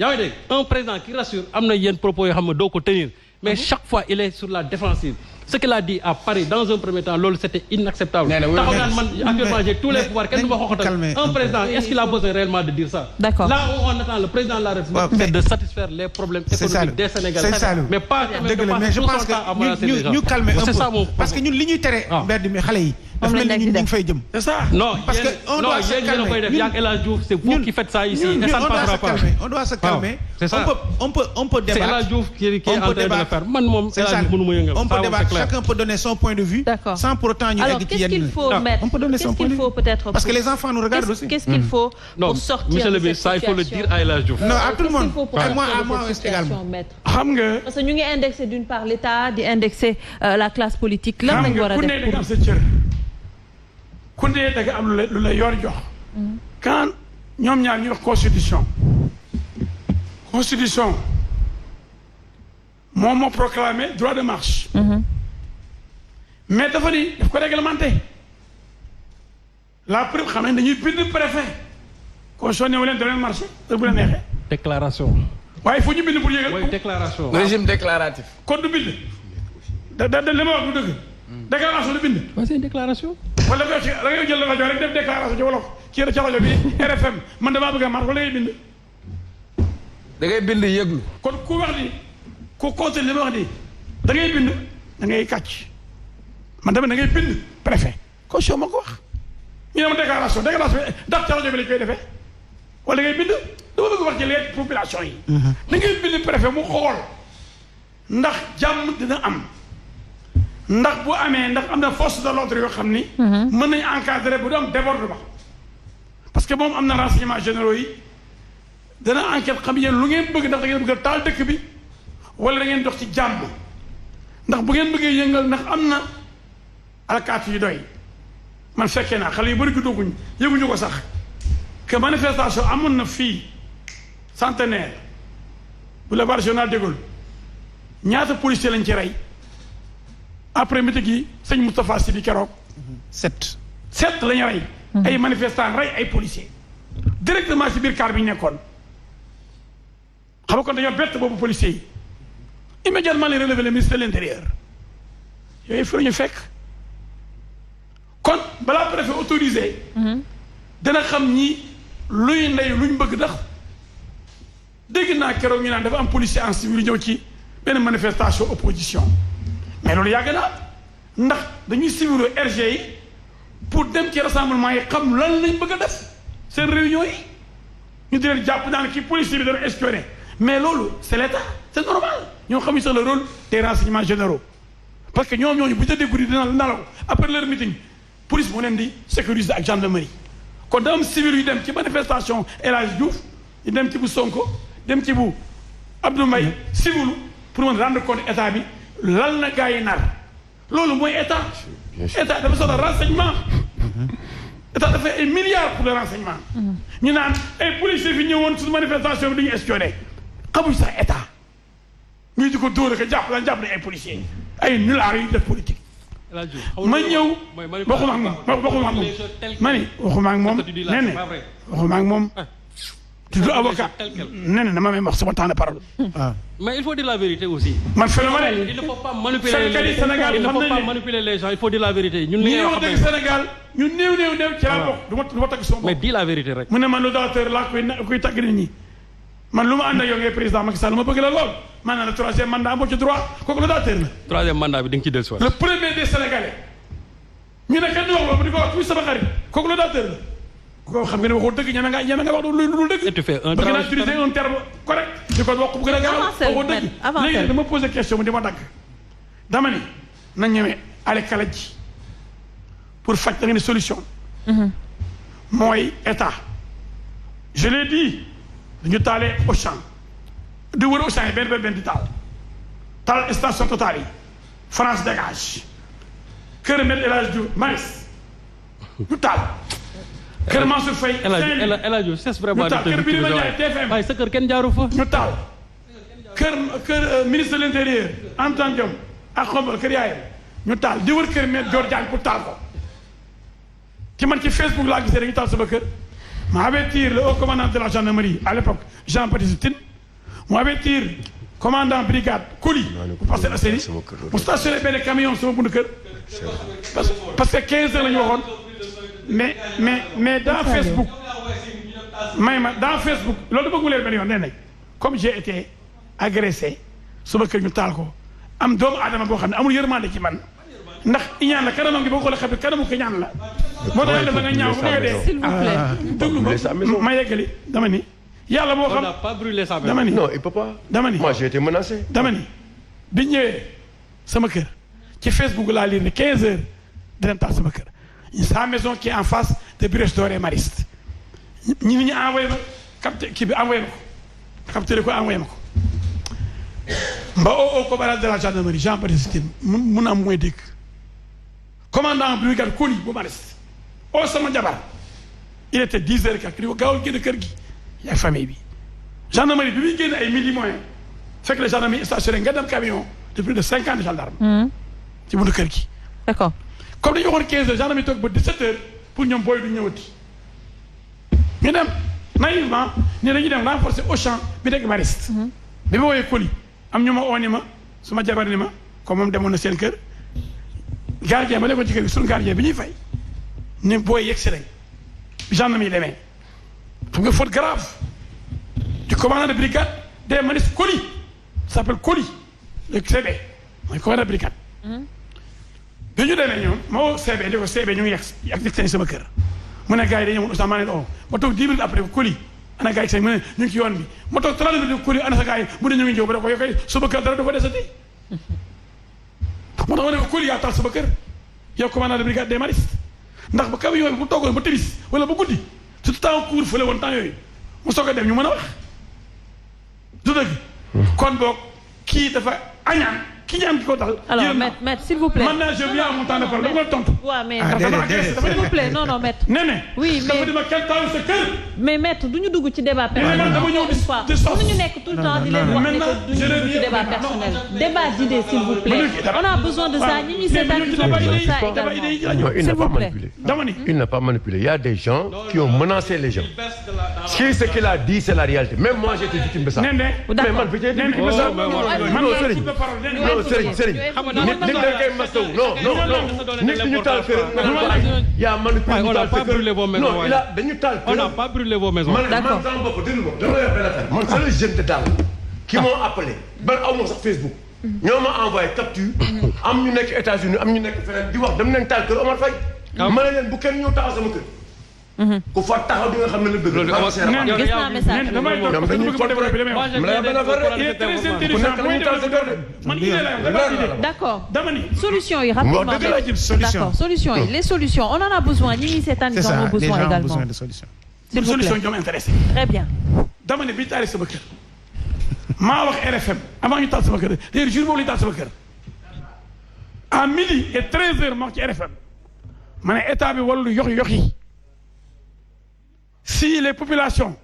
yaa ngi dégg un président qui rassure am na yenn propos yoo xam ne doo ko tenir mais chaque fois il est sur la défensive. Ce qu'il a dit à Paris dans un premier temps loolu c'était inacceptable. taxaw naan man actuellement j'ai tous les pouvoirs kenn du ma xoxatal un président est-ce qu'il a besoin réellement de dire ça. D'accord. Là où on attend le président de la République c'est de satisfaire les problèmes économiques des Sénégalais. mais pas mais je pense que ñu calmer un peu parce que ñun li ñuy tere mbedd mi xale yi daf mel ni ñu ngi fay jëm. C'est ça. non parce que on doit se calmer koy def yaa El Hadj Diouf c'est vous qui faites ça ici et ça ne passera pas. On doit se calmer. C'est ça. On peut débattre. C'est El Hadj Diouf qui est en train de le faire man moom El Hadj Diouf mënu ma yëngal. On peut débattre, chacun peut donner son point de vue. D'accord. Sans pour autant ñu Alors egg ci qu'est-ce qu'il faut mettre on peut donner son point de vue. peut-être Parce que les enfants nous regardent aussi. Qu'est-ce qu'il faut non pour sortir monsieur le de ministre ça il faut le situation? dire à El Hadj Diouf. Non, à tout le monde. Qu'est-ce qu'il faut pour À moi sortir de aussi cette situation, également. maître? xam nga Parce que ñu ngi indexé d'une part l'État di indexé la classe politique lan lañ war a ku ne def da nga am sa cër ku ne da nga am lu la yor jox quand ñoom ñaar ñuy wax constitution moom moo proclamé droit de marche mais dafa ni daf ko réglementé la preuve xam ne dañuy bind préfet constitution ne leen da leen marché bu la neexee déclaration. waaye il faut ñu bind pour yëgal mooy déclaration. régime déclaratif. kon du bind da li ma wax du dëgg déclaration du bind waaw c'est une déclaration. wala da ngay jël rajo rek def déclaration ci wolof ci rajo bi RFM man damaa bëgg a marche wala ngay bind da ngay bind yëglu. kon ku wax ni ku conseil li ma wax ni da ngay bind da ngay kàcc man tamit da ngay bind préfet caution moo ko wax ñu ne ma déclaration ndax ca rajo bi lañ koy defee wala da ngay bind dama bëgg wax ci les population yi da ngay bind préfet mu xool ndax jàmm dina am ndax bu amee ndax am na force de l'ordre yoo xam ni mën nañ encadrer bu du am débordement parce que moom am na renseignements généraux yi dana enquête xam yéen lu ngeen bëgg ndax da ngeen bëgg a taal dëkk bi wala da ngeen dox ci jàmm ndax bu ngeen bëggee yëngal ndax am na alkaati yu doy man fekkee naa xale yu bëri juddooguñ yëguñu ko sax que manifestation amoon na fii centenaire boulevard Général de Gaulle ñaata policier lañ ci rey après meeting yi sëñ Moustapha Sy bi keroog 7 la ñu rey ay manifestants rey ay policiers directement si biir car bi ñu nekkoon xam nga kon dañoo bett boobu policiers yi immédiatement les relevé le ministre de l'intérieur yooyu fi la ñu fekk kon balaa préfet autorisé dana xam ñi luy ndey luñ bëgg ndax dégg naa keroog ñu naan dafa am policier en civil ñëw ci benn manifestation opposition mais loolu yàgg na ndax dañuy civilu RG yi pour dem ci rassemblement yi xam lan lañ bëgg a def seen réunion yi ñu di leen jàpp naan kii policier bi dana espionné mais loolu c'est l'État c'est normal ñoo xam sax le rôle des renseignements généraux parce que ñooñu bu ñu tëddee guddi dina nalaw après leur meeting police moo leen di sécuriser ak gendarmerie kon da am civil yu dem ci manifestation El Hadj Diouf ñu dem ci bu Sonko dem ci bu Abdou Mbaye civilu pour mën rendre compte état bi lan na gars yi nar loolu mooy état dafa soxla renseignement état dafa ay milliards pour le renseignement ñu naan ay policiers fi ñëwoon suñu manifestation bi dañuy espionné xamuñ sax état ñuy di ko dóor ak jàpp nañ ay policiers ay nullards yu def politique ma ñëw waxuma ak moom waxuma ak moom tudd avocat nee na dama may wax sama temps de parole. mais il faut dire la vérité aussi. man phénomène il ne faut pas manipuler les Sénégal il ne faut pas manipuler les gens il faut dire la vérité. ñun li ñuy wax dëgg Sénégal ñun néew ci laa bokk du ma tagg sama bopp. mais dis la vérité rek. mu ne man l'auditeur laa kuy tagg nit ñi man lu ma ànd ak yow ngay président Macky Sall ma bëgg la lool maanaam le troisième mandat amoo ci droit kooku l'auditeur la. troisième mandat bi di nga ci dellusiwaat. le premier des Sénégalais ñu ne kenn du wax loolu di ko wax kuy sama xarit kooku l'auditeur la. ko xam nga ne waxoo dëgg ñeme nga wax lu dul dëgg. tu fais un bëgg naa utiliser un terme correct. di ko wax bu gën a gaaw waxoo dëgg léegi dama posé question mu di ma dagg. dama ni nañ ñeme ale kala ji pour faj da nga ne solution. mooy état. je l'ai dit dañu taalee Auchan di wër Auchan yi benn di taal station Total yi France dégage kër Me El Hadji Diouf Maris ñu taal. kër Mansour Faye. El Hadji Diouf c'est vraiment. ñu taal kër Birima Ndiaye TFM. waaye sa kër kenn jaaru fa. ñu taal kër ministre de l'intérieur Antoine Diome ak xombal kër yaayam ñu taal di wër kër Me Dior Diagne pour taal ko. ci man ci Facebook laa gisee dañu taal sama kër ma avertir le haut commandant de la gendarmerie à l'époque Jean-Baptiste Tine mu avertir commandant brigade Coly bu Parcelles Assainies mu stationné benn camion sama bundu kër parce que 15 heures la ñu waxoon mais dans Facebook dans Facebook loolu bëggu leen benn yoon nee nañ comme j'ai été agressé sama kër ñu taal ko am doomu aadama boo xam ne amul yërmande ci man ndax iñaan la kanamam gi boo xoolee xam ne kanamu ko ñaan la moo tax yàlla nga ñaaw bu nga dee s'il vous plaît déglu ma yeggali dama ni yàlla boo xam on n'a pas brûlé sa maison. dama ni non il peut pas. dama ni moi j'ai été menacé. dama ni bi ñëwee sama kër ci Facebook laa lire ne 15 heures dinañ taal sama kër sa maison qui est en face de Brioche Dorée Mariste ñu envoyé ma capté kii bi envoyé ma ko capturé ko envoyé ma ko mba au commandant de la gendarmerie Jean-Baptiste Tine mun am mooy dégg commandant brigade Coly bu Mariste oo sama jabar il était 10 heures quelque di ko gaawal génn kër gi yaay famille bi gendarmerie bi muy génn ay midi moyen fekk le gendarmerie stationné nga dem camion de plus de 50 gendarmes ci buntu kër gi d'accord comme dañu waxoon 15 heures gendarmerie toog ba 17 heures pour ñoom booy du ñëwati ñu dem naïvement ni dañuy dem renforcer Auchan bi nekk Mariste bi ma woowee Coly am ñu ma oo ni ma suma jabar ni ma comme moom demoon na seen kër gardien ba nekkoon ci kër gi suñu gardien bi ñuy fay ni booy yegg si nañ bi gendarme yi demee xam nga faute grave du commandant de brigade des Maristes Coly s'appelle Coly le CB mooy commandant de brigade bi ñu demee ñoom ma woo CB di ko CB ñu ngi yegg seen sama kër mu ne gars yi dañu ñëwoon Ousmane maa leen oo ma toog 10 minutes après Coly ana gars yi seen mu ne ñu ngi ci yoon bi ma toog 30 minutes Coly ana sa gars yi mu ne ñu ngi ñëw ba da ko yokkee sama kër dara dafa desati moo tax ma ne ko Coly yaa taal sama kër yow commandant de brigade des Maristes ndax ba camion bi bu toogoon ba timis wala ba guddi surtout temps couvre-feu woon temps yooyu mu soog a dem ñu mën a wax du dëgg kon boog kii dafa añaan ki ñaan ki ko dal. alors maître s'il vous plaît. maintenant je viens à mon temps de parole dama la tontu. waaw mais s'il vous plaît non maître. nee oui mais dafa dima kenn taal sa kër. mais maître du ñu dugg ci débat personnel. dama ñëw di sos mënuñu nekk tout le temps di leen wax ne que du ñu dugg ci débat personnel. débat d'idées s'il vous plaît. on a besoin de ça ñi ñuy seetaan ils ont besoin de ça également. Il n'a pas manipulé. Il n'a pas manipulé. Il y a des gens qui ont menacé les gens. Ce qu'il a dit, c'est la réalité. Même moi, j'ai été victime de ça. Mais man, j'ai été victime de ça. Non, Serigne. nit da ngay masawu non nit ñu taal kër yaa manipulé ñu taal kër non il a dañu taal kër on n'a pas brûlé vos maisons. d'accord man sama bopp déglu ma dama yor benn affaire man c'est le jeune de Dal qui m'ont appelé ban aw ma sax Facebook ñoo ma envoyé capture am ñu nekk États-Unis am ñu nekk feneen di wax dem nañ taal kër Omar Faye ma ne leen bu kenn ñëw taxaw sama kër ku fa taxaw di nga xam ne la dëgg la. gis naa message damay toog parce que bëgg ma développer li may wax. il est très intelligent mooy man idée la d'accord dama ni solution yi rapidement d'accord solution yi les solutions on en a besoin ñi ñuy seetaan ils en ont besoin également. besoin de solution. s'il vous plaît solution ñoom intéressé. très bien. dama ne bi ñu taalee sama kër maa wax RFM avant ñu taal sama kër d'ailleurs jour boobu la ñu taal sama kër à midi et 13h ma wax ci RFM ma ne état bi warul yox yi. Si les populations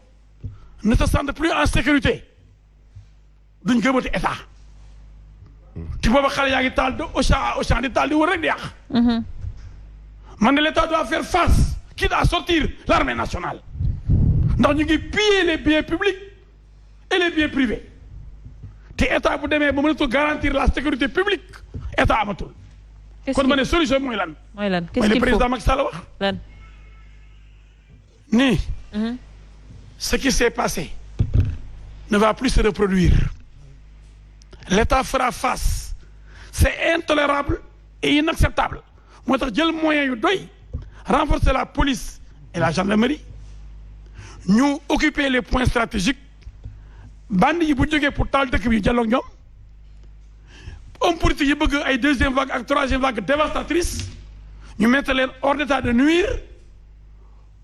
ne se sentent plus en sécurité duñ gëmati état ci booba xale yaa ngi taal de Auchan à Auchan di taal di wër rek di yàq. man ne l'état doit faire face quitte à sortir l'armée nationale ndax ñu ngi piller les biens publics et les biens privés te état bu demee ba mënatul garantir la sécurité publique état amatul. kon ma ne solution mooy lan. mooy lan mooy le président Macky Sall wax. lan. ni ce qui s'est passé ne va plus se reproduire. L'État fera face. C'est intolérable et inacceptable. moo tax jël moyen yu doy renforcer la police et la gendarmerie ñu occuper les points stratégiques bandi yi bu jógee pour taal dëkk bi jàlloog ñoom homme politique yi bëgg ay deuxième vague ak troisième vague dévastatrice ñu mettre leen hors d'état de nuire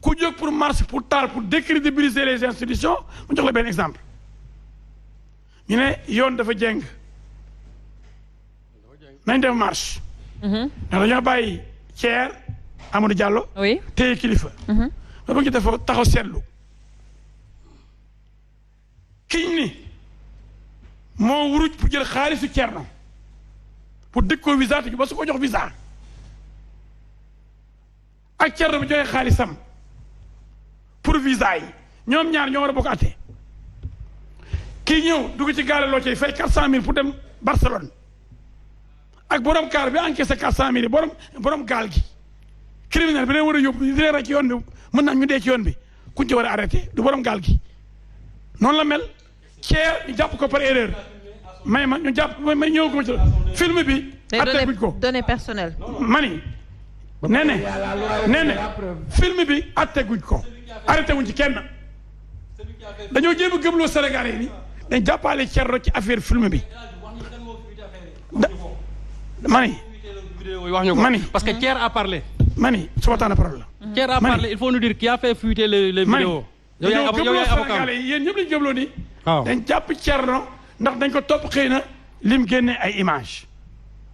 ku jóg pour marche pour taal pour décrédibiliser les institutions mu jox la benn exemple ñu ne yoon dafa jeng nañ def marche ndax dañoo bàyyi Thier Amadou Diallo. oui téye Kilifeu. ma bëgg dafa taxaw seetlu. kiñ ni moo wuruj pour jël xaalisu Thierno pour dëkk ko visa te ba su ko jox visa ak Thierno bi joxe xaalisam pour visa yi ñoom ñaar ñoo war a bokk àtte kii ñëw dugg ci gaale loo cay fay 400 000 pour dem Barcelone ak borom kaar bi encaissé 400 000 borom gaal gi criminel bi leen war a yóbbu di leen rek ci yoon bi mën naa ñu dee ci yoon bi kuñ ci war a arrêté du borom gaal gi noonu la mel Thier ñu jàpp ko par erreur may ma ñu jàpp may ñëw ko ci film bi atte guñ ko données personnelles mani nee film bi atte guñ ko arrêté wuñ ci kenn dañoo jéem a gëmloo Sénégalais yi ni dañ jàppale Thierno ci affaire film bi mani parce que Thier a parlé. mani su waxtaan parole la. Thier a parlé il faut nous dire qui a fait fuiter les vidéos. yow yaay avocat Sénégalais yi yéen ñëpp lañu gëmloo ni. waaw dañ jàpp Thierno ndax dañ ko topp xëy na lim génne ay image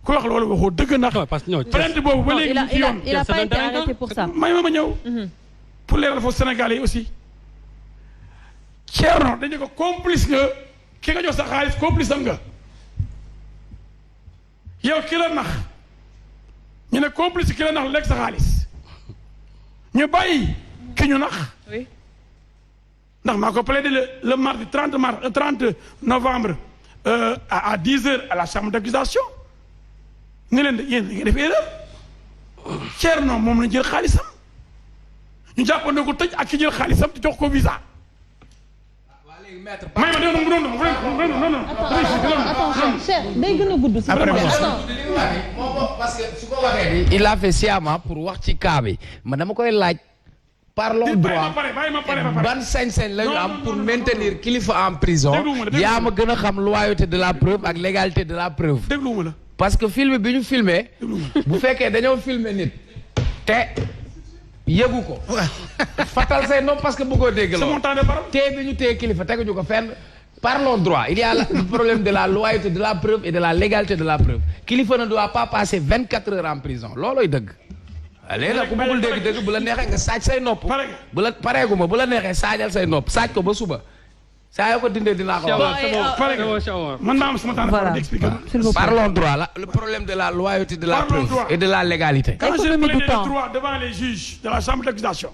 ku wax loolu waxoo dëgg ndax. parce que plainte boobu ba léegi ñu ci yoon. il a pas été arrêté pour ça. may ma ñëw. pour leeral foofu Sénégalais yi aussi. Thierno dañu ko complice nga ki nga jox sa xaalis complice am nga. yow ki la nax ñu ne complice ki la nax lekk sa xaalis ñu bàyyi ki ñu nax. oui. ndax maa ko plaidé le mardi 30 novembre à 10h à la chambre d'accusation ni leen yéen da ngeen def erreur Thierno moom lañ jël xaalisam ñu jàppandoo ko tëj ak ki jël xaalisam te jox ko visa. may ma non attention Cheikh day gën a gudd si parce que su ko waxee il a fait sciemment pour wax ci cas bi man dama koy laaj. parlons droit ban sañ-sañ la ñu am pour maintenir kilifa en prison yaa ma gën a xam loyauté de la preuve ak légalité de la preuve. dégluwuma la parce que film bi ñu filmé bu fekkee dañoo filmé nit te yëgu ko fatal say nopp parce que bëggoo dégg la tee bi ñu téye kilifa teguñu ko fenn. parlons droit il y a le problème de la loyauté de la preuve et de la légalité de la preuve kilifa ne doit pas passer 24 heures en prison loolooy dëgg. léegi nag ku bëggul dégg bu la neexee nga saaj say nopp bu la pareeguma bu la neexee saajal say nopp saaj ko ba suba saa yoo ko dindee dinaa ko wax. man maa am sama temps de expliquer. parlons droit là le problème de la loyauté de la preuve et de la légalité. quand j'ai plaidé le droit devant les juges de la chambre d'accusation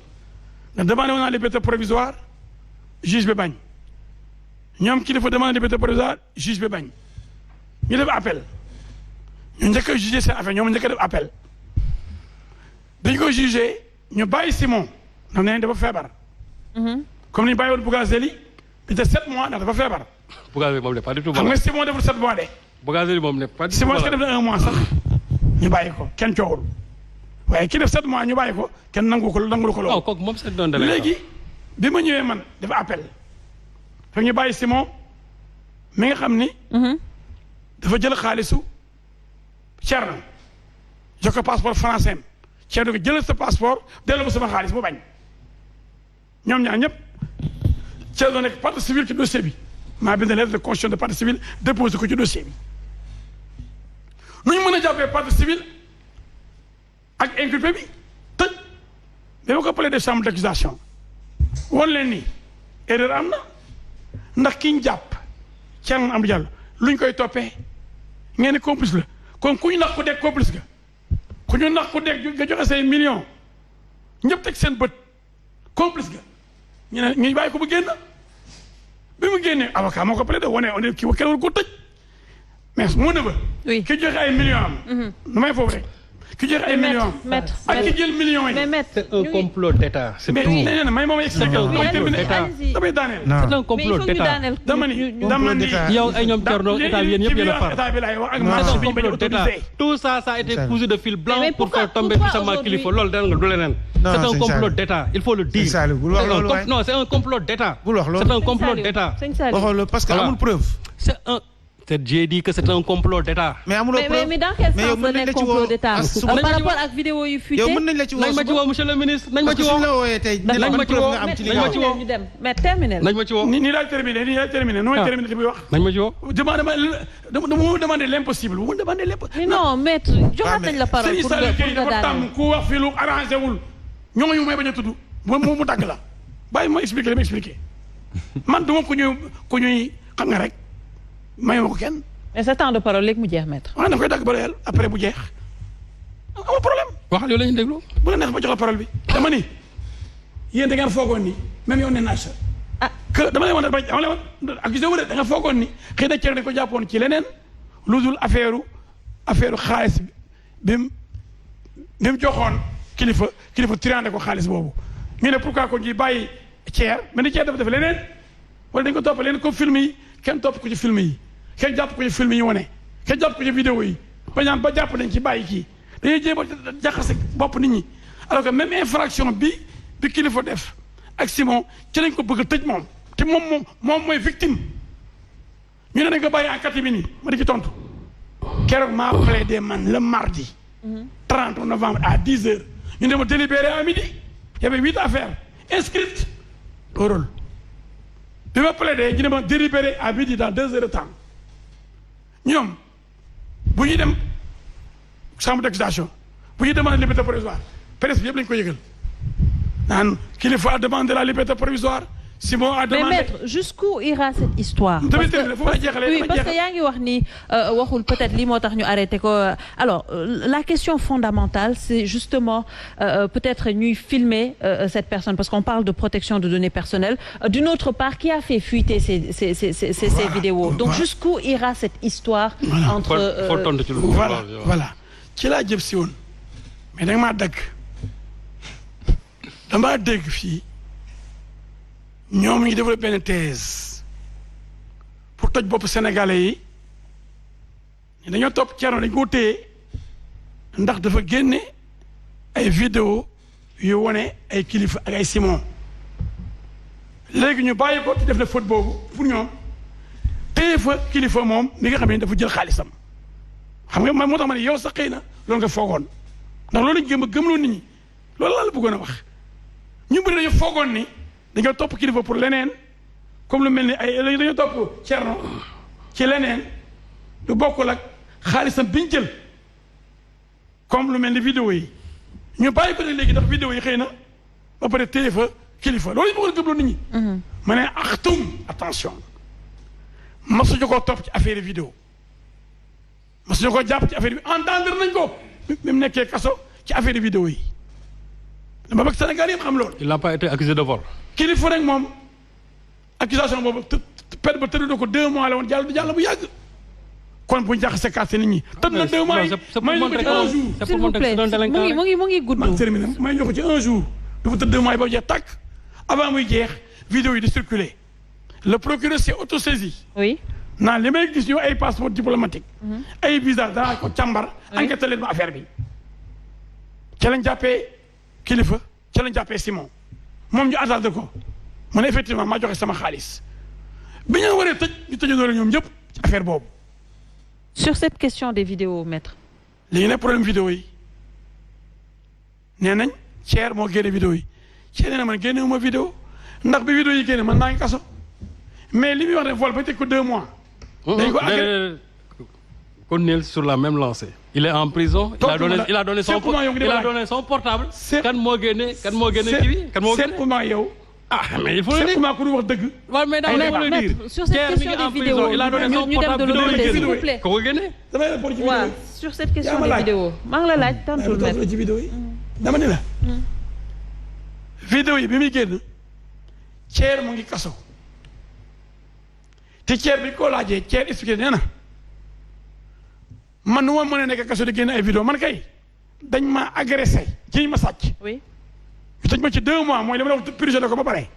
nga demandé woon naa liberté provisoire juge bi bañ ñoom ki dafa demandé liberté provisoire juge bi bañ ñu def appel ñu njëkk a jugé seen affaire ñoom njëkk a def appel. dañu ko jugé ñu bàyyi Simon ndax nee nañ dafa feebar. comme ni ñu bàyyi woon Bougazelli bi te 7 mois ndax dafa feebar. Bougazelli moom n'est pas du tout xam nga Simon deful 7 mois de. Bougazelli moom n'est pas du tout Simon est-ce que def na 1 mois sax ñu bàyyi ko kenn coowul waaye ki def 7 mois ñu bàyyi ko kenn nangul ko loolu. waaw kooku moom c'est doon léegi bi ma ñëwee man dafa appel fekk ñu bàyyi Simon mi nga xam ni. dafa jël xaalisu Thierno jox ko passeport français Thierno ko jëlal sa passeport delloo ma sama xaalis mu bañ ñoom ñaar ñëpp Thierno nekk partie civile ci dossier bi maa bind lettre de constitution de partie civile déposé ko ci dossier bi nu ñu mën a jàppee partie civile ak inculpé bi tëj ba ma ko plaidé chambre d'accusation won leen ni erreur am na ndax ki ñu jàpp Thierno Amadou Diallo lu ñu koy toppee ngeen ne complice la kon ku ñu nax ku dee complice ga ku ñu nax ku dégg nga joxe say millions ñëpp teg seen bët complice ga ñu bàyyi ko bu génn bi mu génnee avocat moo ko plaidé wane on kii wa kenn war ko tëj mais moo ne ba ki joxe ay millions am nu may foofu rek ki joxe ay millions am ak ki jël millions yi c'est un complot d'État c'est tout mais may moom expliqué damay daaneel c'est un complot d'État dama ni yow ay ñoom Thierno état yéen ñëpp yéen a far état bi laay wax ak c'est un complot d'État tout ça a été cousu de fil blanc pour faire tomber puissamment Kilifeu loolu dana nga du leneen c'est un complot d'État il faut le dire non c'est un complot d'État c'est un complot d'État parce que amul preuve c'est un J'ai dit que c'est un complot d'État. Mais dans quel sens c'est un complot d'État par rapport à la vidéo yu fuité nañ ma ci woo monsieur le ministre nañ ma ci woo mais terminé nañ ma ci woo nii daal terminé nu may terminé li muy wax nañ ma ci woo demandé l'impossible bu mu demandé l'impossible non maître joxaat nañ la parole pour nga dafa tàmm ku wax fii lu arrangé wul ñooñu may bañ a tudd mu dagg la bàyyi ma expliqué li ma expliqué man duma ku ñuy xam nga rek mayuma ko kenn. mais sa temps de parole léegi mu jeex maître. waaw da koy dagg ba réel après bu jeex amul problème. waxal yow la ñu déglu. bu la neex ba jox la parole bi. dama ni yéen da ngeen foogoon ni même yow nee naa sa. que dama lay wan accusé wu de da nga foogoon ni xëy na cër dañ ko jàppoon ci leneen lu dul affaire xaalis bi mu joxoon kilifa tirande ko xaalis boobu. ñu ne pourquoi kon ji bàyyi ceer mais ni ceer dafa def leneen wala dañ ko topp leneen comme film yi. kenn topp ko ci film yi kenn jàpp ko ci film yi wane kenn jàpp ko ci vidéo yi ba jàpp nañ ci bàyyi kii dañuy jéem a jaxase bopp nit ñi alors que même infraction bi kilifa def ak Simon ci lañ ko bëgg a tëj moom te moom mooy victime ñu ne dañ ko bàyyi en catimini ma di ci tontu keroog maa plaidé man le mardi 30 novembre à 10 heures ñu dem délibéré à midi il y avait 8 affaires inscrites au rôle bi ma plaidé ñu ne ma délibéré à midi dans 2 heures de temps ñoom bu ñuy dem chambre d'accusation bu ñuy demandé liberté provisoire presse bi yëpp lañu ko yëgal naan kilifa a demandé la liberté provisoire Simon a demandé. mais maître jusqu'où ira cette histoire. parce que yaa ngi wax ni waxul peut-être lii moo tax ñu arrêté ko alors la question fondamentale c'est justement peut-être ñuy filmer cette personne parce qu'on parle de protection de données personnelles d'une autre part qui a fait fuiter ces vidéos donc jusqu'où ira cette histoire. entre voilà ci laa jëm si woon mais da nga maa dagg damaa dégg fii. ñoom ñu développé benn thèse pour toj bopp sénégalais yi dañoo topp Thierno dañ koo téye ndax dafa génne ay vidéo yu wone ay kilifa ak ay Simon léegi ñu bàyyi ko ci def na faute boobu pour ñoom téye fa kilifa moom mi nga xam ne dafa jël xaalisam xam nga moo tax ma ne yow sax xëy na loolu nga foogoon ndax loolu lañ gëmloo nit ñi loolu laa la bëggoon a wax ñu bëri dañoo foogoon ni dañoo topp kilifa pour leneen comme lu mel ni ay dañoo topp Thierno ci leneen lu bokkul ak xaalisam biñ jël comme lu mel ni vidéo yi ñu bàyyi ko ne léegi ndax vidéo yi xëy na ba pare téye fa kilifa loolu ñu bëggoon a gëmloo nit ñi. ma ne axtum attention masuñu koo topp ci affaire vidéo masuñu koo jàpp ci affaire bi entendre nañ ko bi mu nekkee kaso ci affaire vidéo yi dama bëgg Sénégal yëpp xam loolu. il n'a pas été accusé de vol. kilifa rek moom accusation boobu perte ba tëdd na ko 2 mois la woon jàll bu yàgg kon bu ñu jaxase kaase nit ñi. tëdd na 2 mois yi may ñu ko ci 1 jour. s'il vous plaît mu ngi gudd. man terminé may ñu ko ci 1 jour dafa tëdd 2 mois yi ba jeex tàkk avant muy jeex vidéo yi di circuler le procureur s'est autosaisi. oui. naan li may gis ñu ay passeport diplomatique. ay visa danaa ko càmbar. enquête leen ma affaire bi. ca lañ jàppee kilifa ca lañ jàppee Simon. moom ñu attardé ko mu ne effectivement maa joxe sama xaalis bi ñu waree tëj ñu tëjandoo ñoom ñëpp ci affaire boobu. sur cette question des vidéos maître. léegi nag problème vidéo yi nee nañ Thier moo génne vidéo yi Thier nee na man génne wu ma vidéo ndax bi vidéo yi génne man maa ngi kaso mais li muy wax ne vol ba teg ko 2 mois. dañ ko continuer sur la même lancée. Il est en prison. Il a donné son portable. kan moo génne kii bi kan moo génne. certainement yow. ah mais il faut le dire certainement ku wax dëgg. waaw mais dama lay dire. sur cette question des vidéos il a donné son portable s'il vous plaît. ko génne. damay répondre ci vidéo yi. sur cette question des vidéos maa ngi la laaj tontul maître ci vidéo yi. dama ne la. vidéo yi bi muy génn. Thier mu ngi kaso. te Thier bi ko laajee Thier expliqué nee na. man nu ma mën a nekk kaso di génne ay vidéo man kay dañ ma agressé jiñ ma sàcc. oui. ñu tëj ma ci 2 mois mooy li ma la wax prisonnier ko ba pare.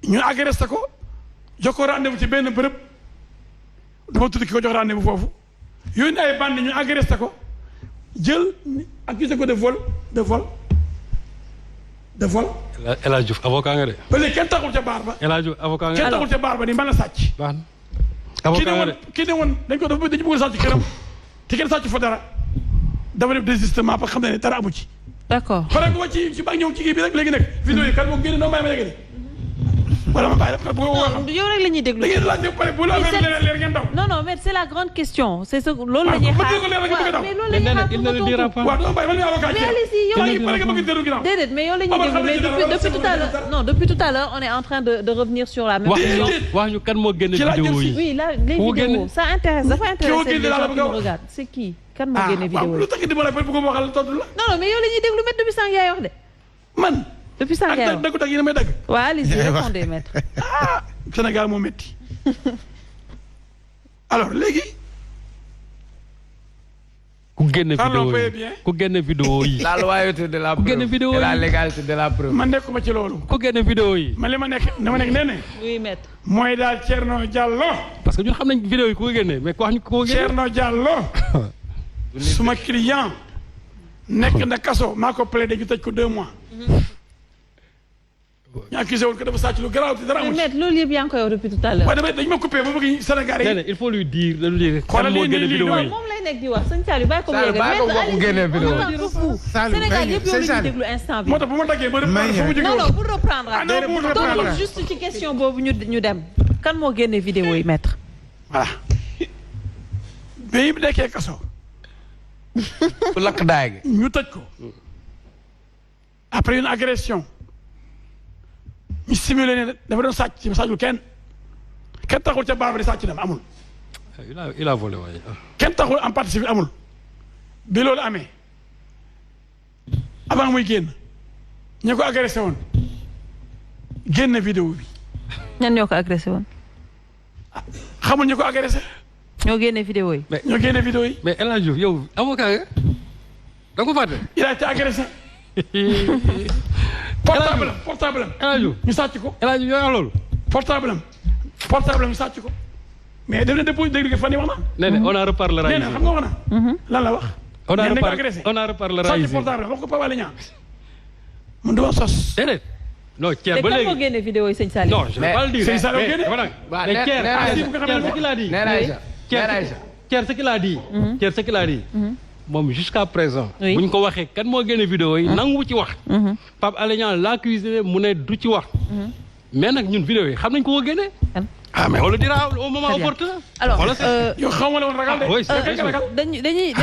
ñu agressé ko jox ko rendez-vous ci benn bërëb dama tudd ki ko jox rendez-vous foofu yónni ay bandi ñu agressé ko jël accusé ko de vol. El Hadj Diouf avocat nga de. ba léegi kenn taxul ca baar ba. El Hadj Diouf avocat nga de. kenn taxul ca baar ba ni mën a sàcc. kii ne woon dañu bëgg a sàcc këram te kenn sàcc fa dara dafa def désistement parce que xam na ne dara amu ci. d'accord pare ko ci ba ñëw ci kii bi rek léegi nag vidéo yi kan moo génne noo may ma yegg ni wala ma bàyyi la bu ko xam yow rek la ñuy déglu. da ngeen laaj ba pare bu la amee leer ngeen daw. non mais c'est la grande question c'est ce loolu la ñuy xaar mais loolu la ñuy xaar il ne le dira pas. waaw doo bàyyi man mi avocat mais allez-y yow déedéet mais yow la ñuy déglu mais depuis tout à l'heure non depuis tout à l'heure on est en train de revenir sur la même question. wax ñu kan moo génne vidéo yi. oui là les vidéos ça intéresse dafa intéresser les gens qui nous regardent c'est qui kan moo génne vidéo yi. lu tax di ma rappel bu ko waxal tontu la. non mais yow la ñuy déglu maître depuis sànq yaay wax de. man. depuis sànq yaay wax ak dëgg yi may dagg. waaw allez-y répondez maître. Sénégal moo métti alors léegi. ku génne vidéo yi. la loyauté de la preuve. ku génne vidéo yi et la légalité de la preuve. man nekkuma ci loolu. ku génne vidéo yi. man li ma nekk nee ne. oui maître. mooy daal Thierno Diallo. parce que ñun xam nañ vidéo yi ku ko génne mais ku wax ñu ko génne. Thierno Diallo. suma client. nekk na kaso maa ko plaidé ñu tëj ko 2 mois. ñu accusé woon que dafa sàcc lu garaaw te dara amul. mais loolu yëpp yaa ngi koy wax depuis tout à l'heure. waaye dañu ma coupé ba bëgg Sénégal yi. il faut lui dire kan moo génne vidéo yi. moom lay nekk di wax sëñ Saliou bàyyi ko mu génne vidéo yi. Sénégal yëpp yow la ñuy déglu instant bi. moo tax bu ma daggee ba reprendre non pour reprendre tontu juste ci question boobu ñu dem kan moo génne vidéo yi maître. voilà. bi nekkee kaso. ku lakk daay gi. ñu tëj ko. après une agression. ñu simulé ne dafa doon sàcc sàccul kenn taxul ca baar ba di sàcc dem amul. il a volé waaye. kenn taxul en partie civile amul. bi loolu amee avant muy génn ñu ko agressé woon génn vidéo bi. ñan ñoo ko agressé woon. xamul ñu ko agressé. ñoo génne vidéo yi. ñoo génne vidéo yi. mais El Hadj Diouf yow avocat nga da nga ko fàtte. il a été agressé. portable am ñu sàcc ko. El Hadj Diouf yoo loolu. portable am ñu sàcc ko. mais def na déposé dégg nga fan yii wax na. nee na on en reparlera ici. xam nga wax na. lan la wax. on en reparlera ici. sàcc portable am wax ko Pape Alé Niang. mun du ma sos. déedéet. non Thier ba léegi te kan moo génne vidéo yi sëñ Saliou. non je vais pas le dire. sëñ Saliou génne. mais Thier ce qu'il a dit. Thier ce qu'il a dit. Thier ce qu'il a dit. moom jusqu'à présent. bu ñu ko waxee kan moo génne vidéo yi nangu ci wax. Pape Alé Niang l'accusé mu ne du ci wax. mais nag ñun vidéo yi xam nañ ko génne. mais on le dira au moment opportun. alors yow xaw ma la woon ragal de. dañuy